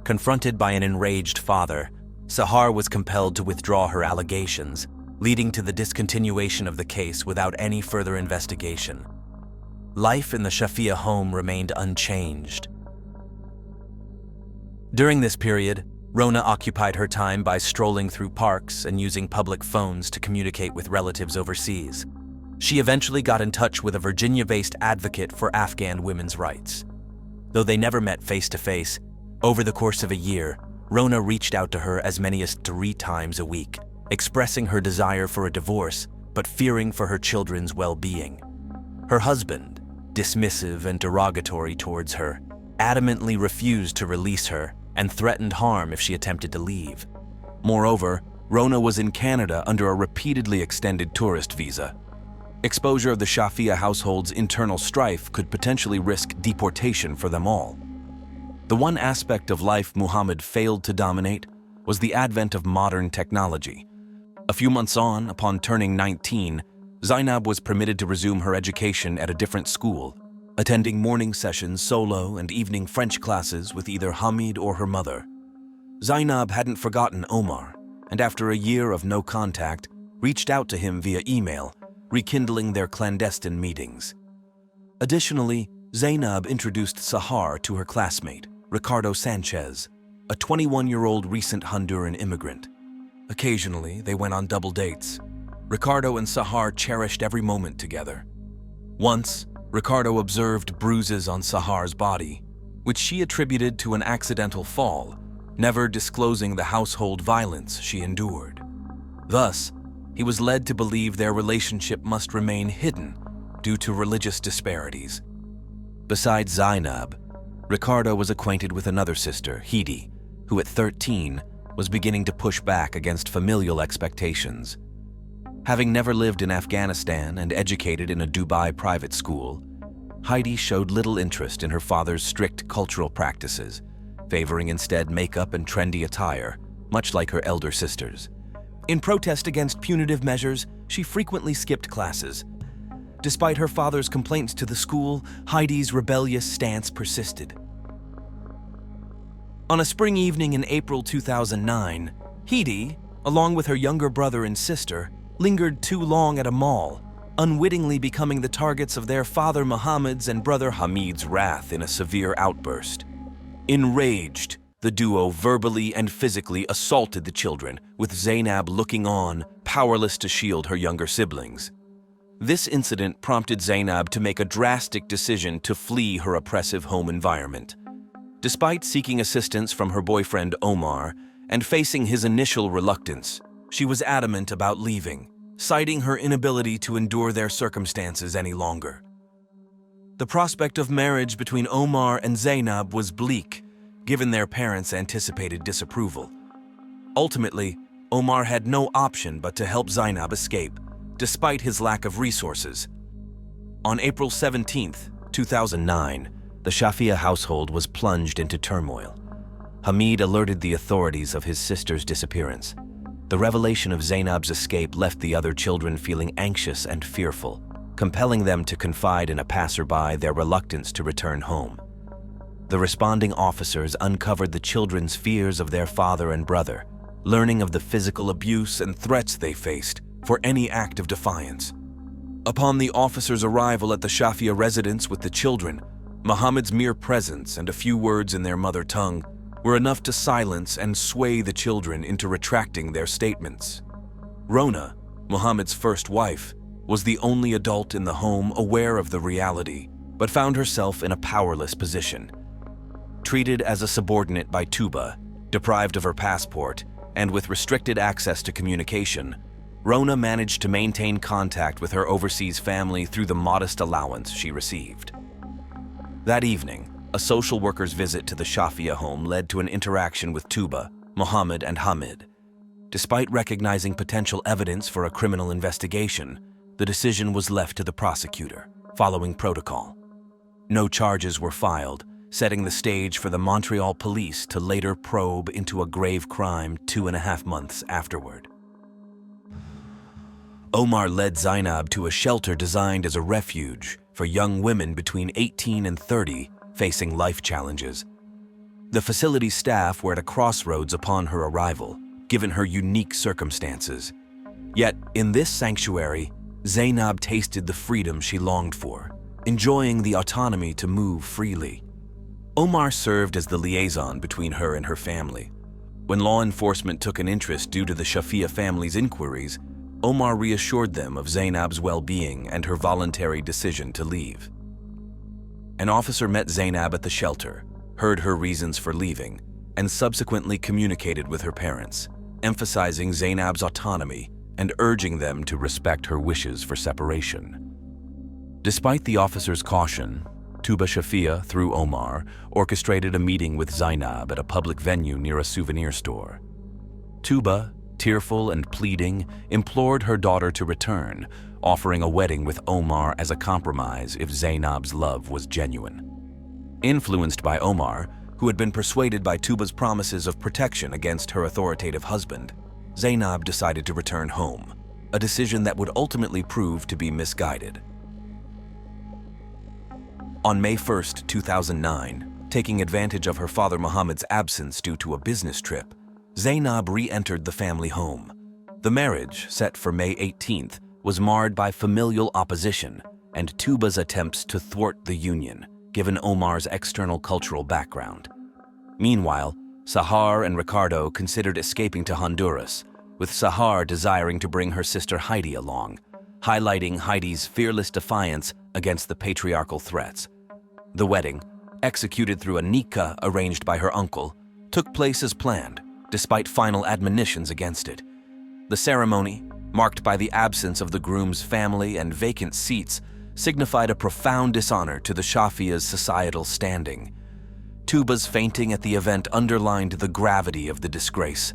Confronted by an enraged father, Sahar was compelled to withdraw her allegations, leading to the discontinuation of the case without any further investigation. Life in the Shafia home remained unchanged. During this period, Rona occupied her time by strolling through parks and using public phones to communicate with relatives overseas. She eventually got in touch with a Virginia-based advocate for Afghan women's rights. Though they never met face-to-face, over the course of a year, Rona reached out to her as many as 3 times a week, expressing her desire for a divorce, but fearing for her children's well-being. Her husband, dismissive and derogatory towards her, adamantly refused to release her and threatened harm if she attempted to leave. Moreover, Rona was in Canada under a repeatedly extended tourist visa. Exposure of the Shafia household's internal strife could potentially risk deportation for them all. The one aspect of life Muhammad failed to dominate was the advent of modern technology. A few months on, upon turning 19, Zainab was permitted to resume her education at a different school, attending morning sessions solo and evening French classes with either Hamid or her mother. Zainab hadn't forgotten Omar, and after a year of no contact, reached out to him via email, rekindling their clandestine meetings. Additionally, Zainab introduced Sahar to her classmate, Ricardo Sanchez, a 21-year-old recent Honduran immigrant. Occasionally, they went on double dates. Ricardo and Sahar cherished every moment together. Once, Ricardo observed bruises on Sahar's body, which she attributed to an accidental fall, never disclosing the household violence she endured. Thus, he was led to believe their relationship must remain hidden due to religious disparities. Besides Zainab, Ricardo was acquainted with another sister, Hidi, who at 13 was beginning to push back against familial expectations. Having never lived in Afghanistan and educated in a Dubai private school, Heidi showed little interest in her father's strict cultural practices, favoring instead makeup and trendy attire, much like her elder sisters. In protest against punitive measures, she frequently skipped classes. Despite her father's complaints to the school, Heidi's rebellious stance persisted. On a spring evening in April 2009, Heidi, along with her younger brother and sister, lingered too long at a mall, unwittingly becoming the targets of their father Muhammad's and brother Hamid's wrath in a severe outburst. Enraged, the duo verbally and physically assaulted the children, with Zainab looking on, powerless to shield her younger siblings. This incident prompted Zainab to make a drastic decision to flee her oppressive home environment. Despite seeking assistance from her boyfriend Omar and facing his initial reluctance, she was adamant about leaving, citing her inability to endure their circumstances any longer. The prospect of marriage between Omar and Zainab was bleak, given their parents' anticipated disapproval. Ultimately, Omar had no option but to help Zainab escape, despite his lack of resources. On April 17, 2009, the Shafia household was plunged into turmoil. Hamid alerted the authorities of his sister's disappearance. The revelation of Zainab's escape left the other children feeling anxious and fearful, compelling them to confide in a passerby their reluctance to return home. The responding officers uncovered the children's fears of their father and brother, learning of the physical abuse and threats they faced for any act of defiance. Upon the officers' arrival at the Shafia residence with the children, Muhammad's mere presence and a few words in their mother tongue were enough to silence and sway the children into retracting their statements. Rona, Muhammad's first wife, was the only adult in the home aware of the reality, but found herself in a powerless position. Treated as a subordinate by Tuba, deprived of her passport, and with restricted access to communication, Rona managed to maintain contact with her overseas family through the modest allowance she received. That evening, a social worker's visit to the Shafia home led to an interaction with Tuba, Muhammad, and Hamid. Despite recognizing potential evidence for a criminal investigation, the decision was left to the prosecutor, following protocol. No charges were filed, setting the stage for the Montreal police to later probe into a grave crime 2.5 months afterward. Omar led Zainab to a shelter designed as a refuge for young women between 18 and 30 facing life challenges. The facility's staff were at a crossroads upon her arrival, given her unique circumstances. Yet, in this sanctuary, Zainab tasted the freedom she longed for, enjoying the autonomy to move freely. Omar served as the liaison between her and her family. When law enforcement took an interest due to the Shafia family's inquiries, Omar reassured them of Zainab's well-being and her voluntary decision to leave. An officer met Zainab at the shelter, heard her reasons for leaving, and subsequently communicated with her parents, emphasizing Zainab's autonomy and urging them to respect her wishes for separation. Despite the officer's caution, Tuba Shafia, through Omar, orchestrated a meeting with Zainab at a public venue near a souvenir store. Tuba, tearful and pleading, implored her daughter to return, offering a wedding with Omar as a compromise if Zainab's love was genuine. Influenced by Omar, who had been persuaded by Tuba's promises of protection against her authoritative husband, Zainab decided to return home, a decision that would ultimately prove to be misguided. On May 1, 2009, taking advantage of her father Muhammad's absence due to a business trip, Zainab re-entered the family home. The marriage, set for May 18th, was marred by familial opposition and Tuba's attempts to thwart the union, given Omar's external cultural background. Meanwhile, Sahar and Ricardo considered escaping to Honduras, with Sahar desiring to bring her sister Heidi along, highlighting Heidi's fearless defiance against the patriarchal threats. The wedding, executed through a nikah arranged by her uncle, took place as planned, despite final admonitions against it. The ceremony, marked by the absence of the groom's family and vacant seats, signified a profound dishonor to the Shafia's societal standing. Tuba's fainting at the event underlined the gravity of the disgrace.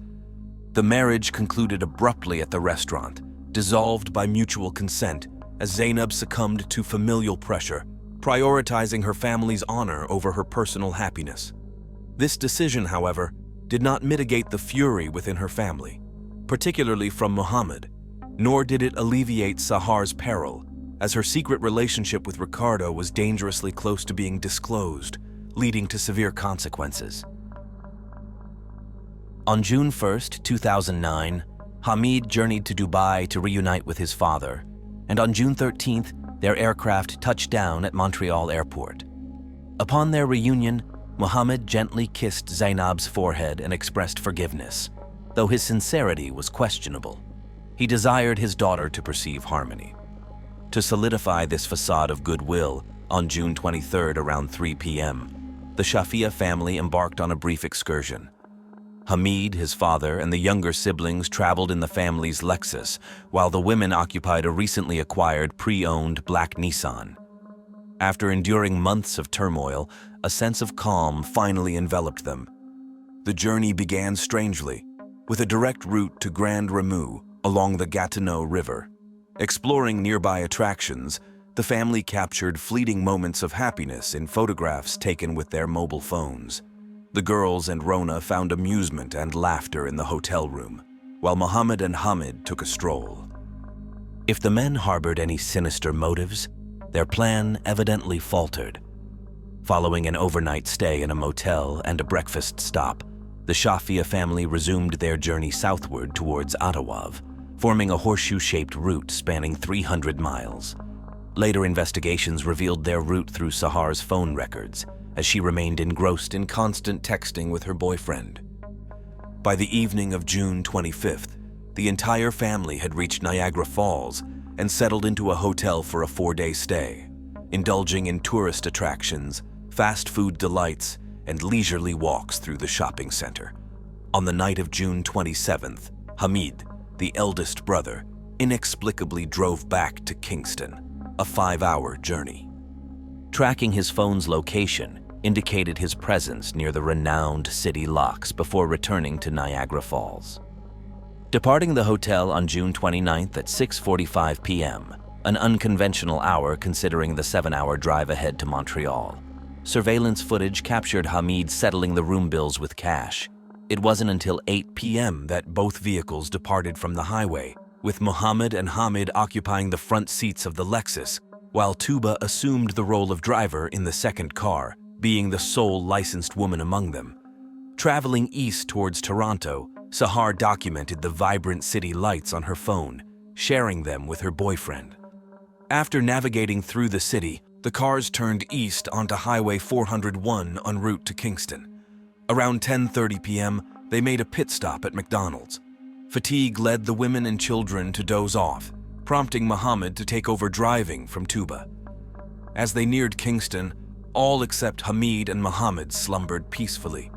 The marriage concluded abruptly at the restaurant, dissolved by mutual consent, as Zainab succumbed to familial pressure, prioritizing her family's honor over her personal happiness. This decision, however, did not mitigate the fury within her family, particularly from Muhammad, nor did it alleviate Sahar's peril, as her secret relationship with Ricardo was dangerously close to being disclosed, leading to severe consequences. On June 1, 2009, Hamid journeyed to Dubai to reunite with his father, and on June 13th, their aircraft touched down at Montreal Airport. Upon their reunion, Muhammad gently kissed Zainab's forehead and expressed forgiveness, though his sincerity was questionable. He desired his daughter to perceive harmony. To solidify this facade of goodwill, on June 23rd around 3 p.m., the Shafia family embarked on a brief excursion. Hamid, his father, and the younger siblings traveled in the family's Lexus, while the women occupied a recently acquired pre-owned black Nissan. After enduring months of turmoil, a sense of calm finally enveloped them. The journey began strangely, with a direct route to Grand Ramu along the Gatineau River. Exploring nearby attractions, the family captured fleeting moments of happiness in photographs taken with their mobile phones. The girls and Rona found amusement and laughter in the hotel room, while Muhammad and Hamid took a stroll. If the men harbored any sinister motives, their plan evidently faltered. Following an overnight stay in a motel and a breakfast stop, the Shafia family resumed their journey southward towards Ottawa, forming a horseshoe-shaped route spanning 300 miles. Later investigations revealed their route through Sahar's phone records, as she remained engrossed in constant texting with her boyfriend. By the evening of June 25th, the entire family had reached Niagara Falls and settled into a hotel for a 4-day stay, indulging in tourist attractions, fast food delights, and leisurely walks through the shopping center. On the night of June 27th, Hamid, the eldest brother, inexplicably drove back to Kingston, a 5-hour journey. Tracking his phone's location indicated his presence near the renowned city locks before returning to Niagara Falls. Departing the hotel on June 29th at 6:45 p.m., an unconventional hour considering the 7-hour drive ahead to Montreal, surveillance footage captured Hamid settling the room bills with cash. It wasn't until 8 p.m. that both vehicles departed from the highway, with Muhammad and Hamid occupying the front seats of the Lexus, while Tuba assumed the role of driver in the second car, being the sole licensed woman among them. Traveling east towards Toronto, Sahar documented the vibrant city lights on her phone, sharing them with her boyfriend. After navigating through the city, the cars turned east onto Highway 401 en route to Kingston. Around 10:30 p.m., they made a pit stop at McDonald's. Fatigue led the women and children to doze off, prompting Muhammad to take over driving from Tuba. As they neared Kingston, all except Hamid and Muhammad slumbered peacefully.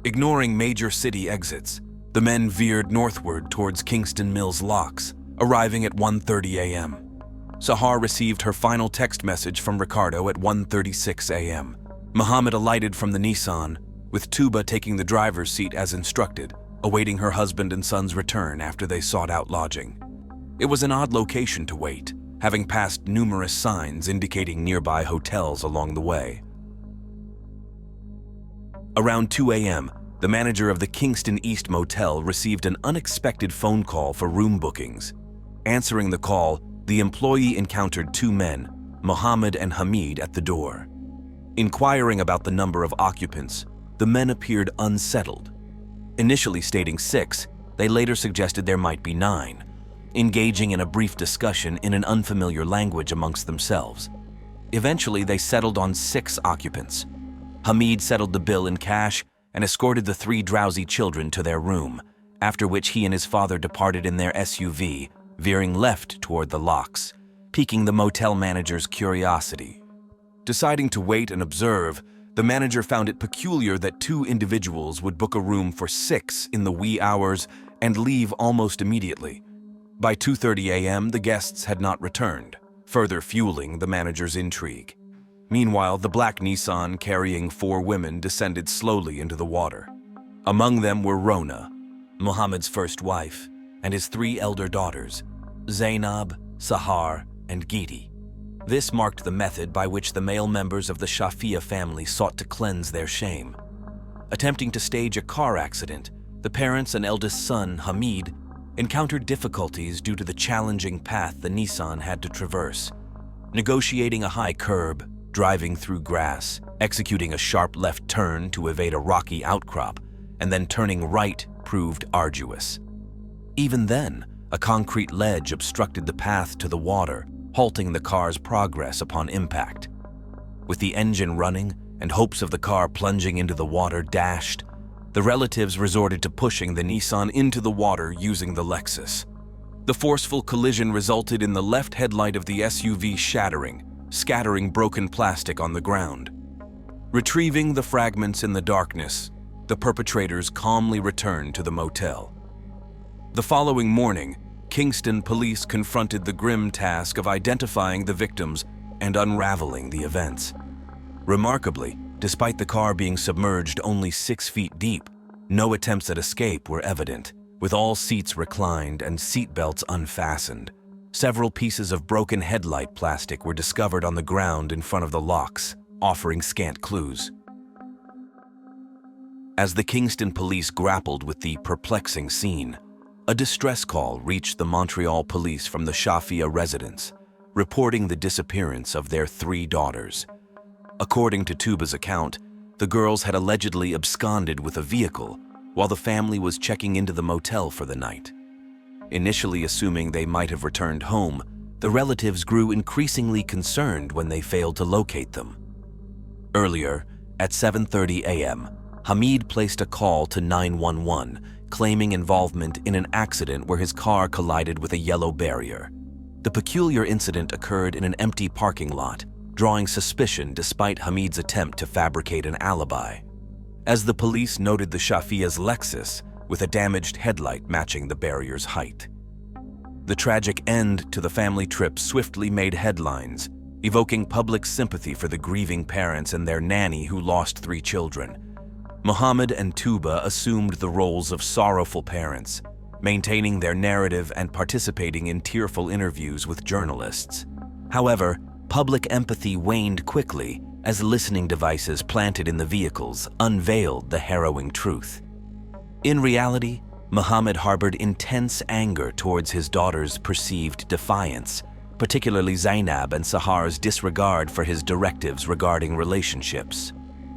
Ignoring major city exits, the men veered northward towards Kingston Mills Locks, arriving at 1:30 a.m. Sahar received her final text message from Ricardo at 1:36 a.m. Muhammad alighted from the Nissan, with Tuba taking the driver's seat as instructed, awaiting her husband and son's return after they sought out lodging. It was an odd location to wait, having passed numerous signs indicating nearby hotels along the way. Around 2 a.m., the manager of the Kingston East Motel received an unexpected phone call for room bookings. Answering the call, the employee encountered two men, Mohammed and Hamid, at the door. Inquiring about the number of occupants, the men appeared unsettled. Initially stating 6, they later suggested there might be 9, engaging in a brief discussion in an unfamiliar language amongst themselves. Eventually, they settled on 6 occupants. Hamid settled the bill in cash and escorted the 3 drowsy children to their room, after which he and his father departed in their SUV, veering left toward the locks, piquing the motel manager's curiosity. Deciding to wait and observe, the manager found it peculiar that 2 individuals would book a room for 6 in the wee hours and leave almost immediately. By 2:30 a.m., the guests had not returned, further fueling the manager's intrigue. Meanwhile, the black Nissan carrying 4 women descended slowly into the water. Among them were Rona, Mohammed's first wife, and his 3 elder daughters, Zainab, Sahar, and Giti. This marked the method by which the male members of the Shafia family sought to cleanse their shame. Attempting to stage a car accident, the parents and eldest son, Hamid, encountered difficulties due to the challenging path the Nissan had to traverse. Negotiating a high curb, driving through grass, executing a sharp left turn to evade a rocky outcrop, and then turning right proved arduous. Even then, a concrete ledge obstructed the path to the water, halting the car's progress upon impact. With the engine running and hopes of the car plunging into the water dashed, the relatives resorted to pushing the Nissan into the water using the Lexus. The forceful collision resulted in the left headlight of the SUV shattering, scattering broken plastic on the ground. Retrieving the fragments in the darkness, the perpetrators calmly returned to the motel. The following morning, Kingston police confronted the grim task of identifying the victims and unraveling the events. Remarkably, despite the car being submerged only 6 feet deep, no attempts at escape were evident, with all seats reclined and seatbelts unfastened. Several pieces of broken headlight plastic were discovered on the ground in front of the locks, offering scant clues. As the Kingston police grappled with the perplexing scene, a distress call reached the Montreal police from the Shafia residence, reporting the disappearance of their 3 daughters. According to Tuba's account, the girls had allegedly absconded with a vehicle while the family was checking into the motel for the night. Initially assuming they might have returned home, the relatives grew increasingly concerned when they failed to locate them. Earlier, at 7:30 a.m., Hamid placed a call to 911, claiming involvement in an accident where his car collided with a yellow barrier. The peculiar incident occurred in an empty parking lot, drawing suspicion despite Hamid's attempt to fabricate an alibi. As the police noted the Shafia's Lexus, with a damaged headlight matching the barrier's height. The tragic end to the family trip swiftly made headlines, evoking public sympathy for the grieving parents and their nanny who lost 3 children. Mohammed and Tuba assumed the roles of sorrowful parents, maintaining their narrative and participating in tearful interviews with journalists. However, public empathy waned quickly as listening devices planted in the vehicles unveiled the harrowing truth. In reality, Mohammed harbored intense anger towards his daughter's perceived defiance, particularly Zainab and Sahar's disregard for his directives regarding relationships.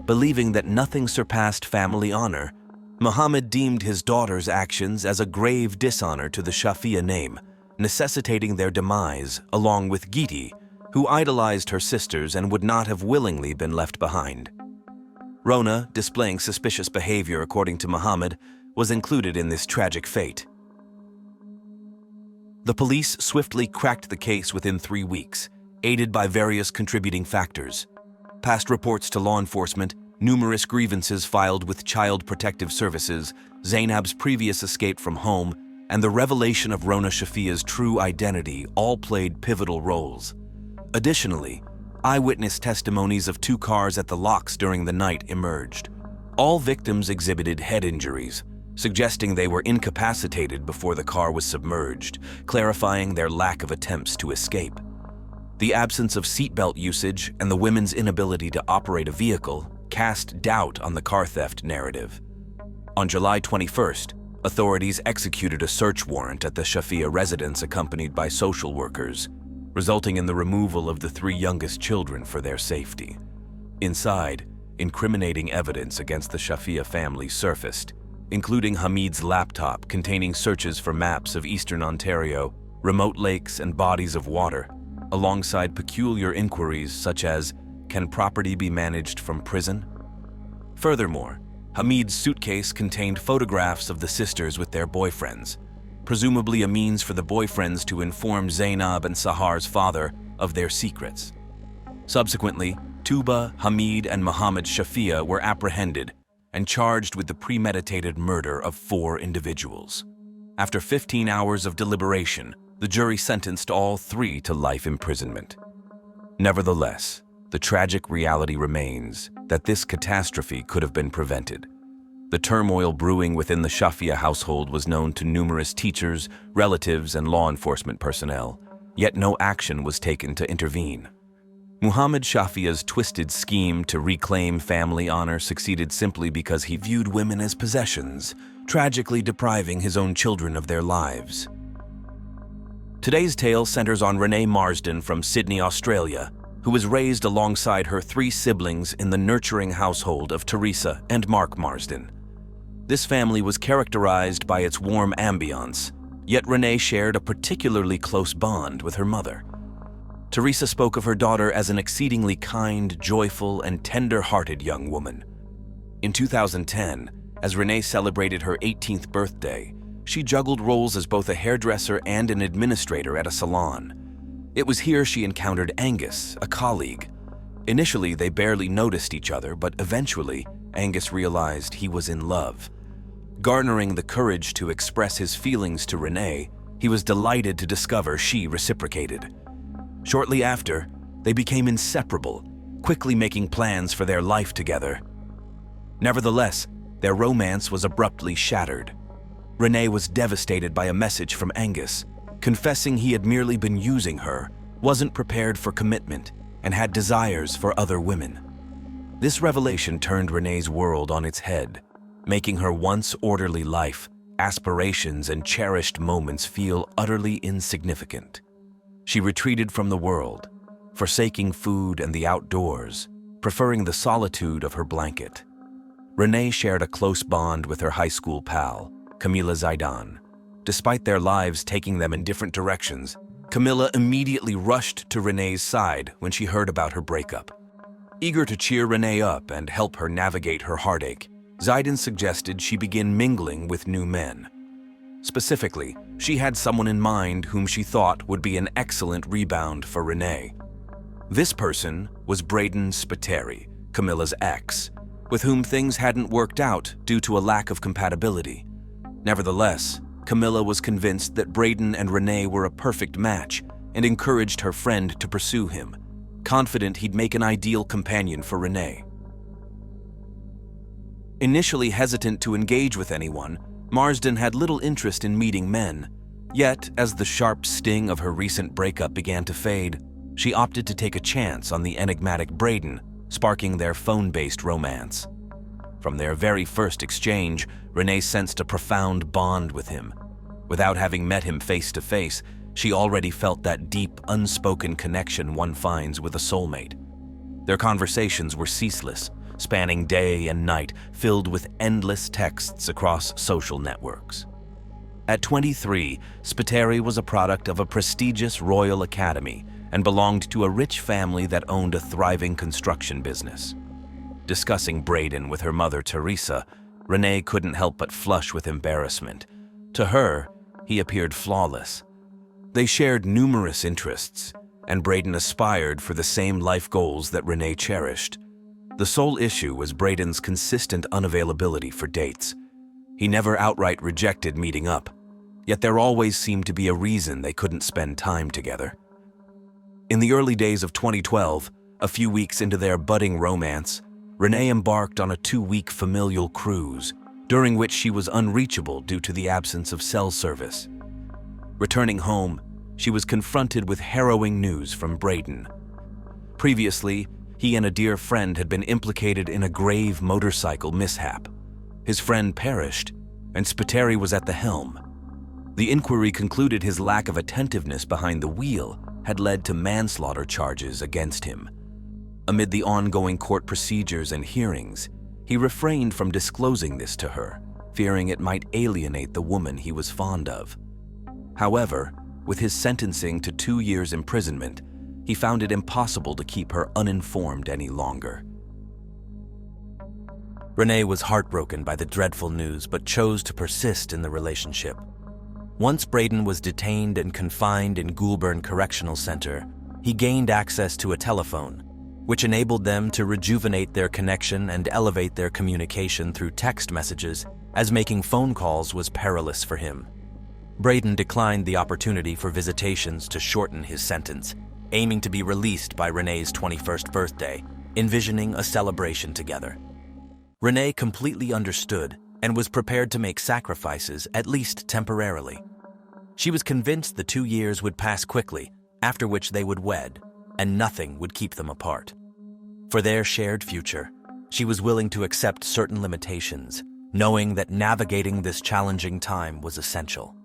Believing that nothing surpassed family honor, Mohammed deemed his daughter's actions as a grave dishonor to the Shafia name, necessitating their demise, along with Giti, who idolized her sisters and would not have willingly been left behind. Rona, displaying suspicious behavior according to Mohammed, was included in this tragic fate. The police swiftly cracked the case within 3 weeks, aided by various contributing factors. Past reports to law enforcement, numerous grievances filed with Child Protective Services, Zainab's previous escape from home, and the revelation of Rona Shafia's true identity all played pivotal roles. Additionally, eyewitness testimonies of 2 cars at the locks during the night emerged. All victims exhibited head injuries, suggesting they were incapacitated before the car was submerged, clarifying their lack of attempts to escape. The absence of seatbelt usage and the women's inability to operate a vehicle cast doubt on the car theft narrative. On July 21st, authorities executed a search warrant at the Shafia residence accompanied by social workers, resulting in the removal of the 3 youngest children for their safety. Inside, incriminating evidence against the Shafia family surfaced, including Hamid's laptop containing searches for maps of eastern Ontario, remote lakes and bodies of water, alongside peculiar inquiries such as, can property be managed from prison? Furthermore, Hamid's suitcase contained photographs of the sisters with their boyfriends, presumably a means for the boyfriends to inform Zainab and Sahar's father of their secrets. Subsequently, Tuba, Hamid, and Mohammed Shafia were apprehended and charged with the premeditated murder of 4 individuals. After 15 hours of deliberation, the jury sentenced all 3 to life imprisonment. Nevertheless, the tragic reality remains that this catastrophe could have been prevented. The turmoil brewing within the Shafia household was known to numerous teachers, relatives, and law enforcement personnel, yet no action was taken to intervene. Muhammad Shafia's twisted scheme to reclaim family honor succeeded simply because he viewed women as possessions, tragically depriving his own children of their lives. Today's tale centers on Renee Marsden from Sydney, Australia, who was raised alongside her 3 siblings in the nurturing household of Teresa and Mark Marsden. This family was characterized by its warm ambiance, yet Renee shared a particularly close bond with her mother. Teresa spoke of her daughter as an exceedingly kind, joyful, and tender-hearted young woman. In 2010, as Renee celebrated her 18th birthday, she juggled roles as both a hairdresser and an administrator at a salon. It was here she encountered Angus, a colleague. Initially, they barely noticed each other, but eventually, Angus realized he was in love. Garnering the courage to express his feelings to Renee, he was delighted to discover she reciprocated. Shortly after, they became inseparable, quickly making plans for their life together. Nevertheless, their romance was abruptly shattered. Renee was devastated by a message from Angus, confessing he had merely been using her, wasn't prepared for commitment, and had desires for other women. This revelation turned Renee's world on its head, making her once orderly life, aspirations, and cherished moments feel utterly insignificant. She retreated from the world, forsaking food and the outdoors, preferring the solitude of her blanket. Renee shared a close bond with her high school pal, Camila Zaidan. Despite their lives taking them in different directions, Camila immediately rushed to Renee's side when she heard about her breakup. Eager to cheer Renee up and help her navigate her heartache, Zaidan suggested she begin mingling with new men. Specifically, she had someone in mind whom she thought would be an excellent rebound for Renee. This person was Braden Spiteri, Camilla's ex, with whom things hadn't worked out due to a lack of compatibility. Nevertheless, Camilla was convinced that Braden and Renee were a perfect match and encouraged her friend to pursue him, confident he'd make an ideal companion for Renee. Initially hesitant to engage with anyone, Marsden had little interest in meeting men. Yet, as the sharp sting of her recent breakup began to fade, she opted to take a chance on the enigmatic Braden, sparking their phone-based romance. From their very first exchange, Renee sensed a profound bond with him. Without having met him face to face, she already felt that deep, unspoken connection one finds with a soulmate. Their conversations were ceaseless, spanning day and night, filled with endless texts across social networks. At 23, Spiteri was a product of a prestigious Royal Academy and belonged to a rich family that owned a thriving construction business. Discussing Braden with her mother, Teresa, Renee couldn't help but flush with embarrassment. To her, he appeared flawless. They shared numerous interests, and Braden aspired for the same life goals that Renee cherished. The sole issue was Braden's consistent unavailability for dates. He never outright rejected meeting up, yet there always seemed to be a reason they couldn't spend time together. In the early days of 2012, a few weeks into their budding romance, Renee embarked on a 2-week familial cruise, during which she was unreachable due to the absence of cell service. Returning home, she was confronted with harrowing news from Braden. Previously, he and a dear friend had been implicated in a grave motorcycle mishap. His friend perished, and Spiteri was at the helm. The inquiry concluded his lack of attentiveness behind the wheel had led to manslaughter charges against him. Amid the ongoing court procedures and hearings, he refrained from disclosing this to her, fearing it might alienate the woman he was fond of. However, with his sentencing to 2 years' imprisonment, he found it impossible to keep her uninformed any longer. Renee was heartbroken by the dreadful news but chose to persist in the relationship. Once Braden was detained and confined in Goulburn Correctional Center, he gained access to a telephone, which enabled them to rejuvenate their connection and elevate their communication through text messages, as making phone calls was perilous for him. Braden declined the opportunity for visitations to shorten his sentence, aiming to be released by Renee's 21st birthday, envisioning a celebration together. Renee completely understood and was prepared to make sacrifices, at least temporarily. She was convinced the 2 years would pass quickly, after which they would wed, and nothing would keep them apart. For their shared future, she was willing to accept certain limitations, knowing that navigating this challenging time was essential.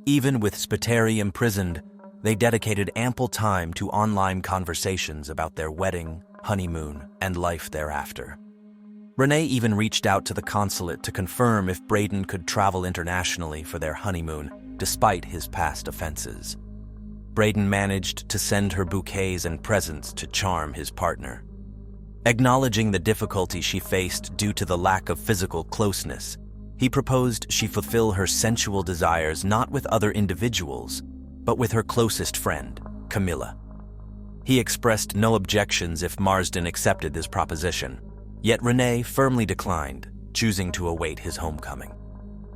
Even with Spiteri imprisoned, they dedicated ample time to online conversations about their wedding, honeymoon, and life thereafter. Renee even reached out to the consulate to confirm if Braden could travel internationally for their honeymoon, despite his past offenses. Braden managed to send her bouquets and presents to charm his partner. Acknowledging the difficulty she faced due to the lack of physical closeness, he proposed she fulfill her sensual desires not with other individuals, but with her closest friend, Camilla. He expressed no objections if Marsden accepted this proposition, yet Renee firmly declined, choosing to await his homecoming.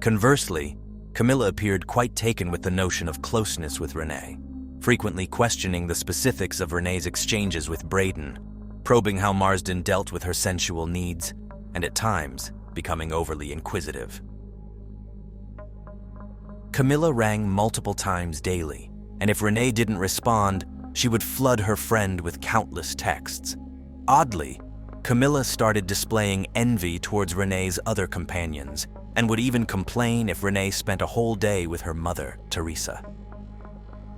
Conversely, Camilla appeared quite taken with the notion of closeness with Renee, frequently questioning the specifics of Renee's exchanges with Braden, probing how Marsden dealt with her sensual needs, and at times, becoming overly inquisitive. Camilla rang multiple times daily, and if Renee didn't respond, she would flood her friend with countless texts. Oddly, Camilla started displaying envy towards Renee's other companions, and would even complain if Renee spent a whole day with her mother, Teresa.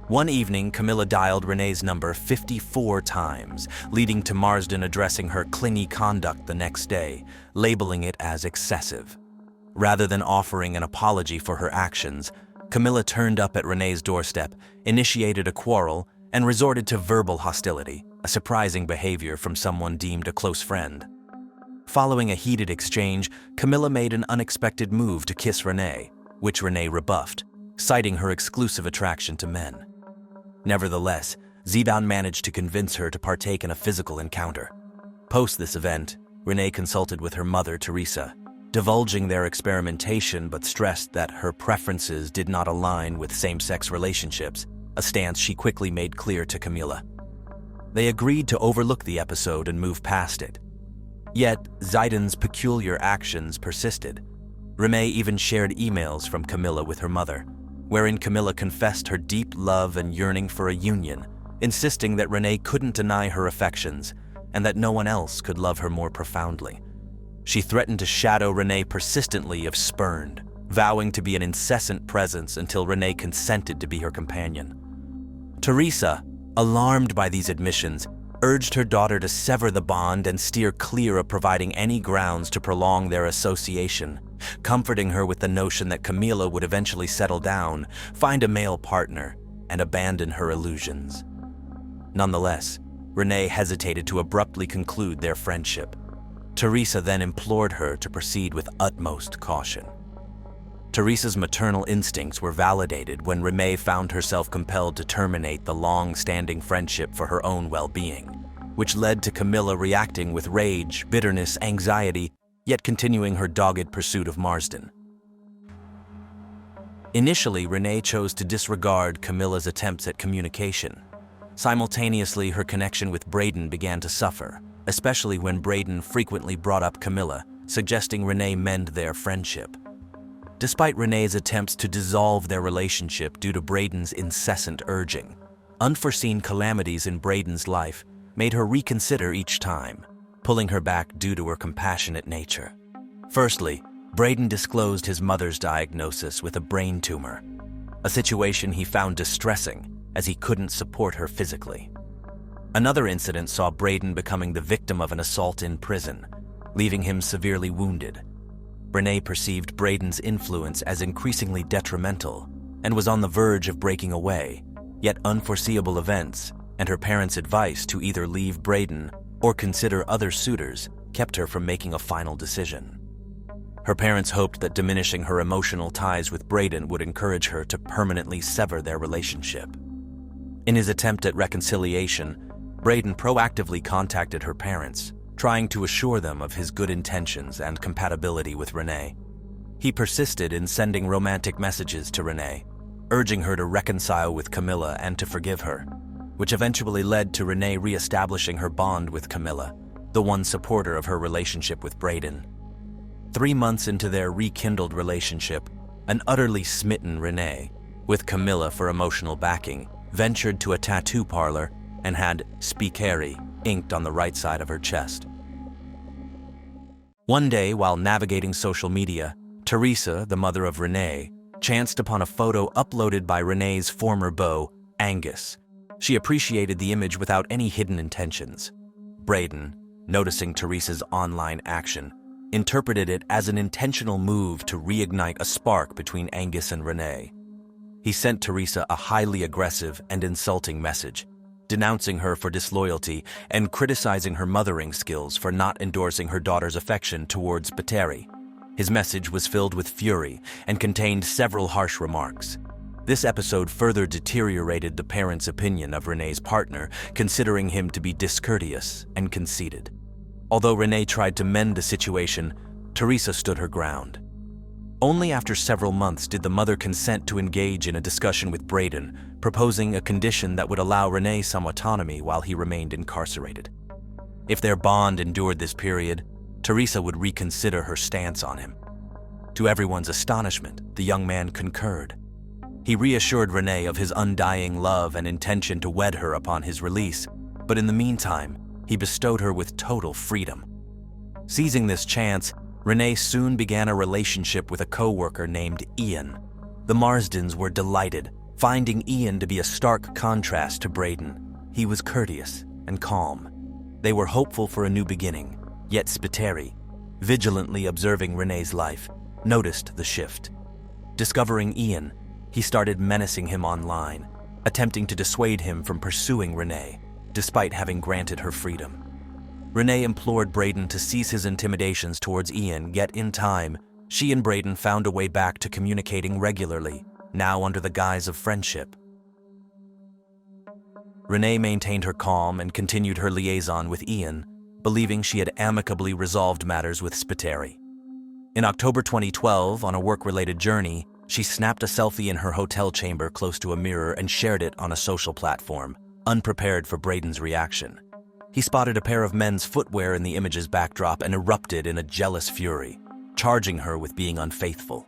One evening, Camilla dialed Renee's number 54 times, leading to Marsden addressing her clingy conduct the next day, labeling it as excessive. Rather than offering an apology for her actions, Camilla turned up at Renee's doorstep, initiated a quarrel, and resorted to verbal hostility, a surprising behavior from someone deemed a close friend. Following a heated exchange, Camilla made an unexpected move to kiss Renee, which Renee rebuffed, citing her exclusive attraction to men. Nevertheless, Ziban managed to convince her to partake in a physical encounter. Post this event, Renee consulted with her mother, Teresa, divulging their experimentation but stressed that her preferences did not align with same-sex relationships, a stance she quickly made clear to Camilla. They agreed to overlook the episode and move past it. Yet, Zidan's peculiar actions persisted. Renee even shared emails from Camilla with her mother, wherein Camilla confessed her deep love and yearning for a union, insisting that Renee couldn't deny her affections and that no one else could love her more profoundly. She threatened to shadow Renee persistently if spurned, vowing to be an incessant presence until Renee consented to be her companion. Teresa, alarmed by these admissions, urged her daughter to sever the bond and steer clear of providing any grounds to prolong their association, comforting her with the notion that Camila would eventually settle down, find a male partner, and abandon her illusions. Nonetheless, Renee hesitated to abruptly conclude their friendship. Teresa then implored her to proceed with utmost caution. Teresa's maternal instincts were validated when Renee found herself compelled to terminate the long-standing friendship for her own well-being, which led to Camilla reacting with rage, bitterness, anxiety, yet continuing her dogged pursuit of Marsden. Initially, Renee chose to disregard Camilla's attempts at communication. Simultaneously, her connection with Braden began to suffer, especially when Braden frequently brought up Camilla, suggesting Renee mend their friendship. Despite Renee's attempts to dissolve their relationship due to Braden's incessant urging, unforeseen calamities in Braden's life made her reconsider each time, pulling her back due to her compassionate nature. Firstly, Braden disclosed his mother's diagnosis with a brain tumor, a situation he found distressing as he couldn't support her physically. Another incident saw Braden becoming the victim of an assault in prison, leaving him severely wounded. Renee perceived Braden's influence as increasingly detrimental and was on the verge of breaking away, yet unforeseeable events and her parents' advice to either leave Braden or consider other suitors kept her from making a final decision. Her parents hoped that diminishing her emotional ties with Braden would encourage her to permanently sever their relationship. In his attempt at reconciliation, Braden proactively contacted her parents, trying to assure them of his good intentions and compatibility with Renee. He persisted in sending romantic messages to Renee, urging her to reconcile with Camilla and to forgive her, which eventually led to Renee reestablishing her bond with Camilla, the one supporter of her relationship with Braden. 3 months into their rekindled relationship, an utterly smitten Renee, with Camilla for emotional backing, ventured to a tattoo parlor and had "Speakeri" inked on the right side of her chest. One day, while navigating social media, Teresa, the mother of Renee, chanced upon a photo uploaded by Renee's former beau, Angus. She appreciated the image without any hidden intentions. Braden, noticing Teresa's online action, interpreted it as an intentional move to reignite a spark between Angus and Renee. He sent Teresa a highly aggressive and insulting message, denouncing her for disloyalty and criticizing her mothering skills for not endorsing her daughter's affection towards Betrayal. His message was filled with fury and contained several harsh remarks. This episode further deteriorated the parents' opinion of Renee's partner, considering him to be discourteous and conceited. Although Renee tried to mend the situation, Teresa stood her ground. Only after several months did the mother consent to engage in a discussion with Braden, proposing a condition that would allow Renee some autonomy while he remained incarcerated. If their bond endured this period, Teresa would reconsider her stance on him. To everyone's astonishment, the young man concurred. He reassured Renee of his undying love and intention to wed her upon his release, but in the meantime, he bestowed her with total freedom. Seizing this chance, Renee soon began a relationship with a co-worker named Ian. The Marsdens were delighted, finding Ian to be a stark contrast to Braden. He was courteous and calm. They were hopeful for a new beginning, yet Spiteri, vigilantly observing Renee's life, noticed the shift. Discovering Ian, he started menacing him online, attempting to dissuade him from pursuing Renee, despite having granted her freedom. Renee implored Braden to cease his intimidations towards Ian, yet in time, she and Braden found a way back to communicating regularly, now under the guise of friendship. Renee maintained her calm and continued her liaison with Ian, believing she had amicably resolved matters with Spiteri. In October 2012, on a work-related journey, she snapped a selfie in her hotel chamber close to a mirror and shared it on a social platform, unprepared for Braden's reaction. He spotted a pair of men's footwear in the image's backdrop and erupted in a jealous fury, charging her with being unfaithful.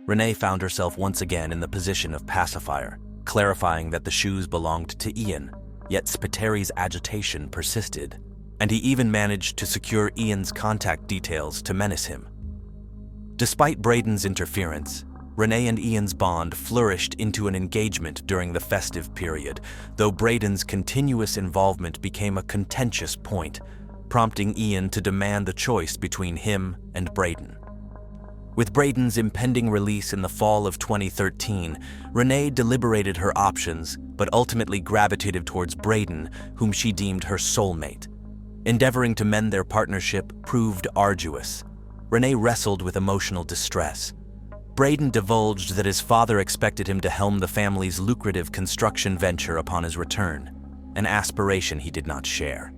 Renee found herself once again in the position of pacifier, clarifying that the shoes belonged to Ian, yet Spiteri's agitation persisted, and he even managed to secure Ian's contact details to menace him. Despite Braden's interference, Renee and Ian's bond flourished into an engagement during the festive period, though Braden's continuous involvement became a contentious point, prompting Ian to demand the choice between him and Braden. With Braden's impending release in the fall of 2013, Renee deliberated her options, but ultimately gravitated towards Braden, whom she deemed her soulmate. Endeavoring to mend their partnership proved arduous. Renee wrestled with emotional distress. Braden divulged that his father expected him to helm the family's lucrative construction venture upon his return, an aspiration he did not share.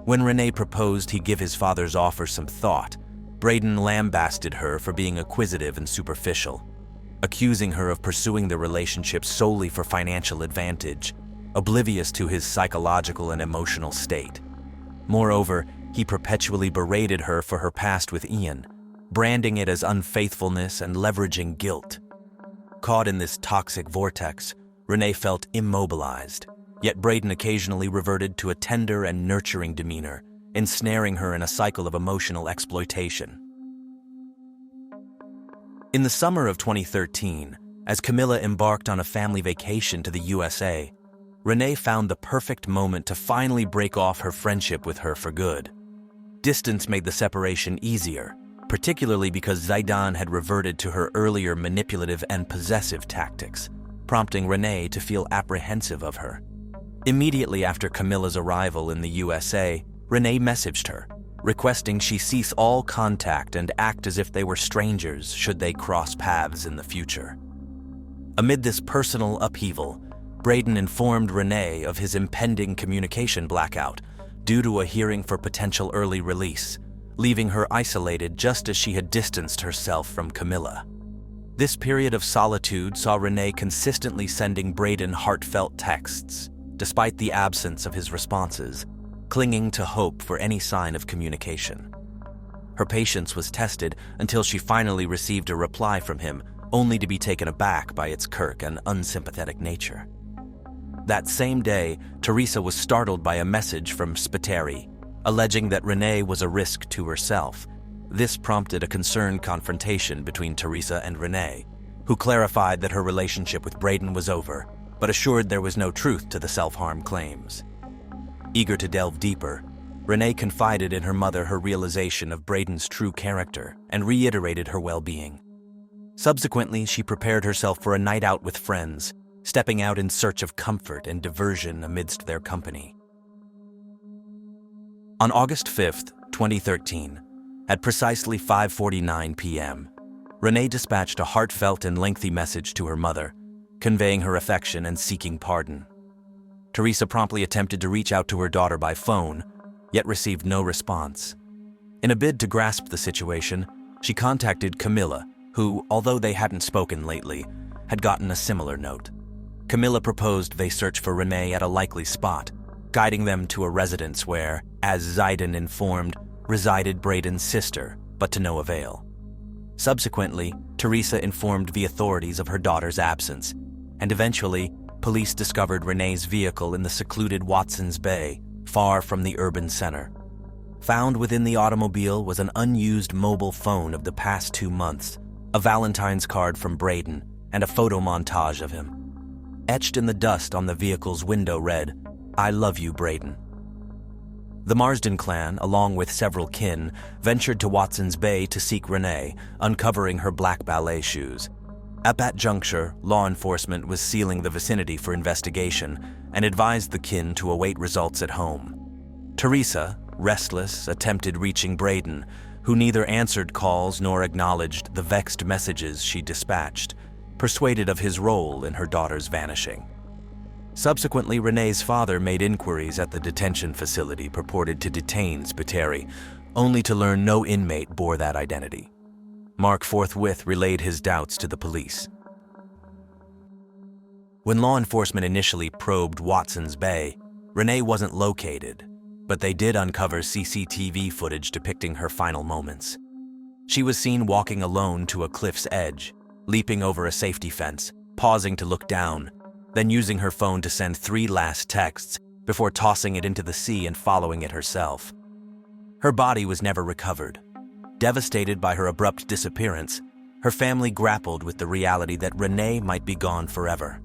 When Renee proposed he give his father's offer some thought, Braden lambasted her for being acquisitive and superficial, accusing her of pursuing the relationship solely for financial advantage, oblivious to his psychological and emotional state. Moreover, he perpetually berated her for her past with Ian, branding it as unfaithfulness and leveraging guilt. Caught in this toxic vortex, Renee felt immobilized. Yet Braden occasionally reverted to a tender and nurturing demeanor, ensnaring her in a cycle of emotional exploitation. In the summer of 2013, as Camilla embarked on a family vacation to the USA, Renee found the perfect moment to finally break off her friendship with her for good. Distance made the separation easier, particularly because Zaidan had reverted to her earlier manipulative and possessive tactics, prompting Renee to feel apprehensive of her. Immediately after Camilla's arrival in the USA, Renee messaged her, requesting she cease all contact and act as if they were strangers should they cross paths in the future. Amid this personal upheaval, Braden informed Renee of his impending communication blackout due to a hearing for potential early release, leaving her isolated just as she had distanced herself from Camilla. This period of solitude saw Renee consistently sending Braden heartfelt texts, despite the absence of his responses, clinging to hope for any sign of communication. Her patience was tested until she finally received a reply from him, only to be taken aback by its curt and unsympathetic nature. That same day, Teresa was startled by a message from Spiteri, alleging that Renee was a risk to herself. This prompted a concerned confrontation between Teresa and Renee, who clarified that her relationship with Braden was over, but assured there was no truth to the self-harm claims. Eager to delve deeper, Renee confided in her mother her realization of Braden's true character and reiterated her well-being. Subsequently, she prepared herself for a night out with friends, stepping out in search of comfort and diversion amidst their company. On August 5th, 2013, at precisely 5:49 p.m., Renee dispatched a heartfelt and lengthy message to her mother, conveying her affection and seeking pardon. Teresa promptly attempted to reach out to her daughter by phone, yet received no response. In a bid to grasp the situation, she contacted Camilla, who, although they hadn't spoken lately, had gotten a similar note. Camilla proposed they search for Renee at a likely spot, guiding them to a residence where, as Zaidan informed, resided Braden's sister, but to no avail. Subsequently, Teresa informed the authorities of her daughter's absence, and eventually, police discovered Renee's vehicle in the secluded Watson's Bay, far from the urban center. Found within the automobile was an unused mobile phone of the past 2 months, a Valentine's card from Braden, and a photo montage of him. Etched in the dust on the vehicle's window read, "I love you, Braden." The Marsden clan, along with several kin, ventured to Watson's Bay to seek Renee, uncovering her black ballet shoes. At that juncture, law enforcement was sealing the vicinity for investigation and advised the kin to await results at home. Teresa, restless, attempted reaching Braden, who neither answered calls nor acknowledged the vexed messages she dispatched, persuaded of his role in her daughter's vanishing. Subsequently, Renee's father made inquiries at the detention facility purported to detain Spiteri, only to learn no inmate bore that identity. Mark forthwith relayed his doubts to the police. When law enforcement initially probed Watson's Bay, Renee wasn't located, but they did uncover CCTV footage depicting her final moments. She was seen walking alone to a cliff's edge, leaping over a safety fence, pausing to look down, then using her phone to send 3 last texts before tossing it into the sea and following it herself. Her body was never recovered. Devastated by her abrupt disappearance, her family grappled with the reality that Renee might be gone forever.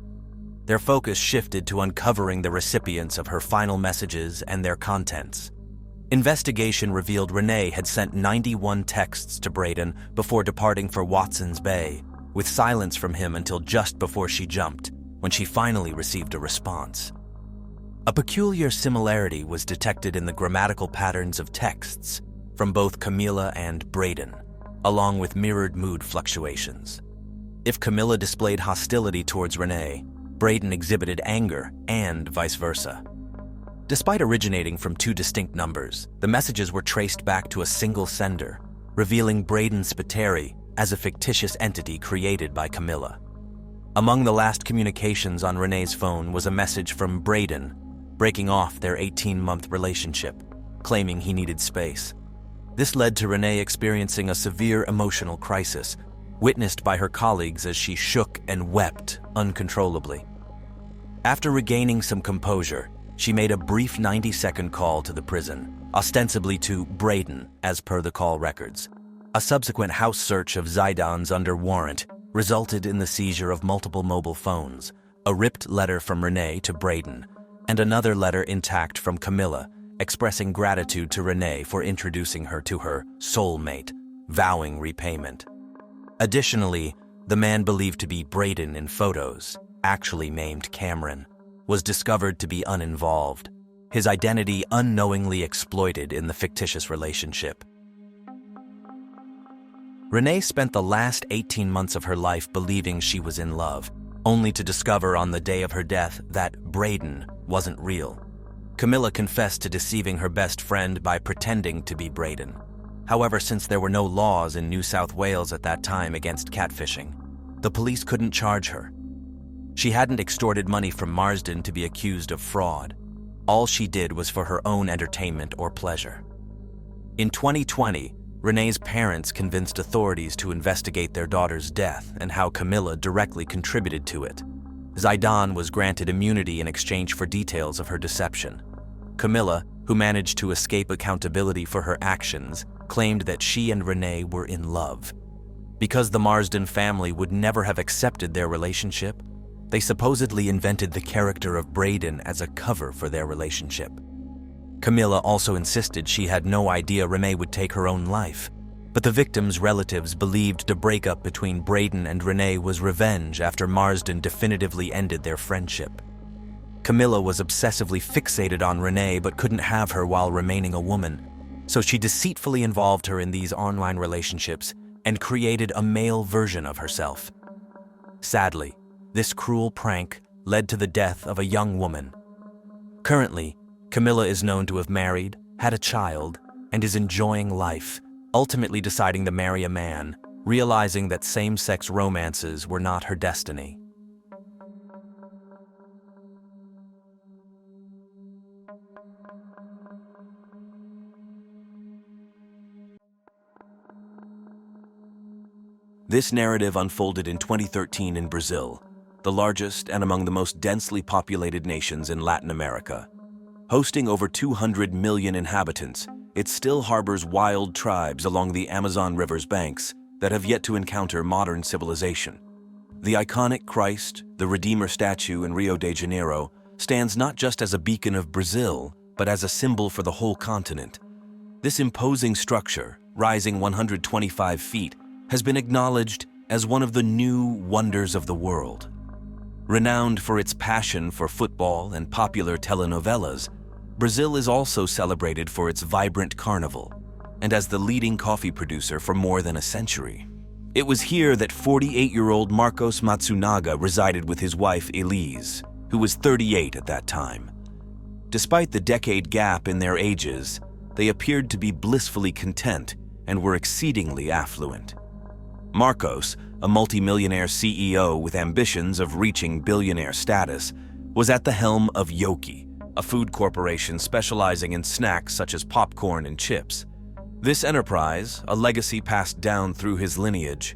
Their focus shifted to uncovering the recipients of her final messages and their contents. Investigation revealed Renee had sent 91 texts to Braden before departing for Watson's Bay, with silence from him until just before she jumped, when she finally received a response. A peculiar similarity was detected in the grammatical patterns of texts from both Camilla and Braden, along with mirrored mood fluctuations. If Camilla displayed hostility towards Renee, Braden exhibited anger, and vice versa. Despite originating from 2 distinct numbers, the messages were traced back to a single sender, revealing Braden Spiteri as a fictitious entity created by Camilla. Among the last communications on Renee's phone was a message from Braden, breaking off their 18-month relationship, claiming he needed space. This led to Renee experiencing a severe emotional crisis, witnessed by her colleagues as she shook and wept uncontrollably. After regaining some composure, she made a brief 90-second call to the prison, ostensibly to Braden, as per the call records. A subsequent house search of Zaidan's under warrant resulted in the seizure of multiple mobile phones, a ripped letter from Renee to Braden, and another letter intact from Camilla, expressing gratitude to Renee for introducing her to her soulmate, vowing repayment. Additionally, the man believed to be Braden in photos, actually named Cameron, was discovered to be uninvolved, his identity unknowingly exploited in the fictitious relationship. Renee spent the last 18 months of her life believing she was in love, only to discover on the day of her death that Braden wasn't real. Camilla confessed to deceiving her best friend by pretending to be Braden. However, since there were no laws in New South Wales at that time against catfishing, the police couldn't charge her. She hadn't extorted money from Marsden to be accused of fraud. All she did was for her own entertainment or pleasure. In 2020, Renee's parents convinced authorities to investigate their daughter's death and how Camilla directly contributed to it. Zaidan was granted immunity in exchange for details of her deception. Camilla, who managed to escape accountability for her actions, claimed that she and Renee were in love. Because the Marsden family would never have accepted their relationship, they supposedly invented the character of Braden as a cover for their relationship. Camilla also insisted she had no idea Renee would take her own life, but the victim's relatives believed the breakup between Braden and Renee was revenge after Marsden definitively ended their friendship. Camilla was obsessively fixated on Renee but couldn't have her while remaining a woman, so she deceitfully involved her in these online relationships and created a male version of herself. Sadly, this cruel prank led to the death of a young woman. Currently, Camilla is known to have married, had a child, and is enjoying life, ultimately deciding to marry a man, realizing that same-sex romances were not her destiny. This narrative unfolded in 2013 in Brazil, the largest and among the most densely populated nations in Latin America. Hosting over 200 million inhabitants, it still harbors wild tribes along the Amazon River's banks that have yet to encounter modern civilization. The iconic Christ, the Redeemer statue in Rio de Janeiro, stands not just as a beacon of Brazil, but as a symbol for the whole continent. This imposing structure, rising 125 feet, has been acknowledged as one of the new wonders of the world. Renowned for its passion for football and popular telenovelas, Brazil is also celebrated for its vibrant carnival, and as the leading coffee producer for more than a century. It was here that 48-year-old Marcos Matsunaga resided with his wife Elise, who was 38 at that time. Despite the decade gap in their ages, they appeared to be blissfully content and were exceedingly affluent. Marcos, a multimillionaire CEO with ambitions of reaching billionaire status, was at the helm of Yoki, a food corporation specializing in snacks such as popcorn and chips. This enterprise, a legacy passed down through his lineage,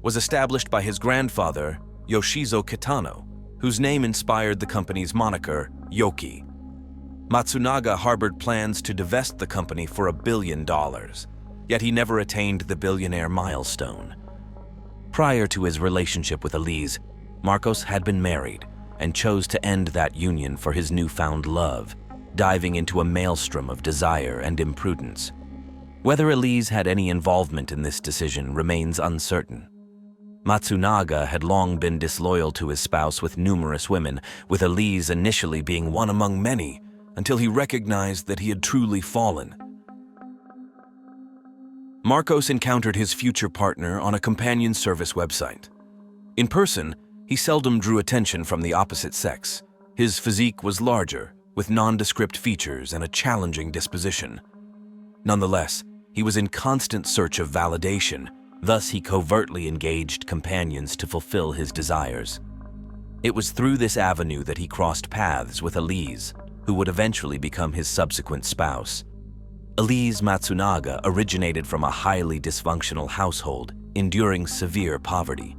was established by his grandfather, Yoshizo Kitano, whose name inspired the company's moniker, Yoki. Matsunaga harbored plans to divest the company for $1 billion, yet he never attained the billionaire milestone. Prior to his relationship with Elise, Marcos had been married and chose to end that union for his newfound love, diving into a maelstrom of desire and imprudence. Whether Elise had any involvement in this decision remains uncertain. Matsunaga had long been disloyal to his spouse with numerous women, with Elise initially being one among many, until he recognized that he had truly fallen. Marcos encountered his future partner on a companion service website. In person, he seldom drew attention from the opposite sex. His physique was larger, with nondescript features and a challenging disposition. Nonetheless, he was in constant search of validation, thus he covertly engaged companions to fulfill his desires. It was through this avenue that he crossed paths with Elise, who would eventually become his subsequent spouse. Elise Matsunaga originated from a highly dysfunctional household, enduring severe poverty.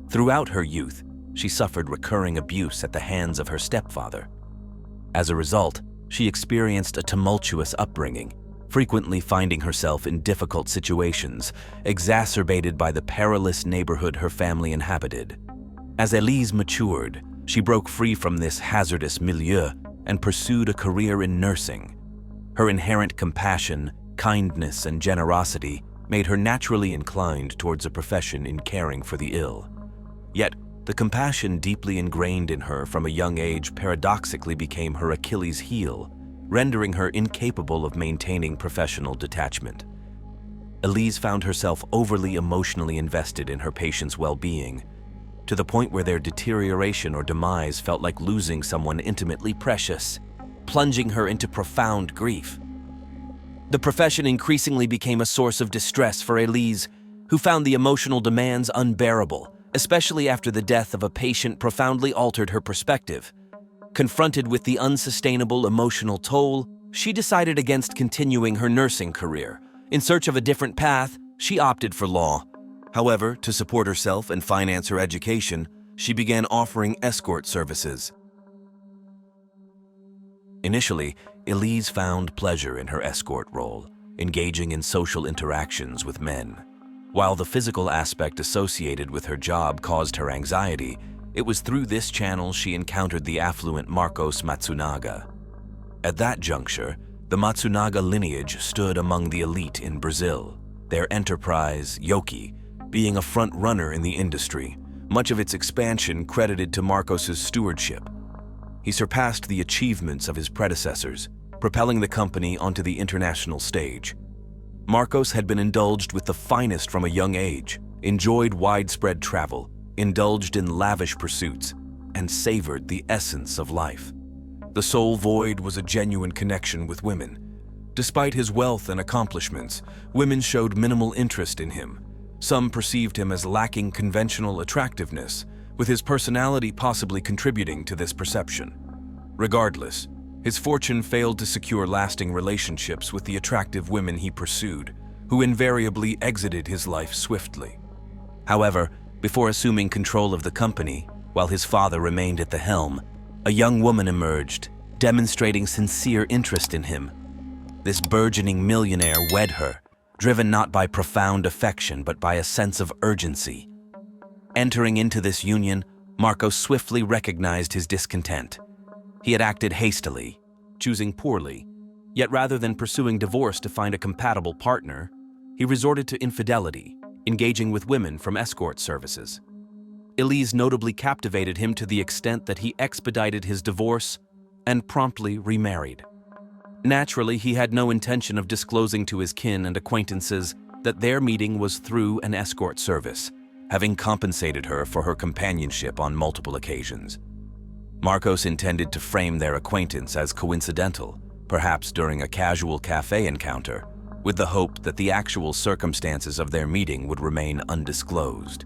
Throughout her youth, she suffered recurring abuse at the hands of her stepfather. As a result, she experienced a tumultuous upbringing, frequently finding herself in difficult situations, exacerbated by the perilous neighborhood her family inhabited. As Elise matured, she broke free from this hazardous milieu and pursued a career in nursing. Her inherent compassion, kindness, and generosity made her naturally inclined towards a profession in caring for the ill. Yet, the compassion deeply ingrained in her from a young age paradoxically became her Achilles heel, rendering her incapable of maintaining professional detachment. Elise found herself overly emotionally invested in her patients' well-being, to the point where their deterioration or demise felt like losing someone intimately precious, plunging her into profound grief. The profession increasingly became a source of distress for Elise, who found the emotional demands unbearable, especially after the death of a patient profoundly altered her perspective. Confronted with the unsustainable emotional toll, she decided against continuing her nursing career. In search of a different path, she opted for law. However, to support herself and finance her education, she began offering escort services. Initially, Elise found pleasure in her escort role, engaging in social interactions with men. While the physical aspect associated with her job caused her anxiety, it was through this channel she encountered the affluent Marcos Matsunaga. At that juncture, the Matsunaga lineage stood among the elite in Brazil, their enterprise, Yoki, being a front-runner in the industry, much of its expansion credited to Marcos's stewardship. He surpassed the achievements of his predecessors, propelling the company onto the international stage. Marcos had been indulged with the finest from a young age, enjoyed widespread travel, indulged in lavish pursuits, and savored the essence of life. The sole void was a genuine connection with women. Despite his wealth and accomplishments, women showed minimal interest in him. Some perceived him as lacking conventional attractiveness, with his personality possibly contributing to this perception. Regardless, his fortune failed to secure lasting relationships with the attractive women he pursued, who invariably exited his life swiftly. However, before assuming control of the company, while his father remained at the helm, a young woman emerged, demonstrating sincere interest in him. This burgeoning millionaire wed her, driven not by profound affection but by a sense of urgency. Entering into this union, Marcos swiftly recognized his discontent. He had acted hastily, choosing poorly, yet rather than pursuing divorce to find a compatible partner, he resorted to infidelity, engaging with women from escort services. Elise notably captivated him to the extent that he expedited his divorce and promptly remarried. Naturally, he had no intention of disclosing to his kin and acquaintances that their meeting was through an escort service, having compensated her for her companionship on multiple occasions. Marcos intended to frame their acquaintance as coincidental, perhaps during a casual cafe encounter, with the hope that the actual circumstances of their meeting would remain undisclosed.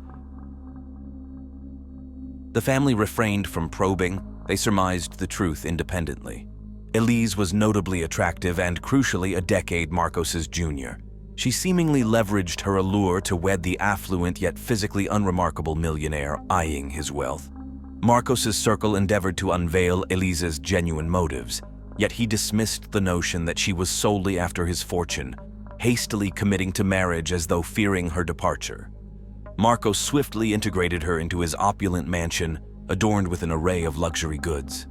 The family refrained from probing. They surmised the truth independently. Elise was notably attractive and, crucially, a decade Marcos's junior. She seemingly leveraged her allure to wed the affluent yet physically unremarkable millionaire eyeing his wealth. Marcos's circle endeavored to unveil Elise's genuine motives, yet he dismissed the notion that she was solely after his fortune, hastily committing to marriage as though fearing her departure. Marcos swiftly integrated her into his opulent mansion, adorned with an array of luxury goods.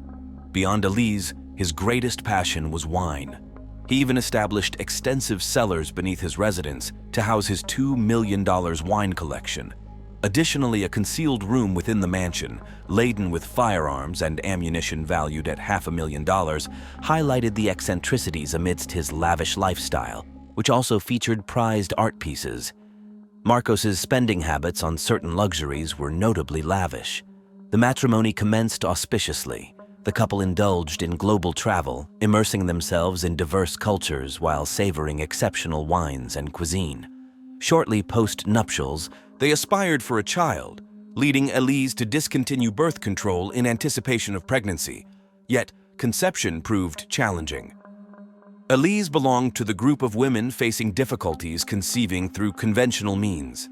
Beyond Elise, his greatest passion was wine. He even established extensive cellars beneath his residence to house his $2 million wine collection. Additionally, a concealed room within the mansion, laden with firearms and ammunition valued at $500,000, highlighted the eccentricities amidst his lavish lifestyle, which also featured prized art pieces. Marcos's spending habits on certain luxuries were notably lavish. The matrimony commenced auspiciously. The couple indulged in global travel, immersing themselves in diverse cultures while savoring exceptional wines and cuisine. Shortly post-nuptials, they aspired for a child, leading Elise to discontinue birth control in anticipation of pregnancy. Yet, conception proved challenging. Elise belonged to the group of women facing difficulties conceiving through conventional means.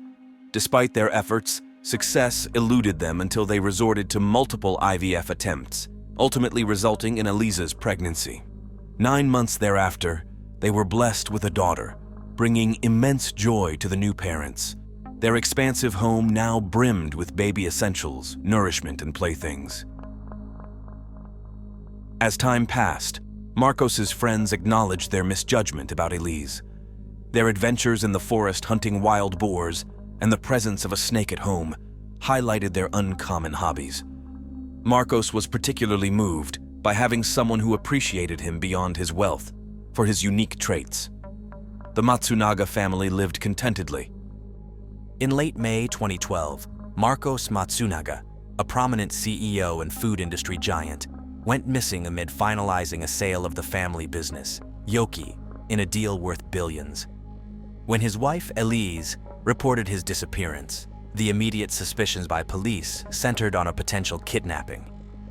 Despite their efforts, Success eluded them until they resorted to multiple IVF attempts, ultimately resulting in Elisa's pregnancy. 9 months thereafter, they were blessed with a daughter, bringing immense joy to the new parents. Their expansive home now brimmed with baby essentials, nourishment, and playthings. As time passed, Marcos's friends acknowledged their misjudgment about Elise. Their adventures in the forest hunting wild boars and the presence of a snake at home highlighted their uncommon hobbies. Marcos was particularly moved by having someone who appreciated him beyond his wealth for his unique traits. The Matsunaga family lived contentedly. In late May 2012, Marcos Matsunaga, a prominent CEO and food industry giant, went missing amid finalizing a sale of the family business, Yoki, in a deal worth billions. When his wife, Elise, reported his disappearance, the immediate suspicions by police centered on a potential kidnapping.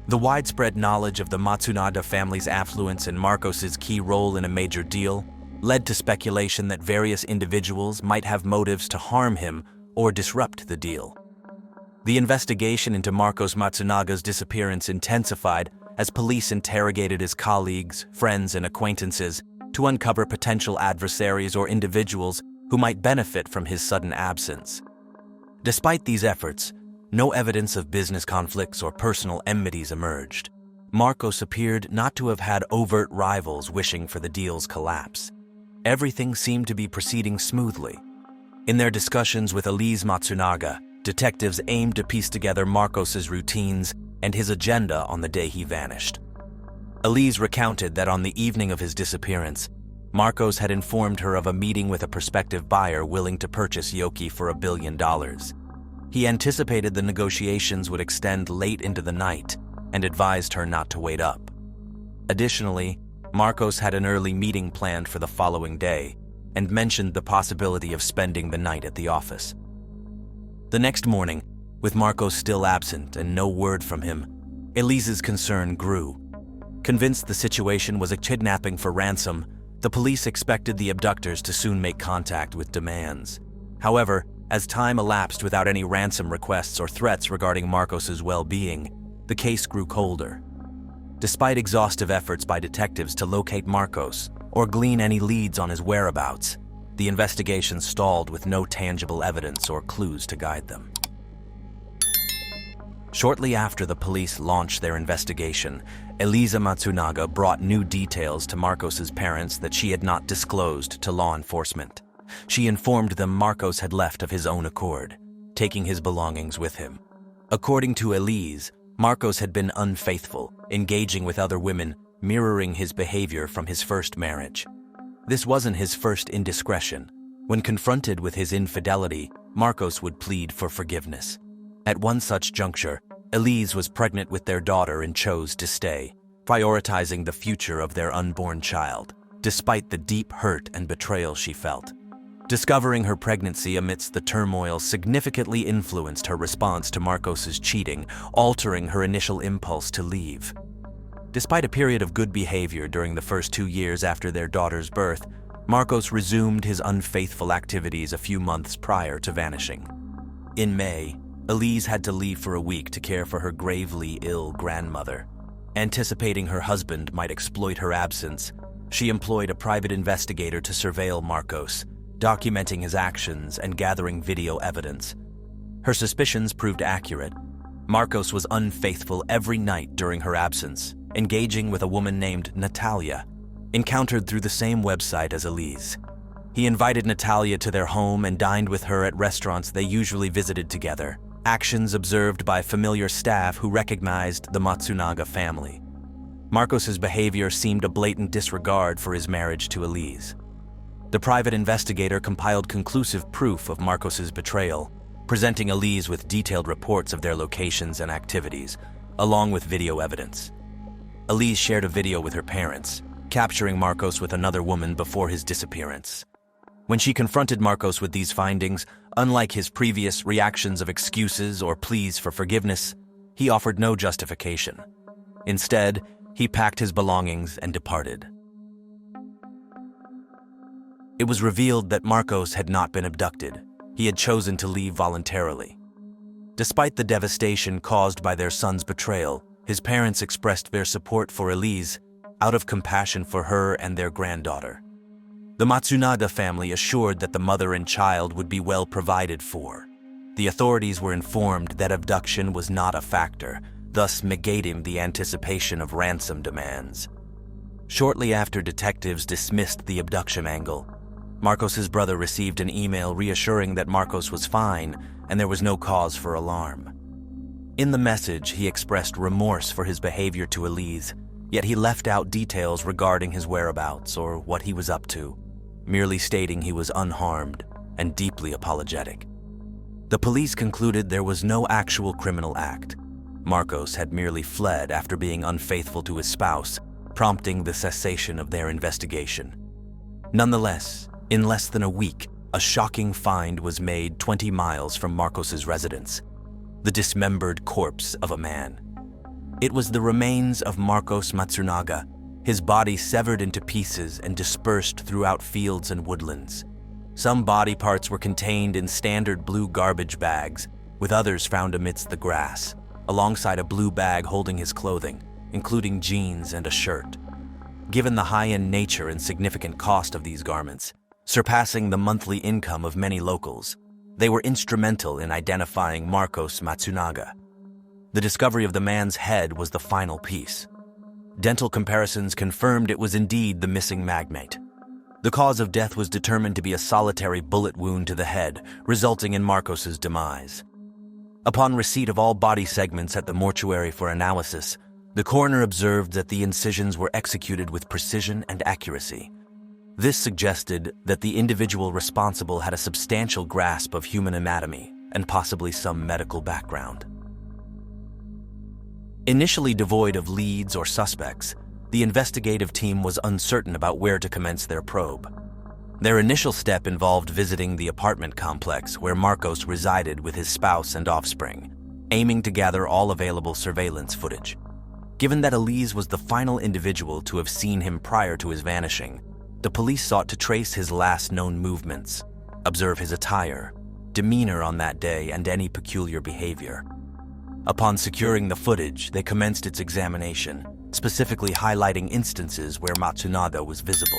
The widespread knowledge of the Matsunaga family's affluence and Marcos's key role in a major deal led to speculation that various individuals might have motives to harm him or disrupt the deal. The investigation into Marcos Matsunaga's disappearance intensified as police interrogated his colleagues, friends, and acquaintances to uncover potential adversaries or individuals who might benefit from his sudden absence. Despite these efforts, no evidence of business conflicts or personal enmities emerged. Marcos appeared not to have had overt rivals wishing for the deal's collapse. Everything seemed to be proceeding smoothly. In their discussions with Elise Matsunaga, detectives aimed to piece together Marcos's routines and his agenda on the day he vanished. Elise recounted that on the evening of his disappearance, Marcos had informed her of a meeting with a prospective buyer willing to purchase Yoki for $1 billion. He anticipated the negotiations would extend late into the night and advised her not to wait up. Additionally, Marcos had an early meeting planned for the following day and mentioned the possibility of spending the night at the office. The next morning, with Marcos still absent and no word from him, Elise's concern grew. Convinced the situation was a kidnapping for ransom, the police expected the abductors to soon make contact with demands. However, as time elapsed without any ransom requests or threats regarding Marcos's well-being, the case grew colder. Despite exhaustive efforts by detectives to locate Marcos or glean any leads on his whereabouts, the investigation stalled with no tangible evidence or clues to guide them. Shortly after the police launched their investigation, Elisa Matsunaga brought new details to Marcos's parents that she had not disclosed to law enforcement. She informed them Marcos had left of his own accord, taking his belongings with him. According to Elise, Marcos had been unfaithful, engaging with other women, mirroring his behavior from his first marriage. This wasn't his first indiscretion. When confronted with his infidelity, Marcos would plead for forgiveness. At one such juncture, Elise was pregnant with their daughter and chose to stay, prioritizing the future of their unborn child, despite the deep hurt and betrayal she felt. Discovering her pregnancy amidst the turmoil significantly influenced her response to Marcos's cheating, altering her initial impulse to leave. Despite a period of good behavior during the first 2 years after their daughter's birth, Marcos resumed his unfaithful activities a few months prior to vanishing. In May, Elise had to leave for a week to care for her gravely ill grandmother. Anticipating her husband might exploit her absence, she employed a private investigator to surveil Marcos, documenting his actions and gathering video evidence. Her suspicions proved accurate. Marcos was unfaithful every night during her absence, engaging with a woman named Natalia, encountered through the same website as Elise. He invited Natalia to their home and dined with her at restaurants they usually visited together, actions observed by familiar staff who recognized the Matsunaga family. Marcos's behavior seemed a blatant disregard for his marriage to Elise. The private investigator compiled conclusive proof of Marcos's betrayal, presenting Elise with detailed reports of their locations and activities, along with video evidence. Elise shared a video with her parents, capturing Marcos with another woman before his disappearance. When she confronted Marcos with these findings, unlike his previous reactions of excuses or pleas for forgiveness, he offered no justification. Instead, he packed his belongings and departed. It was revealed that Marcos had not been abducted. He had chosen to leave voluntarily. Despite the devastation caused by their son's betrayal, his parents expressed their support for Elise out of compassion for her and their granddaughter. The Matsunaga family assured that the mother and child would be well provided for. The authorities were informed that abduction was not a factor, thus negating the anticipation of ransom demands. Shortly after detectives dismissed the abduction angle, Marcos's brother received an email reassuring that Marcos was fine and there was no cause for alarm. In the message, he expressed remorse for his behavior to Elise, yet he left out details regarding his whereabouts or what he was up to, merely stating he was unharmed and deeply apologetic. The police concluded there was no actual criminal act. Marcos had merely fled after being unfaithful to his spouse, prompting the cessation of their investigation. Nonetheless, in less than a week, a shocking find was made 20 miles from Marcos's residence: the dismembered corpse of a man. It was the remains of Marcos Matsunaga, his body severed into pieces and dispersed throughout fields and woodlands. Some body parts were contained in standard blue garbage bags, with others found amidst the grass, alongside a blue bag holding his clothing, including jeans and a shirt. Given the high-end nature and significant cost of these garments, surpassing the monthly income of many locals, they were instrumental in identifying Marcos Matsunaga. The discovery of the man's head was the final piece. Dental comparisons confirmed it was indeed the missing magnate. The cause of death was determined to be a solitary bullet wound to the head, resulting in Marcos's demise. Upon receipt of all body segments at the mortuary for analysis, the coroner observed that the incisions were executed with precision and accuracy. This suggested that the individual responsible had a substantial grasp of human anatomy and possibly some medical background. Initially devoid of leads or suspects, the investigative team was uncertain about where to commence their probe. Their initial step involved visiting the apartment complex where Marcos resided with his spouse and offspring, aiming to gather all available surveillance footage. Given that Elise was the final individual to have seen him prior to his vanishing, the police sought to trace his last known movements, observe his attire, demeanor on that day, and any peculiar behavior. Upon securing the footage, they commenced its examination, specifically highlighting instances where Matsunaga was visible.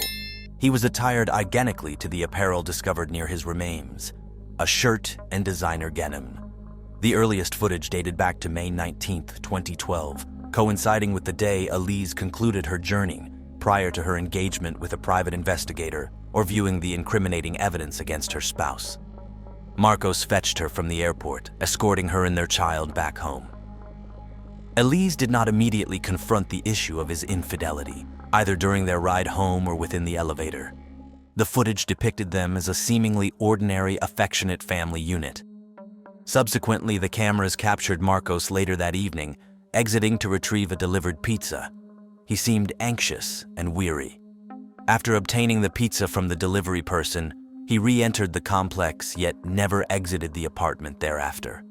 He was attired identically to the apparel discovered near his remains, a shirt and designer denim. The earliest footage dated back to May 19, 2012, coinciding with the day Elise concluded her journey prior to her engagement with a private investigator or viewing the incriminating evidence against her spouse. Marcos fetched her from the airport, escorting her and their child back home. Elise did not immediately confront the issue of his infidelity, either during their ride home or within the elevator. The footage depicted them as a seemingly ordinary, affectionate family unit. Subsequently, the cameras captured Marcos later that evening, exiting to retrieve a delivered pizza. He seemed anxious and weary. After obtaining the pizza from the delivery person, he re-entered the complex, yet never exited the apartment thereafter.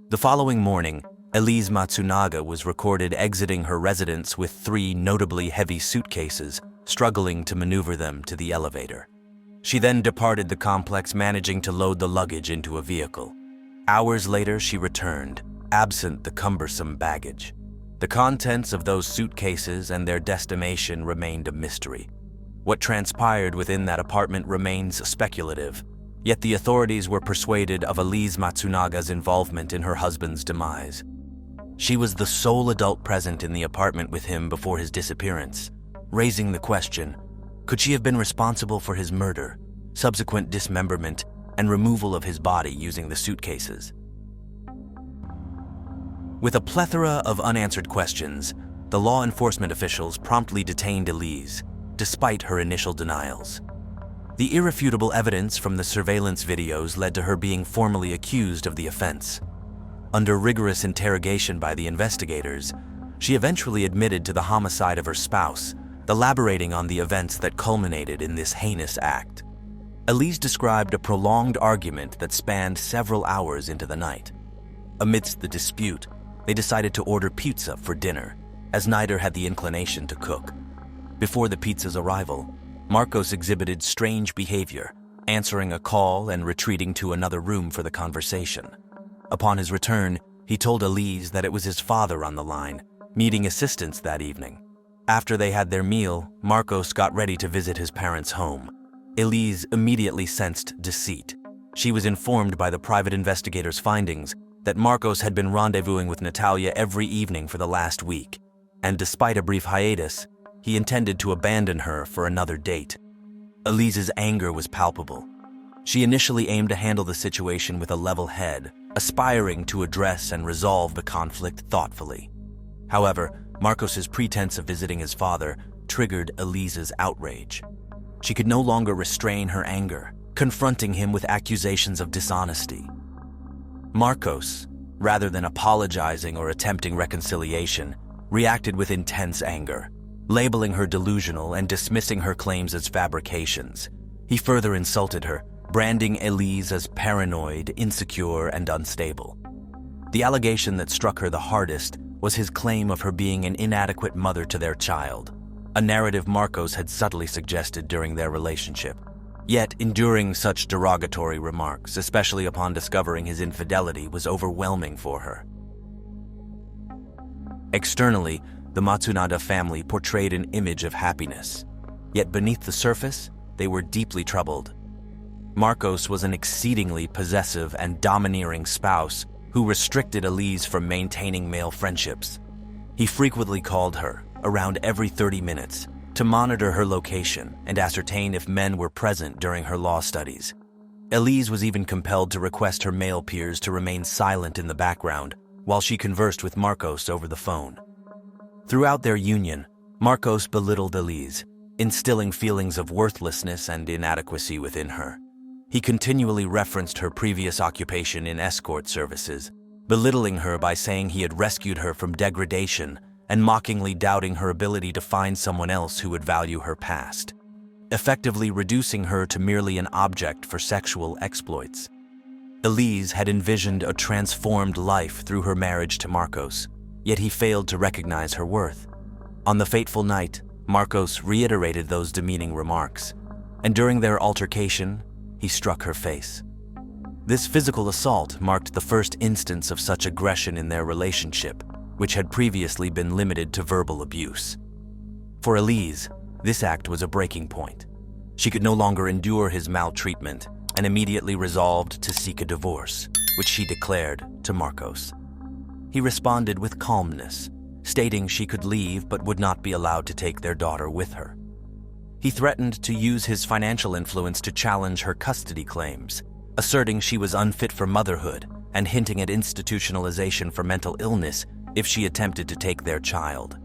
The following morning, Elise Matsunaga was recorded exiting her residence with 3 notably heavy suitcases, struggling to maneuver them to the elevator. She then departed the complex, managing to load the luggage into a vehicle. Hours later, she returned, absent the cumbersome baggage. The contents of those suitcases and their destination remained a mystery. What transpired within that apartment remains speculative, yet the authorities were persuaded of Elise Matsunaga's involvement in her husband's demise. She was the sole adult present in the apartment with him before his disappearance, raising the question, could she have been responsible for his murder, subsequent dismemberment, and removal of his body using the suitcases? With a plethora of unanswered questions, the law enforcement officials promptly detained Elise, despite her initial denials. The irrefutable evidence from the surveillance videos led to her being formally accused of the offense. Under rigorous interrogation by the investigators, she eventually admitted to the homicide of her spouse, elaborating on the events that culminated in this heinous act. Elise described a prolonged argument that spanned several hours into the night. Amidst the dispute, they decided to order pizza for dinner, as neither had the inclination to cook. Before the pizza's arrival, Marcos exhibited strange behavior, answering a call and retreating to another room for the conversation. Upon his return, he told Elise that it was his father on the line, needing assistance that evening. After they had their meal, Marcos got ready to visit his parents' home. Elise immediately sensed deceit. She was informed by the private investigator's findings that Marcos had been rendezvousing with Natalia every evening for the last week, and despite a brief hiatus, he intended to abandon her for another date. Elise's anger was palpable. She initially aimed to handle the situation with a level head, aspiring to address and resolve the conflict thoughtfully. However, Marcos's pretense of visiting his father triggered Elise's outrage. She could no longer restrain her anger, confronting him with accusations of dishonesty. Marcos, rather than apologizing or attempting reconciliation, reacted with intense anger, labeling her delusional and dismissing her claims as fabrications. He further insulted her, branding Elise as paranoid, insecure, and unstable. The allegation that struck her the hardest was his claim of her being an inadequate mother to their child, a narrative Marcos had subtly suggested during their relationship. Yet, enduring such derogatory remarks, especially upon discovering his infidelity, was overwhelming for her. Externally, the Matsunaga family portrayed an image of happiness. Yet beneath the surface, they were deeply troubled. Marcos was an exceedingly possessive and domineering spouse who restricted Elise from maintaining male friendships. He frequently called her, around every 30 minutes, to monitor her location and ascertain if men were present during her law studies. Elise was even compelled to request her male peers to remain silent in the background while she conversed with Marcos over the phone. Throughout their union, Marcos belittled Elise, instilling feelings of worthlessness and inadequacy within her. He continually referenced her previous occupation in escort services, belittling her by saying he had rescued her from degradation and mockingly doubting her ability to find someone else who would value her past, effectively reducing her to merely an object for sexual exploits. Elise had envisioned a transformed life through her marriage to Marcos, yet he failed to recognize her worth. On the fateful night, Marcos reiterated those demeaning remarks, and during their altercation, he struck her face. This physical assault marked the first instance of such aggression in their relationship, which had previously been limited to verbal abuse. For Elise, this act was a breaking point. She could no longer endure his maltreatment and immediately resolved to seek a divorce, which she declared to Marcos. He responded with calmness, stating she could leave but would not be allowed to take their daughter with her. He threatened to use his financial influence to challenge her custody claims, asserting she was unfit for motherhood and hinting at institutionalization for mental illness if she attempted to take their child.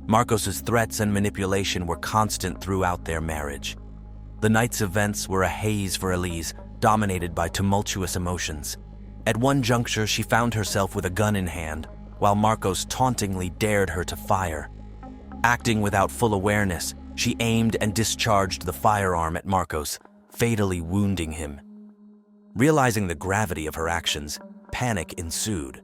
Marcos's threats and manipulation were constant throughout their marriage. The night's events were a haze for Elise, dominated by tumultuous emotions. At one juncture, she found herself with a gun in hand, while Marcos tauntingly dared her to fire. Acting without full awareness, she aimed and discharged the firearm at Marcos, fatally wounding him. Realizing the gravity of her actions, panic ensued.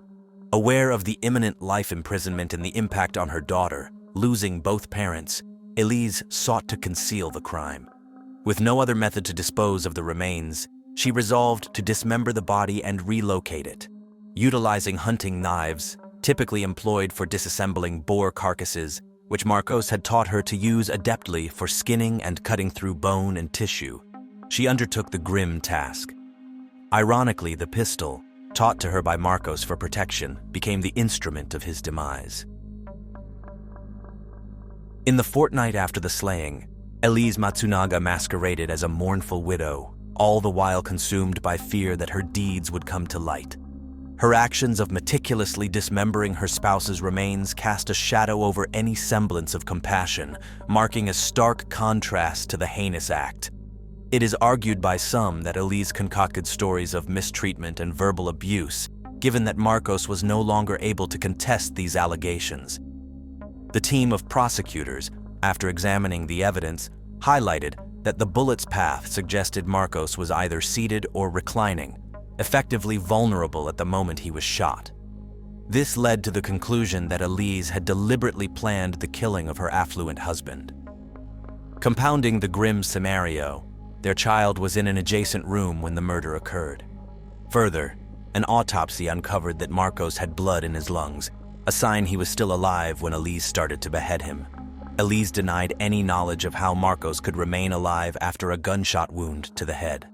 Aware of the imminent life imprisonment and the impact on her daughter, losing both parents, Elise sought to conceal the crime. With no other method to dispose of the remains, she resolved to dismember the body and relocate it. Utilizing hunting knives, typically employed for disassembling boar carcasses, which Marcos had taught her to use adeptly for skinning and cutting through bone and tissue, she undertook the grim task. Ironically, the pistol, taught to her by Marcos for protection, became the instrument of his demise. In the fortnight after the slaying, Elise Matsunaga masqueraded as a mournful widow, all the while consumed by fear that her deeds would come to light. Her actions of meticulously dismembering her spouse's remains cast a shadow over any semblance of compassion, marking a stark contrast to the heinous act. It is argued by some that Elise concocted stories of mistreatment and verbal abuse, given that Marcos was no longer able to contest these allegations. The team of prosecutors, after examining the evidence, highlighted that the bullet's path suggested Marcos was either seated or reclining, effectively vulnerable at the moment he was shot. This led to the conclusion that Elise had deliberately planned the killing of her affluent husband. Compounding the grim scenario, their child was in an adjacent room when the murder occurred. Further, An autopsy uncovered that Marcos had blood in his lungs, a sign he was still alive when Elise started to behead him. Elise denied any knowledge of how Marcos could remain alive after a gunshot wound to the head.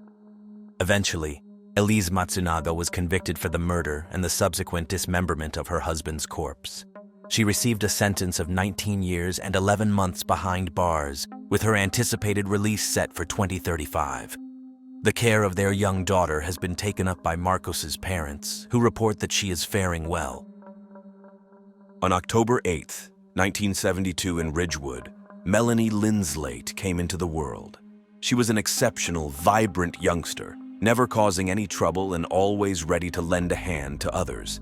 Eventually, Elise Matsunaga was convicted for the murder and the subsequent dismemberment of her husband's corpse. She received a sentence of 19 years and 11 months behind bars, with her anticipated release set for 2035. The care of their young daughter has been taken up by Marcos's parents, who report that she is faring well. On October 8, 1972 in Ridgewood, Melanie Linslate came into the world. She was an exceptional, vibrant youngster, never causing any trouble and always ready to lend a hand to others.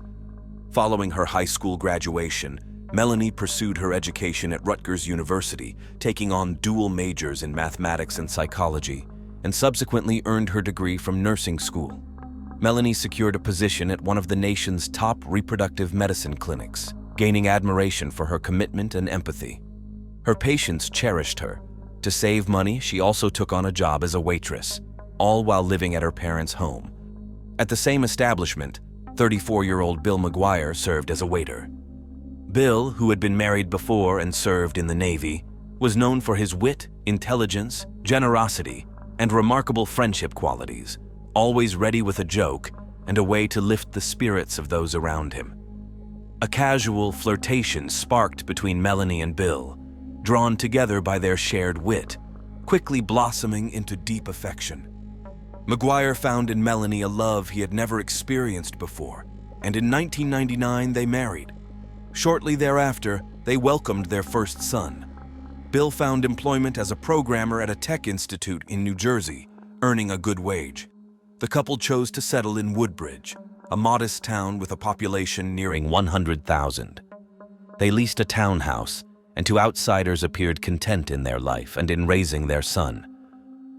Following her high school graduation, Melanie pursued her education at Rutgers University, taking on dual majors in mathematics and psychology, and subsequently earned her degree from nursing school. Melanie secured a position at one of the nation's top reproductive medicine clinics, gaining admiration for her commitment and empathy. Her patients cherished her. To save money, she also took on a job as a waitress, all while living at her parents' home. At the same establishment, 34-year-old Bill Maguire served as a waiter. Bill, who had been married before and served in the Navy, was known for his wit, intelligence, generosity, and remarkable friendship qualities, always ready with a joke and a way to lift the spirits of those around him. A casual flirtation sparked between Melanie and Bill, drawn together by their shared wit, quickly blossoming into deep affection. Maguire found in Melanie a love he had never experienced before, and in 1999 they married. Shortly thereafter, they welcomed their first son. Bill found employment as a programmer at a tech institute in New Jersey, earning a good wage. The couple chose to settle in Woodbridge, a modest town with a population nearing 100,000. They leased a townhouse, and to outsiders appeared content in their life and in raising their son.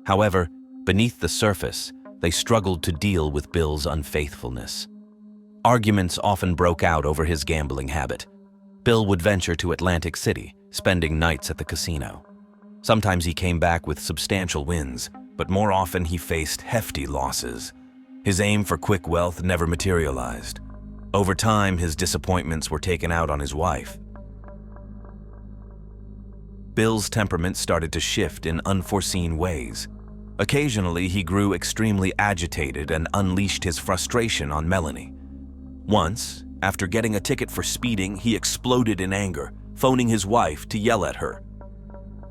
However, beneath the surface, they struggled to deal with Bill's unfaithfulness. Arguments often broke out over his gambling habit. Bill would venture to Atlantic City, spending nights at the casino. Sometimes he came back with substantial wins, but more often he faced hefty losses. His aim for quick wealth never materialized. Over time, his disappointments were taken out on his wife. Bill's temperament started to shift in unforeseen ways. Occasionally, he grew extremely agitated and unleashed his frustration on Melanie. Once, after getting a ticket for speeding, he exploded in anger, phoning his wife to yell at her.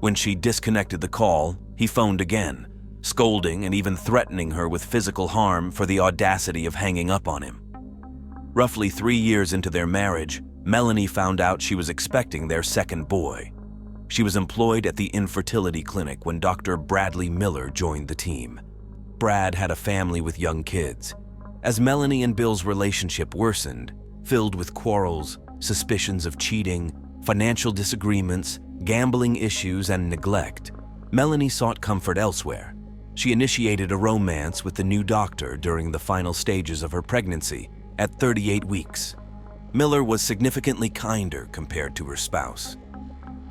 When she disconnected the call, he phoned again, scolding and even threatening her with physical harm for the audacity of hanging up on him. Roughly 3 years into their marriage, Melanie found out she was expecting their second boy. She was employed at the infertility clinic when Dr. Bradley Miller joined the team. Brad had a family with young kids. As Melanie and Bill's relationship worsened, filled with quarrels, suspicions of cheating, financial disagreements, gambling issues, and neglect, Melanie sought comfort elsewhere. She initiated a romance with the new doctor during the final stages of her pregnancy at 38 weeks. Miller was significantly kinder compared to her spouse.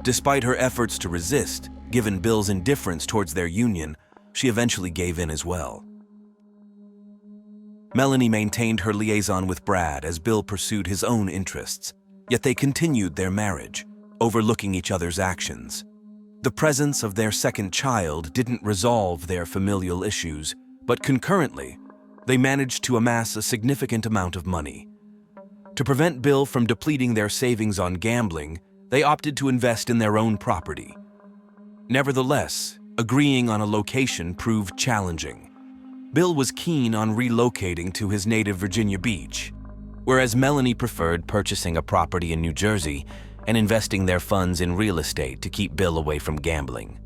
Despite her efforts to resist, given Bill's indifference towards their union, she eventually gave in as well. Melanie maintained her liaison with Brad as Bill pursued his own interests, yet they continued their marriage, overlooking each other's actions. The presence of their second child didn't resolve their familial issues, but concurrently, they managed to amass a significant amount of money. To prevent Bill from depleting their savings on gambling, they opted to invest in their own property. Nevertheless, agreeing on a location proved challenging. Bill was keen on relocating to his native Virginia Beach, whereas Melanie preferred purchasing a property in New Jersey and investing their funds in real estate to keep Bill away from gambling.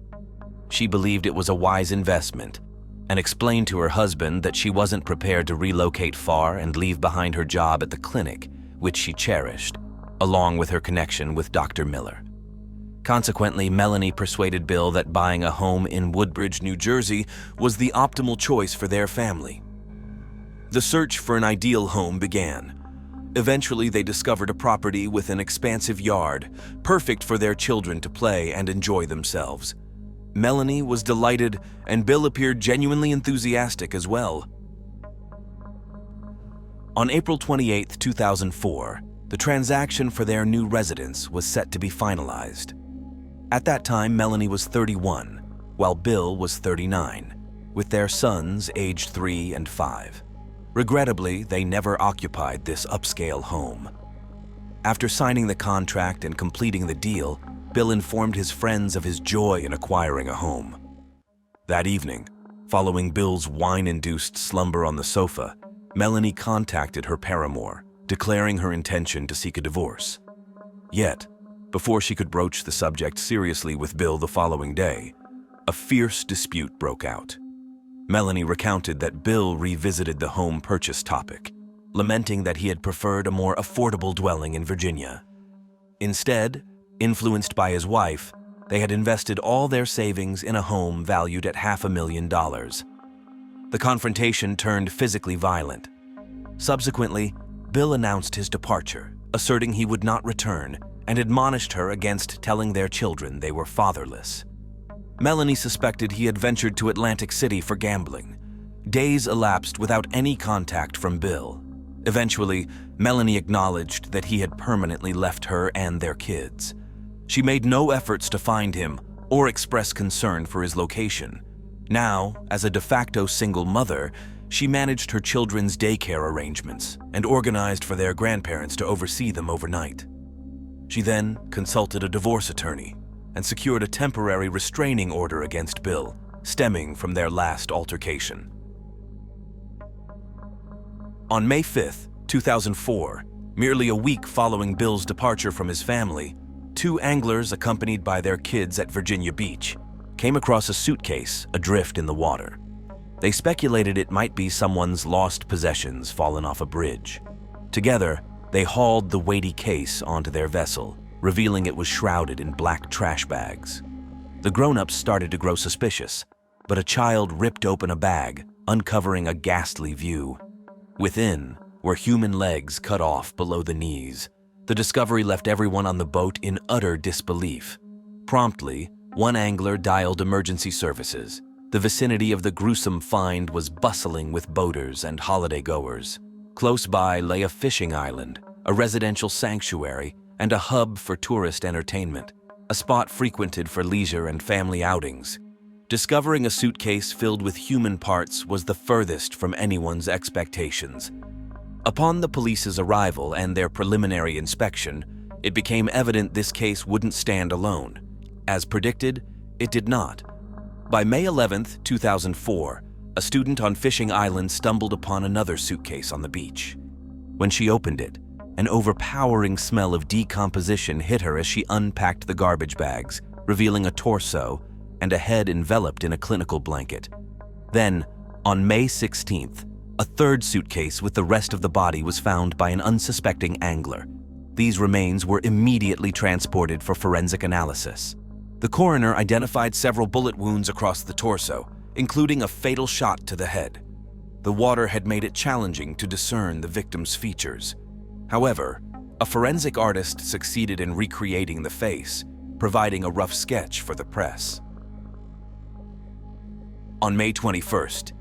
She believed it was a wise investment and explained to her husband that she wasn't prepared to relocate far and leave behind her job at the clinic, which she cherished, along with her connection with Dr. Miller. Consequently, Melanie persuaded Bill that buying a home in Woodbridge, New Jersey was the optimal choice for their family. The search for an ideal home began. Eventually, they discovered a property with an expansive yard, perfect for their children to play and enjoy themselves. Melanie was delighted, and Bill appeared genuinely enthusiastic as well. On April 28, 2004, the transaction for their new residence was set to be finalized. At that time, Melanie was 31, while Bill was 39, with their sons aged 3 and 5. Regrettably, they never occupied this upscale home. After signing the contract and completing the deal, Bill informed his friends of his joy in acquiring a home. That evening, following Bill's wine-induced slumber on the sofa, Melanie contacted her paramour, declaring her intention to seek a divorce. Yet, before she could broach the subject seriously with Bill the following day, a fierce dispute broke out. Melanie recounted that Bill revisited the home purchase topic, lamenting that he had preferred a more affordable dwelling in Virginia. Instead, influenced by his wife, they had invested all their savings in a home valued at $500,000. The confrontation turned physically violent. Subsequently, Bill announced his departure, asserting he would not return, and admonished her against telling their children they were fatherless. Melanie suspected he had ventured to Atlantic City for gambling. Days elapsed without any contact from Bill. Eventually, Melanie acknowledged that he had permanently left her and their kids. She made no efforts to find him or express concern for his location. Now, as a de facto single mother, she managed her children's daycare arrangements and organized for their grandparents to oversee them overnight. She then consulted a divorce attorney and secured a temporary restraining order against Bill, stemming from their last altercation. On May 5, 2004, merely a week following Bill's departure from his family, 2 anglers accompanied by their kids at Virginia Beach came across a suitcase adrift in the water. They speculated it might be someone's lost possessions fallen off a bridge. Together, they hauled the weighty case onto their vessel, revealing it was shrouded in black trash bags. The grown-ups started to grow suspicious, but a child ripped open a bag, uncovering a ghastly view. Within were human legs cut off below the knees. The discovery left everyone on the boat in utter disbelief. Promptly, one angler dialed emergency services. The vicinity of the gruesome find was bustling with boaters and holiday-goers. Close by lay a fishing island, a residential sanctuary, and a hub for tourist entertainment, a spot frequented for leisure and family outings. Discovering a suitcase filled with human parts was the furthest from anyone's expectations. Upon the police's arrival and their preliminary inspection, it became evident this case wouldn't stand alone. As predicted, it did not. By May 11, 2004, a student on Fishing Island stumbled upon another suitcase on the beach. When she opened it, an overpowering smell of decomposition hit her as she unpacked the garbage bags, revealing a torso and a head enveloped in a clinical blanket. Then, on May 16th, a third suitcase with the rest of the body was found by an unsuspecting angler. These remains were immediately transported for forensic analysis. The coroner identified several bullet wounds across the torso, including a fatal shot to the head. The water had made it challenging to discern the victim's features. However, a forensic artist succeeded in recreating the face, providing a rough sketch for the press. On May 21st,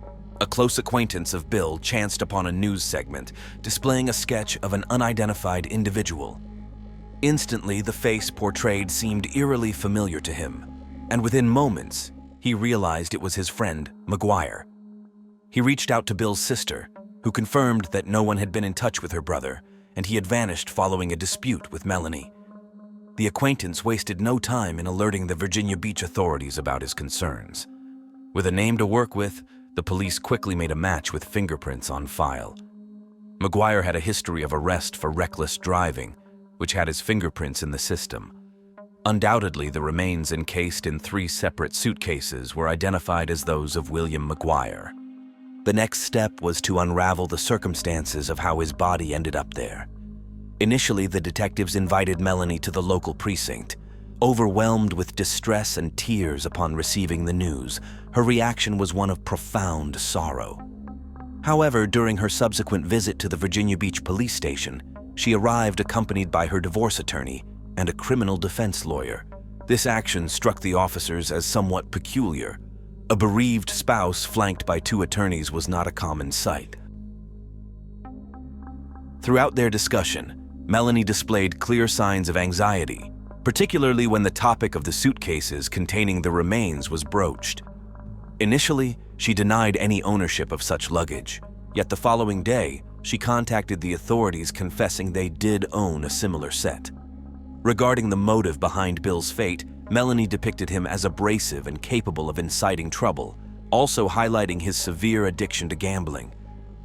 a close acquaintance of Bill chanced upon a news segment displaying a sketch of an unidentified individual. Instantly, the face portrayed seemed eerily familiar to him, and within moments, he realized it was his friend, Maguire. He reached out to Bill's sister, who confirmed that no one had been in touch with her brother, and he had vanished following a dispute with Melanie. The acquaintance wasted no time in alerting the Virginia Beach authorities about his concerns. With a name to work with, the police quickly made a match with fingerprints on file. Maguire had a history of arrest for reckless driving, which had his fingerprints in the system. Undoubtedly, the remains encased in 3 separate suitcases were identified as those of William Maguire. The next step was to unravel the circumstances of how his body ended up there. Initially, the detectives invited Melanie to the local precinct. Overwhelmed with distress and tears upon receiving the news, her reaction was one of profound sorrow. However, during her subsequent visit to the Virginia Beach police station, she arrived accompanied by her divorce attorney and a criminal defense lawyer. This action struck the officers as somewhat peculiar. A bereaved spouse flanked by 2 attorneys was not a common sight. Throughout their discussion, Melanie displayed clear signs of anxiety, particularly when the topic of the suitcases containing the remains was broached. Initially, she denied any ownership of such luggage, yet the following day, she contacted the authorities confessing they did own a similar set. Regarding the motive behind Bill's fate, Melanie depicted him as abrasive and capable of inciting trouble, also highlighting his severe addiction to gambling.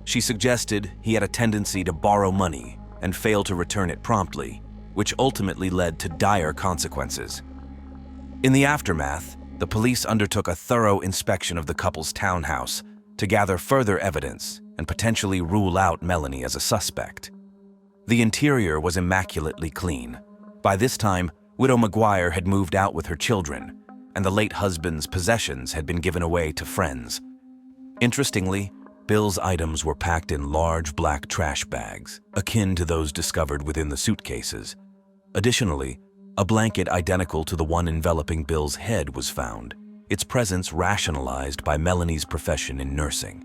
She suggested he had a tendency to borrow money and fail to return it promptly, which ultimately led to dire consequences. In the aftermath, the police undertook a thorough inspection of the couple's townhouse to gather further evidence and potentially rule out Melanie as a suspect. The interior was immaculately clean. By this time, widow Maguire had moved out with her children, and the late husband's possessions had been given away to friends. Interestingly, Bill's items were packed in large black trash bags, akin to those discovered within the suitcases. Additionally, a blanket identical to the one enveloping Bill's head was found, its presence rationalized by Melanie's profession in nursing.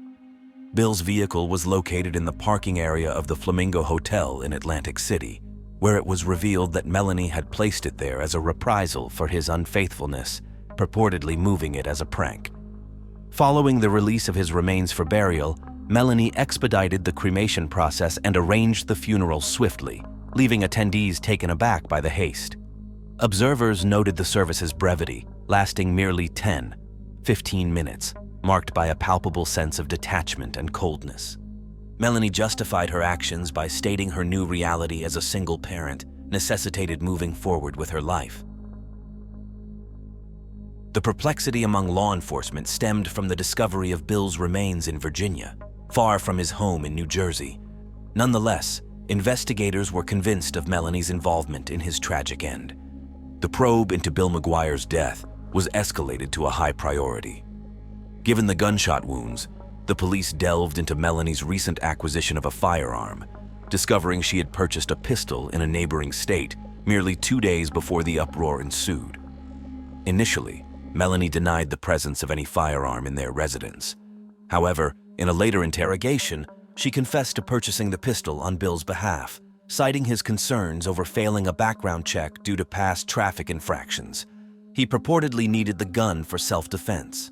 Bill's vehicle was located in the parking area of the Flamingo Hotel in Atlantic City, where it was revealed that Melanie had placed it there as a reprisal for his unfaithfulness, purportedly moving it as a prank. Following the release of his remains for burial, Melanie expedited the cremation process and arranged the funeral swiftly, leaving attendees taken aback by the haste. Observers noted the service's brevity, lasting merely 10-15 minutes, marked by a palpable sense of detachment and coldness. Melanie justified her actions by stating her new reality as a single parent necessitated moving forward with her life. The perplexity among law enforcement stemmed from the discovery of Bill's remains in Virginia, far from his home in New Jersey. Nonetheless, investigators were convinced of Melanie's involvement in his tragic end. The probe into Bill Maguire's death was escalated to a high priority. Given the gunshot wounds, the police delved into Melanie's recent acquisition of a firearm, discovering she had purchased a pistol in a neighboring state merely 2 days before the uproar ensued. Initially, Melanie denied the presence of any firearm in their residence. However, in a later interrogation, she confessed to purchasing the pistol on Bill's behalf, citing his concerns over failing a background check due to past traffic infractions. He purportedly needed the gun for self-defense.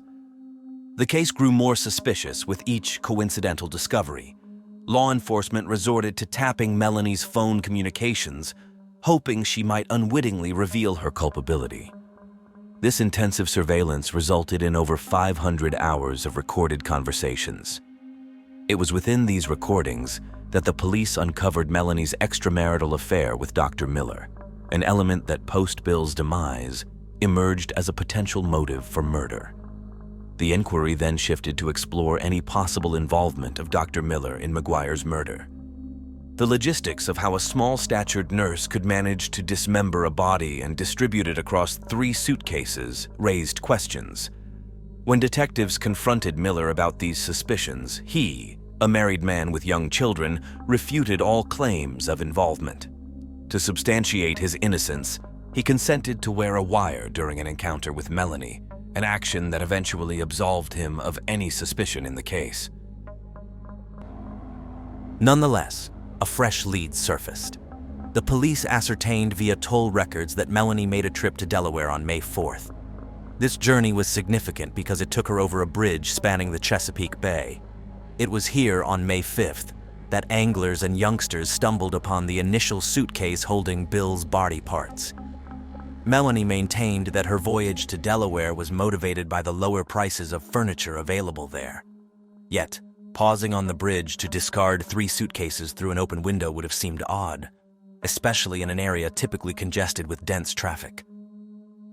The case grew more suspicious with each coincidental discovery. Law enforcement resorted to tapping Melanie's phone communications, hoping she might unwittingly reveal her culpability. This intensive surveillance resulted in over 500 hours of recorded conversations. It was within these recordings that the police uncovered Melanie's extramarital affair with Dr. Miller, an element that post-Bill's demise emerged as a potential motive for murder. The inquiry then shifted to explore any possible involvement of Dr. Miller in Maguire's murder. The logistics of how a small-statured nurse could manage to dismember a body and distribute it across 3 suitcases raised questions. When detectives confronted Miller about these suspicions, he, a married man with young children, refuted all claims of involvement. To substantiate his innocence, he consented to wear a wire during an encounter with Melanie, an action that eventually absolved him of any suspicion in the case. Nonetheless, a fresh lead surfaced. The police ascertained via toll records that Melanie made a trip to Delaware on May 4th. This journey was significant because it took her over a bridge spanning the Chesapeake Bay. It was here on May 5th that anglers and youngsters stumbled upon the initial suitcase holding Bill's body parts. Melanie maintained that her voyage to Delaware was motivated by the lower prices of furniture available there. Yet, pausing on the bridge to discard 3 suitcases through an open window would have seemed odd, especially in an area typically congested with dense traffic.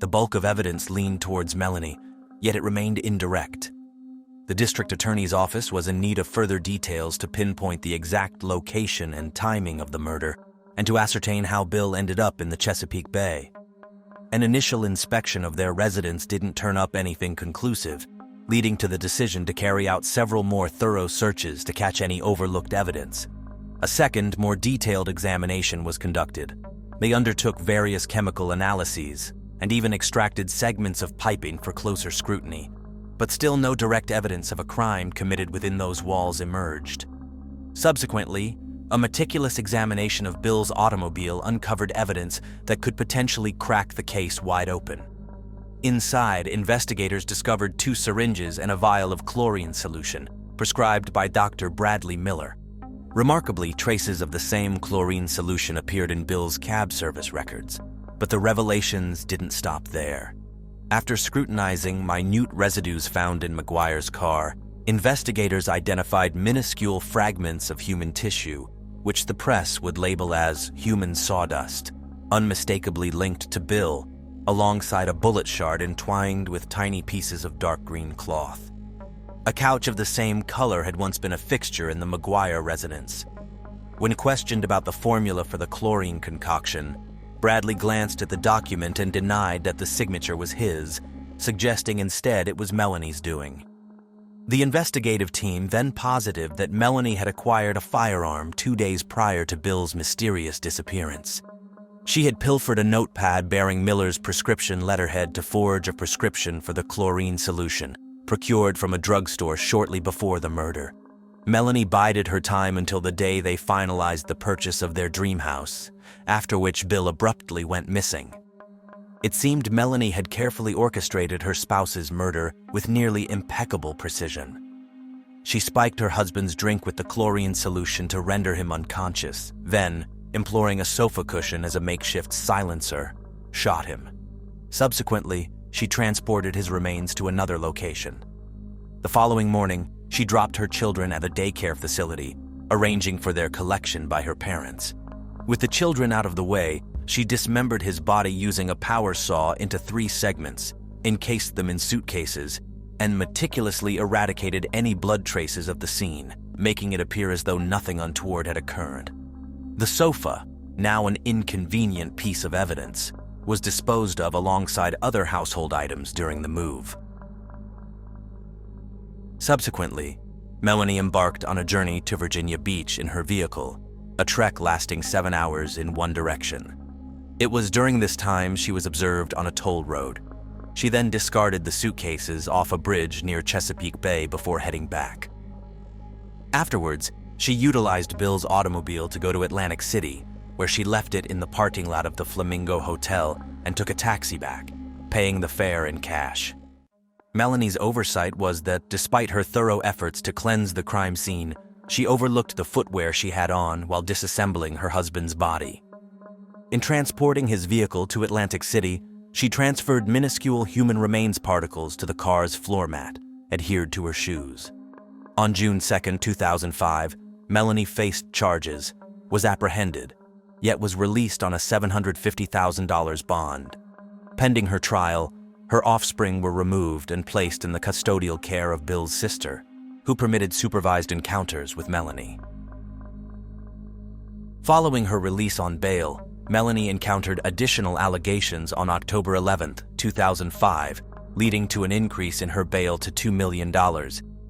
The bulk of evidence leaned towards Melanie, yet it remained indirect. The district attorney's office was in need of further details to pinpoint the exact location and timing of the murder, and to ascertain how Bill ended up in the Chesapeake Bay. An initial inspection of their residence didn't turn up anything conclusive, leading to the decision to carry out several more thorough searches to catch any overlooked evidence. A second, more detailed examination was conducted. They undertook various chemical analyses and even extracted segments of piping for closer scrutiny, but still no direct evidence of a crime committed within those walls emerged. Subsequently, A meticulous examination of Bill's automobile uncovered evidence that could potentially crack the case wide open. Inside, investigators discovered 2 syringes and a vial of chlorine solution, prescribed by Dr. Bradley Miller. Remarkably, traces of the same chlorine solution appeared in Bill's cab service records, but the revelations didn't stop there. After scrutinizing minute residues found in Maguire's car, investigators identified minuscule fragments of human tissue, which the press would label as human sawdust, unmistakably linked to Bill, alongside a bullet shard entwined with tiny pieces of dark green cloth. A couch of the same color had once been a fixture in the Maguire residence. When questioned about the formula for the chlorine concoction, Bradley glanced at the document and denied that the signature was his, suggesting instead it was Melanie's doing. The investigative team then posited that Melanie had acquired a firearm 2 days prior to Bill's mysterious disappearance. She had pilfered a notepad bearing Miller's prescription letterhead to forge a prescription for the chlorine solution, procured from a drugstore shortly before the murder. Melanie bided her time until the day they finalized the purchase of their dream house, after which Bill abruptly went missing. It seemed Melanie had carefully orchestrated her spouse's murder with nearly impeccable precision. She spiked her husband's drink with the chlorine solution to render him unconscious, then, employing a sofa cushion as a makeshift silencer, shot him. Subsequently, she transported his remains to another location. The following morning, she dropped her children at a daycare facility, arranging for their collection by her parents. With the children out of the way, she dismembered his body using a power saw into 3 segments, encased them in suitcases, and meticulously eradicated any blood traces of the scene, making it appear as though nothing untoward had occurred. The sofa, now an inconvenient piece of evidence, was disposed of alongside other household items during the move. Subsequently, Melanie embarked on a journey to Virginia Beach in her vehicle, a trek lasting 7 hours in one direction. It was during this time she was observed on a toll road. She then discarded the suitcases off a bridge near Chesapeake Bay before heading back. Afterwards, she utilized Bill's automobile to go to Atlantic City, where she left it in the parking lot of the Flamingo Hotel and took a taxi back, paying the fare in cash. Melanie's oversight was that despite her thorough efforts to cleanse the crime scene, she overlooked the footwear she had on while disassembling her husband's body. In transporting his vehicle to Atlantic City, she transferred minuscule human remains particles to the car's floor mat, adhered to her shoes. On June 2, 2005, Melanie faced charges, was apprehended, yet was released on a $750,000 bond. Pending her trial, her offspring were removed and placed in the custodial care of Bill's sister, who permitted supervised encounters with Melanie. Following her release on bail, Melanie encountered additional allegations on October 11, 2005, leading to an increase in her bail to $2 million,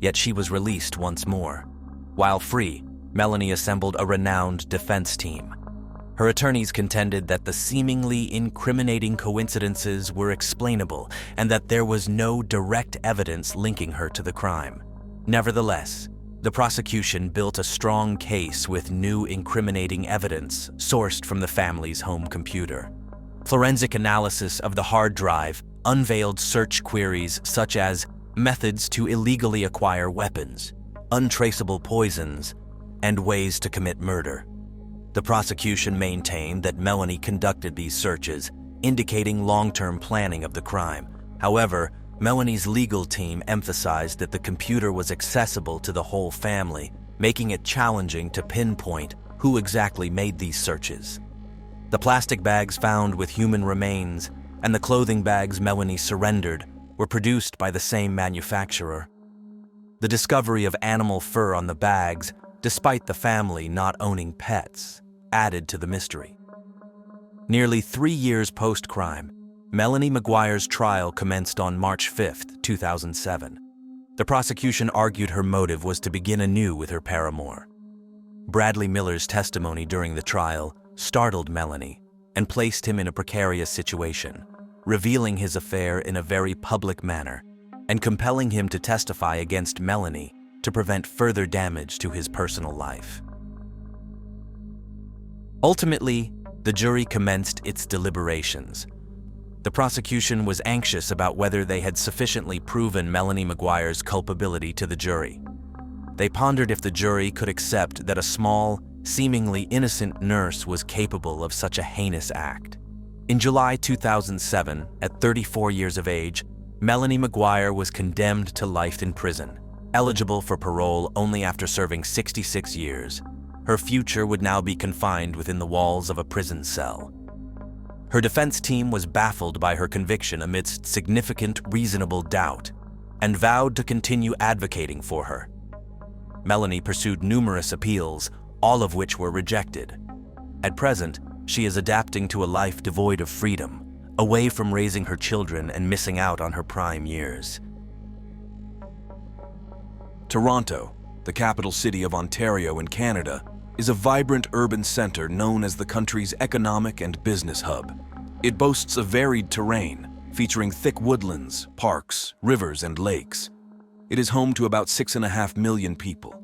yet she was released once more. While free, Melanie assembled a renowned defense team. Her attorneys contended that the seemingly incriminating coincidences were explainable and that there was no direct evidence linking her to the crime. Nevertheless, the prosecution built a strong case with new incriminating evidence sourced from the family's home computer. Forensic analysis of the hard drive unveiled search queries such as methods to illegally acquire weapons, untraceable poisons, and ways to commit murder. The prosecution maintained that Melanie conducted these searches, indicating long-term planning of the crime. However, Melanie's legal team emphasized that the computer was accessible to the whole family, making it challenging to pinpoint who exactly made these searches. The plastic bags found with human remains and the clothing bags Melanie surrendered were produced by the same manufacturer. The discovery of animal fur on the bags, despite the family not owning pets, added to the mystery. Nearly 3 years post-crime, Melanie Maguire's trial commenced on March 5, 2007. The prosecution argued her motive was to begin anew with her paramour. Bradley Miller's testimony during the trial startled Melanie and placed him in a precarious situation, revealing his affair in a very public manner and compelling him to testify against Melanie to prevent further damage to his personal life. Ultimately, the jury commenced its deliberations. The prosecution was anxious about whether they had sufficiently proven Melanie Maguire's culpability to the jury. They pondered if the jury could accept that a small, seemingly innocent nurse was capable of such a heinous act. In July 2007, at 34 years of age, Melanie Maguire was condemned to life in prison, eligible for parole only after serving 66 years. Her future would now be confined within the walls of a prison cell. Her defense team was baffled by her conviction amidst significant reasonable doubt and vowed to continue advocating for her. Melanie pursued numerous appeals, all of which were rejected. At present, she is adapting to a life devoid of freedom, away from raising her children and missing out on her prime years. Toronto, the capital city of Ontario in Canada, is a vibrant urban center known as the country's economic and business hub. It boasts a varied terrain, featuring thick woodlands, parks, rivers, and lakes. It is home to about 6.5 million people.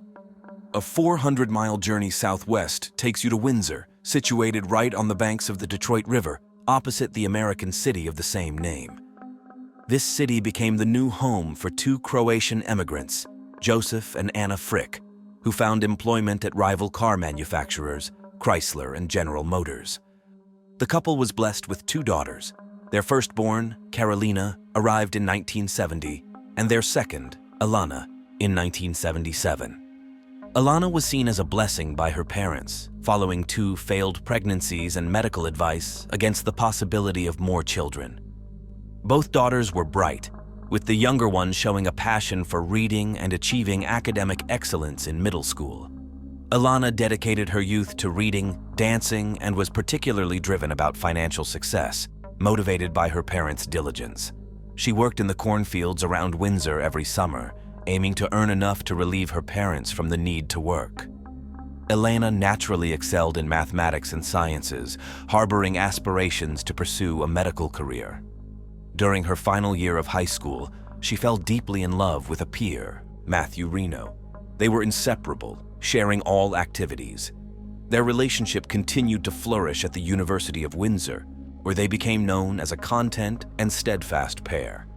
A 400-mile journey southwest takes you to Windsor, situated right on the banks of the Detroit River, opposite the American city of the same name. This city became the new home for two Croatian immigrants, Joseph and Elana Frick, who found employment at rival car manufacturers, Chrysler and General Motors. The couple was blessed with two daughters. Their firstborn, Carolina, arrived in 1970, and their second, Elana, in 1977. Elana was seen as a blessing by her parents, following 2 failed pregnancies and medical advice against the possibility of more children. Both daughters were bright, with the younger one showing a passion for reading and achieving academic excellence in middle school. Elana dedicated her youth to reading, dancing, and was particularly driven about financial success, motivated by her parents' diligence. She worked in the cornfields around Windsor every summer, aiming to earn enough to relieve her parents from the need to work. Elana naturally excelled in mathematics and sciences, harboring aspirations to pursue a medical career. During her final year of high school, she fell deeply in love with a peer, Matthew Reno. They were inseparable, sharing all activities. Their relationship continued to flourish at the University of Windsor, where they became known as a content and steadfast pair.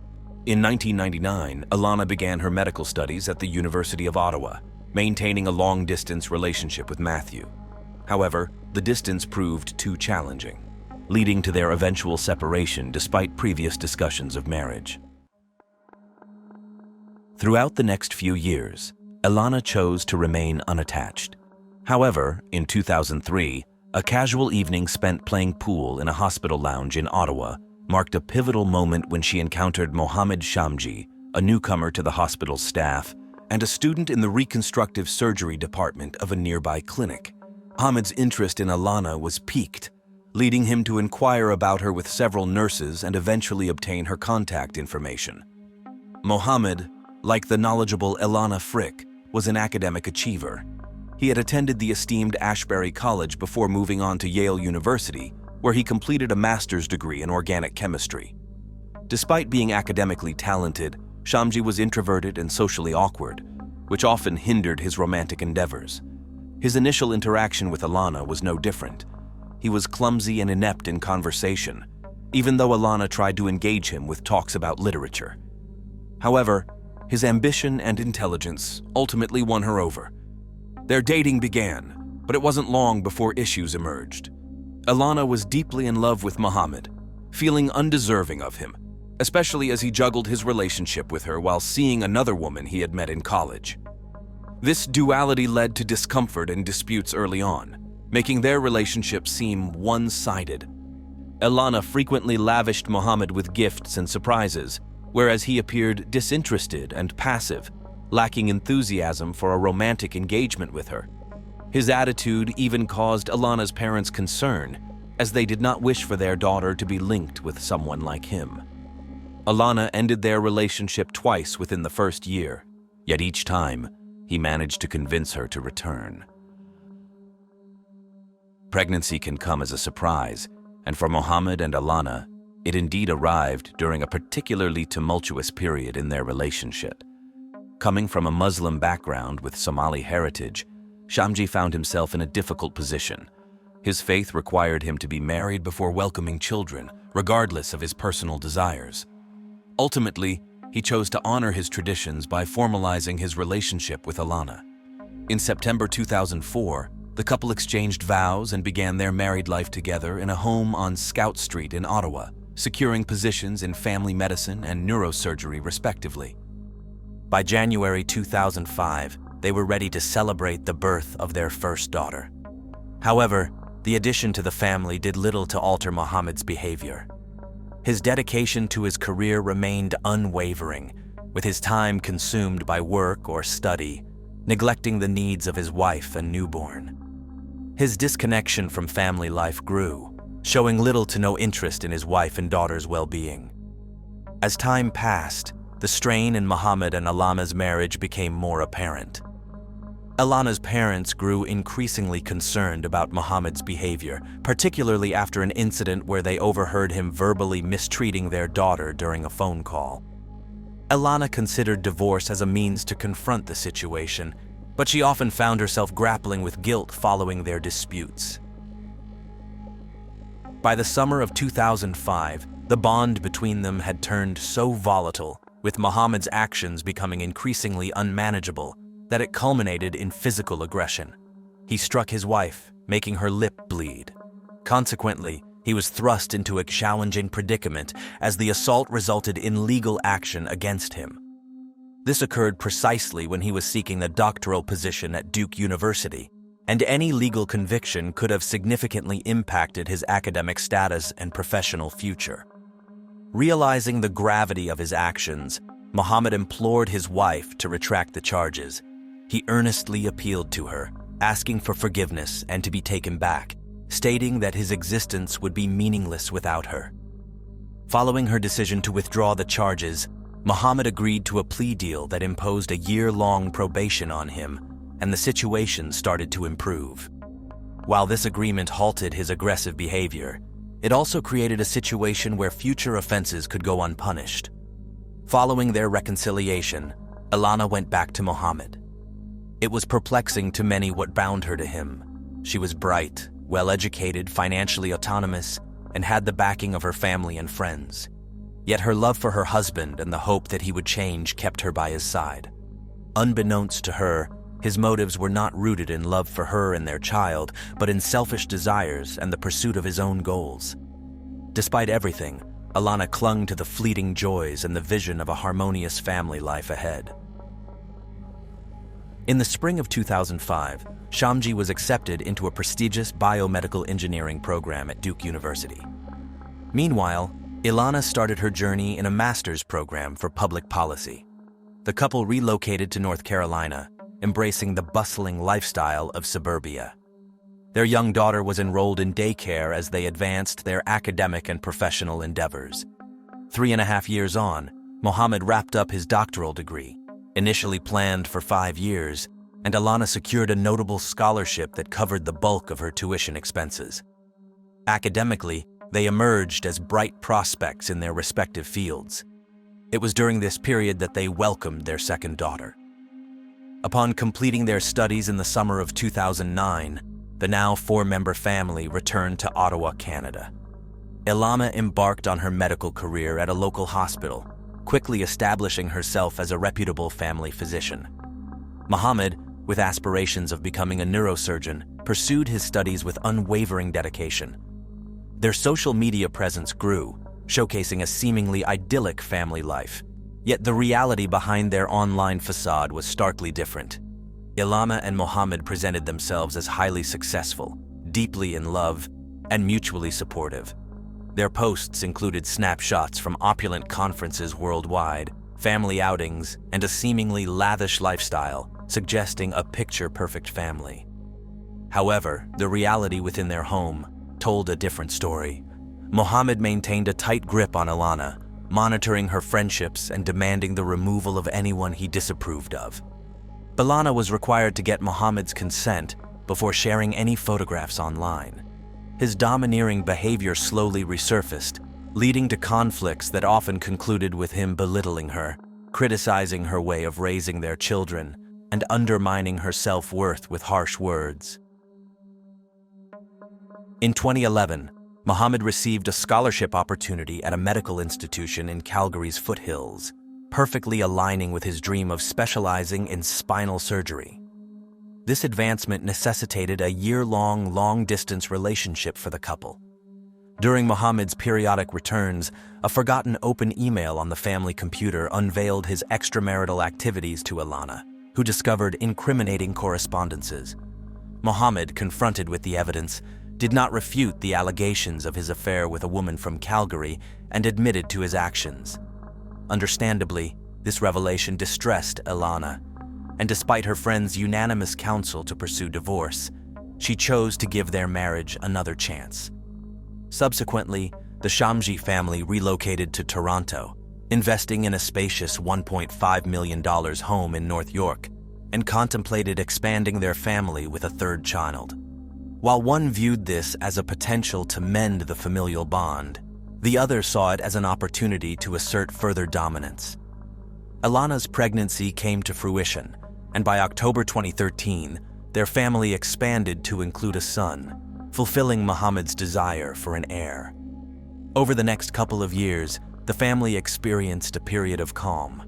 In 1999, Elana began her medical studies at the University of Ottawa, maintaining a long-distance relationship with Matthew. However, the distance proved too challenging, leading to their eventual separation despite previous discussions of marriage. Throughout the next few years, Elana chose to remain unattached. However, in 2003, a casual evening spent playing pool in a hospital lounge in Ottawa marked a pivotal moment when she encountered Mohammed Shamji, a newcomer to the hospital's staff, and a student in the reconstructive surgery department of a nearby clinic. Mohammed's interest in Elana was piqued, leading him to inquire about her with several nurses and eventually obtain her contact information. Mohammed, like the knowledgeable Elana Frick, was an academic achiever. He had attended the esteemed Ashbury College before moving on to Yale University, where he completed a master's degree in organic chemistry. Despite being academically talented, Shamji was introverted and socially awkward, which often hindered his romantic endeavors. His initial interaction with Elana was no different. He was clumsy and inept in conversation, even though Elana tried to engage him with talks about literature. However, his ambition and intelligence ultimately won her over. Their dating began, but it wasn't long before issues emerged. Elana was deeply in love with Mohammed, feeling undeserving of him, especially as he juggled his relationship with her while seeing another woman he had met in college. This duality led to discomfort and disputes early on, making their relationship seem one-sided. Elana frequently lavished Mohammed with gifts and surprises, whereas he appeared disinterested and passive, lacking enthusiasm for a romantic engagement with her. His attitude even caused Elana's parents concern, as they did not wish for their daughter to be linked with someone like him. Elana ended their relationship twice within the first year, yet each time, he managed to convince her to return. Pregnancy can come as a surprise, and for Mohammed and Elana, it indeed arrived during a particularly tumultuous period in their relationship. Coming from a Muslim background with Somali heritage, Shamji found himself in a difficult position. His faith required him to be married before welcoming children, regardless of his personal desires. Ultimately, he chose to honor his traditions by formalizing his relationship with Elana. In September 2004, the couple exchanged vows and began their married life together in a home on Scout Street in Ottawa, securing positions in family medicine and neurosurgery respectively. By January 2005, they were ready to celebrate the birth of their first daughter. However, the addition to the family did little to alter Mohammed's behavior. His dedication to his career remained unwavering, with his time consumed by work or study, neglecting the needs of his wife and newborn. His disconnection from family life grew, showing little to no interest in his wife and daughter's well-being. As time passed, the strain in Mohammed and Elana's marriage became more apparent. Elana's parents grew increasingly concerned about Mohammed's behavior, particularly after an incident where they overheard him verbally mistreating their daughter during a phone call. Elana considered divorce as a means to confront the situation, but she often found herself grappling with guilt following their disputes. By the summer of 2005, the bond between them had turned so volatile, with Mohammed's actions becoming increasingly unmanageable, that it culminated in physical aggression. He struck his wife, making her lip bleed. Consequently, he was thrust into a challenging predicament as the assault resulted in legal action against him. This occurred precisely when he was seeking a doctoral position at Duke University, and any legal conviction could have significantly impacted his academic status and professional future. Realizing the gravity of his actions, Mohammed implored his wife to retract the charges. He earnestly appealed to her, asking for forgiveness and to be taken back, stating that his existence would be meaningless without her. Following her decision to withdraw the charges, Mohammed agreed to a plea deal that imposed a year-long probation on him, and the situation started to improve. While this agreement halted his aggressive behavior, it also created a situation where future offenses could go unpunished. Following their reconciliation, Elana went back to Mohammed. It was perplexing to many what bound her to him. She was bright, well-educated, financially autonomous, and had the backing of her family and friends. Yet her love for her husband and the hope that he would change kept her by his side. Unbeknownst to her, his motives were not rooted in love for her and their child, but in selfish desires and the pursuit of his own goals. Despite everything, Elana clung to the fleeting joys and the vision of a harmonious family life ahead. In the spring of 2005, Shamji was accepted into a prestigious biomedical engineering program at Duke University. Meanwhile, Elana started her journey in a master's program for public policy. The couple relocated to North Carolina, embracing the bustling lifestyle of suburbia. Their young daughter was enrolled in daycare as they advanced their academic and professional endeavors. 3.5 years on, Mohammed wrapped up his doctoral degree, initially planned for 5 years, and Elana secured a notable scholarship that covered the bulk of her tuition expenses. Academically, they emerged as bright prospects in their respective fields. It was during this period that they welcomed their second daughter. Upon completing their studies in the summer of 2009, the now 4-member family returned to Ottawa, Canada. Elana embarked on her medical career at a local hospital, quickly establishing herself as a reputable family physician. Mohammed, with aspirations of becoming a neurosurgeon, pursued his studies with unwavering dedication. Their social media presence grew, showcasing a seemingly idyllic family life. Yet the reality behind their online facade was starkly different. Elana and Mohammed presented themselves as highly successful, deeply in love, and mutually supportive. Their posts included snapshots from opulent conferences worldwide, family outings, and a seemingly lavish lifestyle, suggesting a picture-perfect family. However, the reality within their home told a different story. Mohammed maintained a tight grip on Elana, monitoring her friendships and demanding the removal of anyone he disapproved of. Elana was required to get Mohammed's consent before sharing any photographs online. His domineering behavior slowly resurfaced, leading to conflicts that often concluded with him belittling her, criticizing her way of raising their children, and undermining her self-worth with harsh words. In 2011, Mohammed received a scholarship opportunity at a medical institution in Calgary's foothills, perfectly aligning with his dream of specializing in spinal surgery. This advancement necessitated a year-long, long-distance relationship for the couple. During Mohammed's periodic returns, a forgotten open email on the family computer unveiled his extramarital activities to Elana, who discovered incriminating correspondences. Mohammed, confronted with the evidence, did not refute the allegations of his affair with a woman from Calgary and admitted to his actions. Understandably, this revelation distressed Elana, and despite her friend's unanimous counsel to pursue divorce, she chose to give their marriage another chance. Subsequently, the Shamji family relocated to Toronto, investing in a spacious $1.5 million home in North York, and contemplated expanding their family with a third child. While one viewed this as a potential to mend the familial bond, the other saw it as an opportunity to assert further dominance. Elana's pregnancy came to fruition, and by October 2013, their family expanded to include a son, fulfilling Mohammed's desire for an heir. Over the next couple of years, the family experienced a period of calm.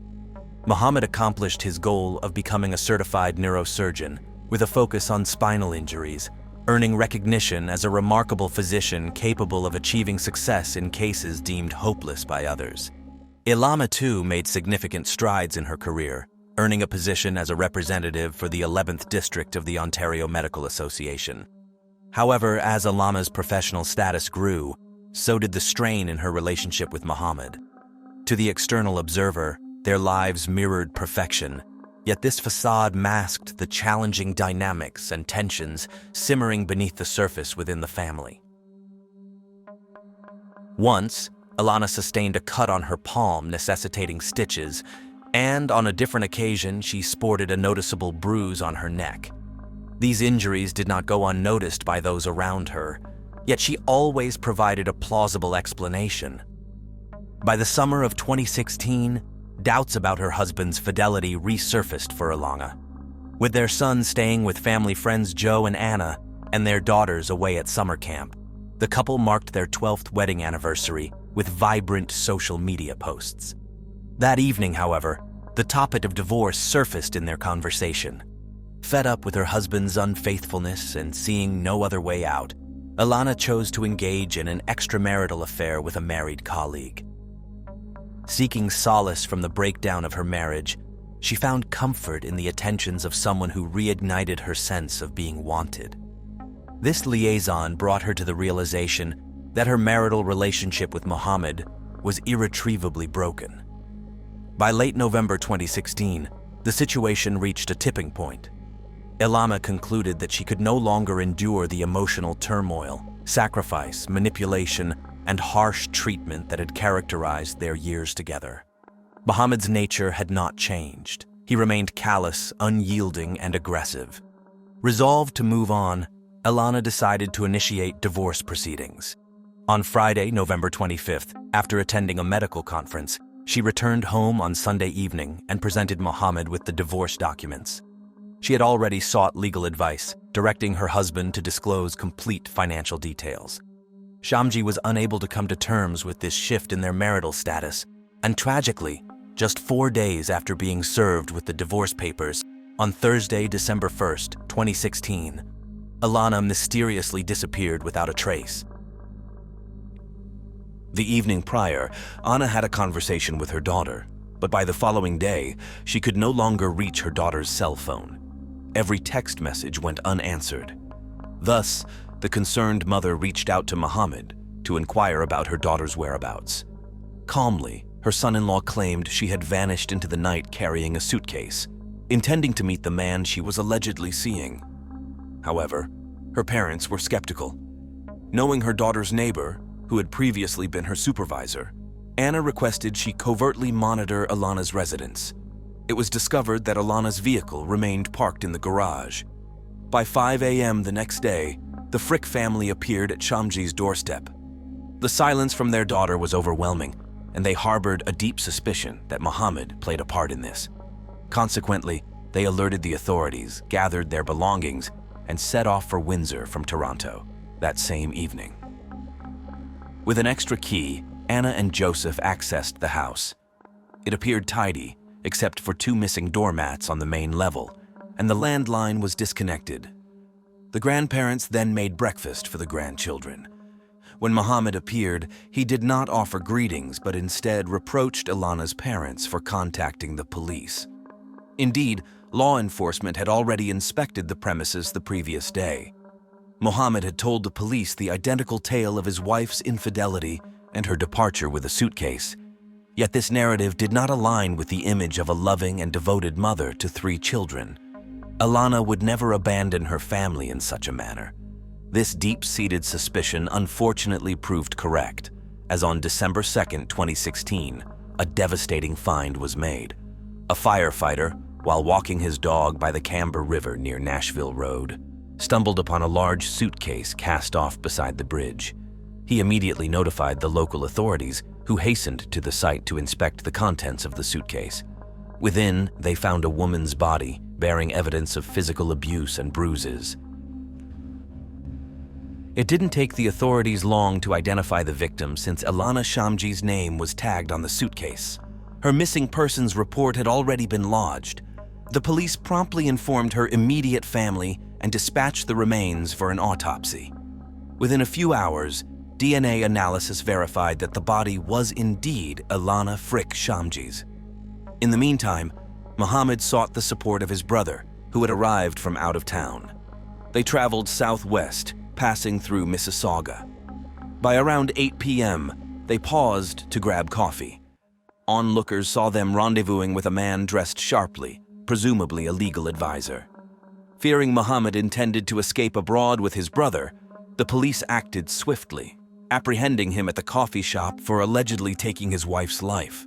Mohammed accomplished his goal of becoming a certified neurosurgeon with a focus on spinal injuries, earning recognition as a remarkable physician capable of achieving success in cases deemed hopeless by others. Elana, too, made significant strides in her career, earning a position as a representative for the 11th District of the Ontario Medical Association. However, as Elana's professional status grew, so did the strain in her relationship with Mohammed. To the external observer, their lives mirrored perfection, yet this facade masked the challenging dynamics and tensions simmering beneath the surface within the family. Once, Elana sustained a cut on her palm necessitating stitches, and on a different occasion she sported a noticeable bruise on her neck. These injuries did not go unnoticed by those around her, yet she always provided a plausible explanation. By the summer of 2016, doubts about her husband's fidelity resurfaced for Elana. With their son staying with family friends Joe and Anna and their daughters away at summer camp, the couple marked their 12th wedding anniversary with vibrant social media posts. That evening, however, the topic of divorce surfaced in their conversation. Fed up with her husband's unfaithfulness and seeing no other way out, Elana chose to engage in an extramarital affair with a married colleague. Seeking solace from the breakdown of her marriage, she found comfort in the attentions of someone who reignited her sense of being wanted. This liaison brought her to the realization that her marital relationship with Mohammed was irretrievably broken. By late November 2016, the situation reached a tipping point. Elana concluded that she could no longer endure the emotional turmoil, sacrifice, manipulation, and harsh treatment that had characterized their years together. Mohammed's nature had not changed. He remained callous, unyielding, and aggressive. Resolved to move on, Elana decided to initiate divorce proceedings. On Friday, November 25th, after attending a medical conference, she returned home on Sunday evening and presented Mohammed with the divorce documents. She had already sought legal advice, directing her husband to disclose complete financial details. Shamji was unable to come to terms with this shift in their marital status, and tragically, just 4 days after being served with the divorce papers, on Thursday, December 1st, 2016, Elana mysteriously disappeared without a trace. The evening prior, Anna had a conversation with her daughter, but by the following day, she could no longer reach her daughter's cell phone. Every text message went unanswered. Thus, the concerned mother reached out to Mohammed to inquire about her daughter's whereabouts. Calmly, her son-in-law claimed she had vanished into the night carrying a suitcase, intending to meet the man she was allegedly seeing. However, her parents were skeptical. Knowing her daughter's neighbor, who had previously been her supervisor, Anna requested she covertly monitor Elana's residence. It was discovered that Elana's vehicle remained parked in the garage. By 5 a.m. the next day, the Frick family appeared at Shamji's doorstep. The silence from their daughter was overwhelming, and they harbored a deep suspicion that Mohammed played a part in this. Consequently, they alerted the authorities, gathered their belongings, and set off for Windsor from Toronto. that same evening. With an extra key, Anna and Joseph accessed the house. It appeared tidy, except for 2 missing doormats on the main level, and the landline was disconnected. The grandparents then made breakfast for the grandchildren. When Mohammed appeared, he did not offer greetings, but instead reproached Elana's parents for contacting the police. Indeed, law enforcement had already inspected the premises the previous day. Mohammed had told the police the identical tale of his wife's infidelity and her departure with a suitcase. Yet this narrative did not align with the image of a loving and devoted mother to 3 children. Elana would never abandon her family in such a manner. This deep-seated suspicion unfortunately proved correct, as on December 2, 2016, a devastating find was made. A firefighter, while walking his dog by the Camber River near Nashville Road, stumbled upon a large suitcase cast off beside the bridge. He immediately notified the local authorities, who hastened to the site to inspect the contents of the suitcase. Within, they found a woman's body, bearing evidence of physical abuse and bruises. It didn't take the authorities long to identify the victim, since Elana Shamji's name was tagged on the suitcase. Her missing persons report had already been lodged. The police promptly informed her immediate family and dispatched the remains for an autopsy. Within a few hours, DNA analysis verified that the body was indeed Elana Frick Shamji's. In the meantime, Mohammed sought the support of his brother, who had arrived from out of town. They traveled southwest, passing through Mississauga. By around 8 p.m., they paused to grab coffee. Onlookers saw them rendezvousing with a man dressed sharply, presumably a legal advisor. Fearing Mohammed intended to escape abroad with his brother, the police acted swiftly, apprehending him at the coffee shop for allegedly taking his wife's life.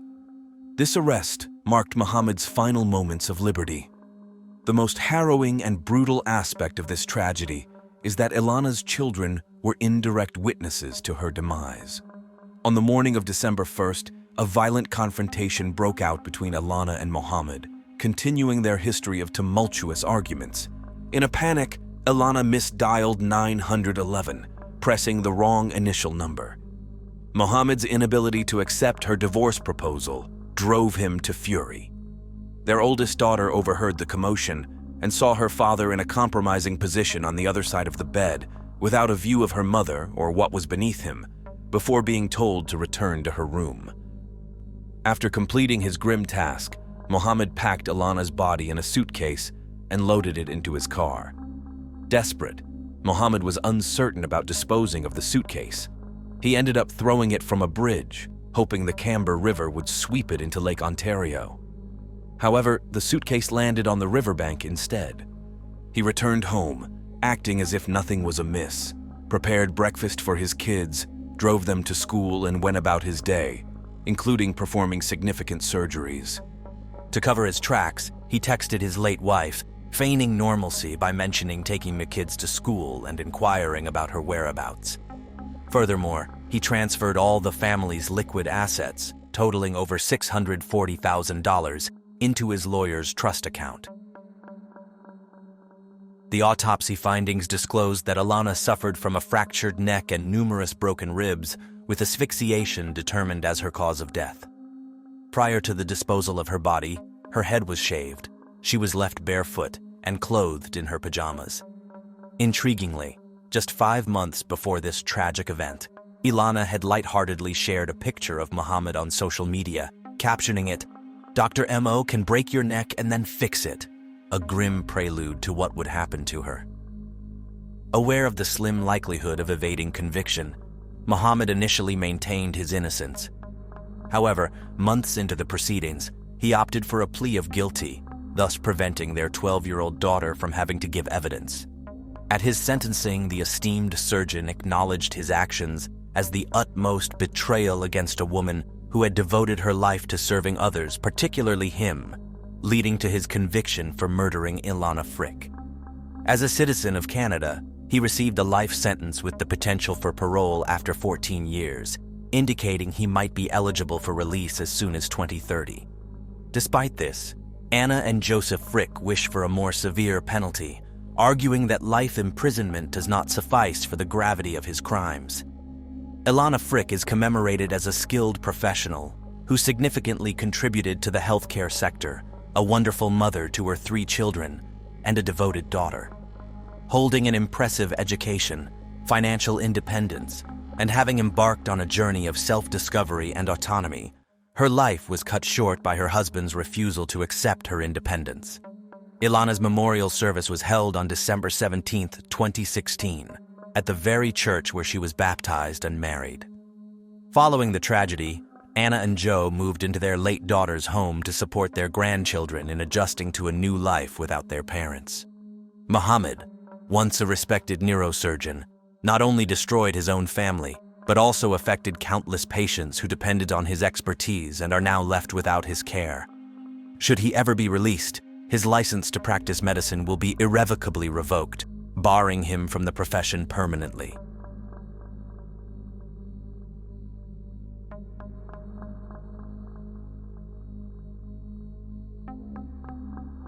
This arrest marked Mohammed's final moments of liberty. The most harrowing and brutal aspect of this tragedy is that Elana's children were indirect witnesses to her demise. On the morning of December 1st, a violent confrontation broke out between Elana and Mohammed, continuing their history of tumultuous arguments. In a panic, Elana misdialed 911, pressing the wrong initial number. Mohammed's inability to accept her divorce proposal drove him to fury. Their oldest daughter overheard the commotion and saw her father in a compromising position on the other side of the bed, without a view of her mother or what was beneath him, before being told to return to her room. After completing his grim task, Mohammed packed Elana's body in a suitcase and loaded it into his car. Desperate, Mohammed was uncertain about disposing of the suitcase. He ended up throwing it from a bridge, hoping the Camber River would sweep it into Lake Ontario. However, the suitcase landed on the riverbank instead. He returned home, acting as if nothing was amiss, prepared breakfast for his kids, drove them to school, and went about his day, including performing significant surgeries. To cover his tracks, he texted his late wife, feigning normalcy by mentioning taking the kids to school and inquiring about her whereabouts. Furthermore, he transferred all the family's liquid assets, totaling over $640,000, into his lawyer's trust account. The autopsy findings disclosed that Elana suffered from a fractured neck and numerous broken ribs, with asphyxiation determined as her cause of death. Prior to the disposal of her body, her head was shaved, she was left barefoot, and clothed in her pajamas. Intriguingly, just 5 months before this tragic event, Elana had lightheartedly shared a picture of Mohammed on social media, captioning it, "Dr. M.O. can break your neck and then fix it," a grim prelude to what would happen to her. Aware of the slim likelihood of evading conviction, Mohammed initially maintained his innocence. However, months into the proceedings, he opted for a plea of guilty, thus preventing their 12-year-old daughter from having to give evidence. At his sentencing, the esteemed surgeon acknowledged his actions as the utmost betrayal against a woman who had devoted her life to serving others, particularly him, leading to his conviction for murdering Elana Frick. As a citizen of Canada, he received a life sentence with the potential for parole after 14 years, indicating he might be eligible for release as soon as 2030. Despite this, Anna and Joseph Frick wish for a more severe penalty, arguing that life imprisonment does not suffice for the gravity of his crimes. Elana Frick is commemorated as a skilled professional who significantly contributed to the healthcare sector, a wonderful mother to her 3 children, and a devoted daughter. Holding an impressive education, financial independence, and having embarked on a journey of self-discovery and autonomy, her life was cut short by her husband's refusal to accept her independence. Elana's memorial service was held on December 17, 2016, at the very church where she was baptized and married. Following the tragedy, Anna and Joe moved into their late daughter's home to support their grandchildren in adjusting to a new life without their parents. Mohammed, once a respected neurosurgeon, not only destroyed his own family, but also affected countless patients who depended on his expertise and are now left without his care. Should he ever be released, his license to practice medicine will be irrevocably revoked, barring him from the profession permanently.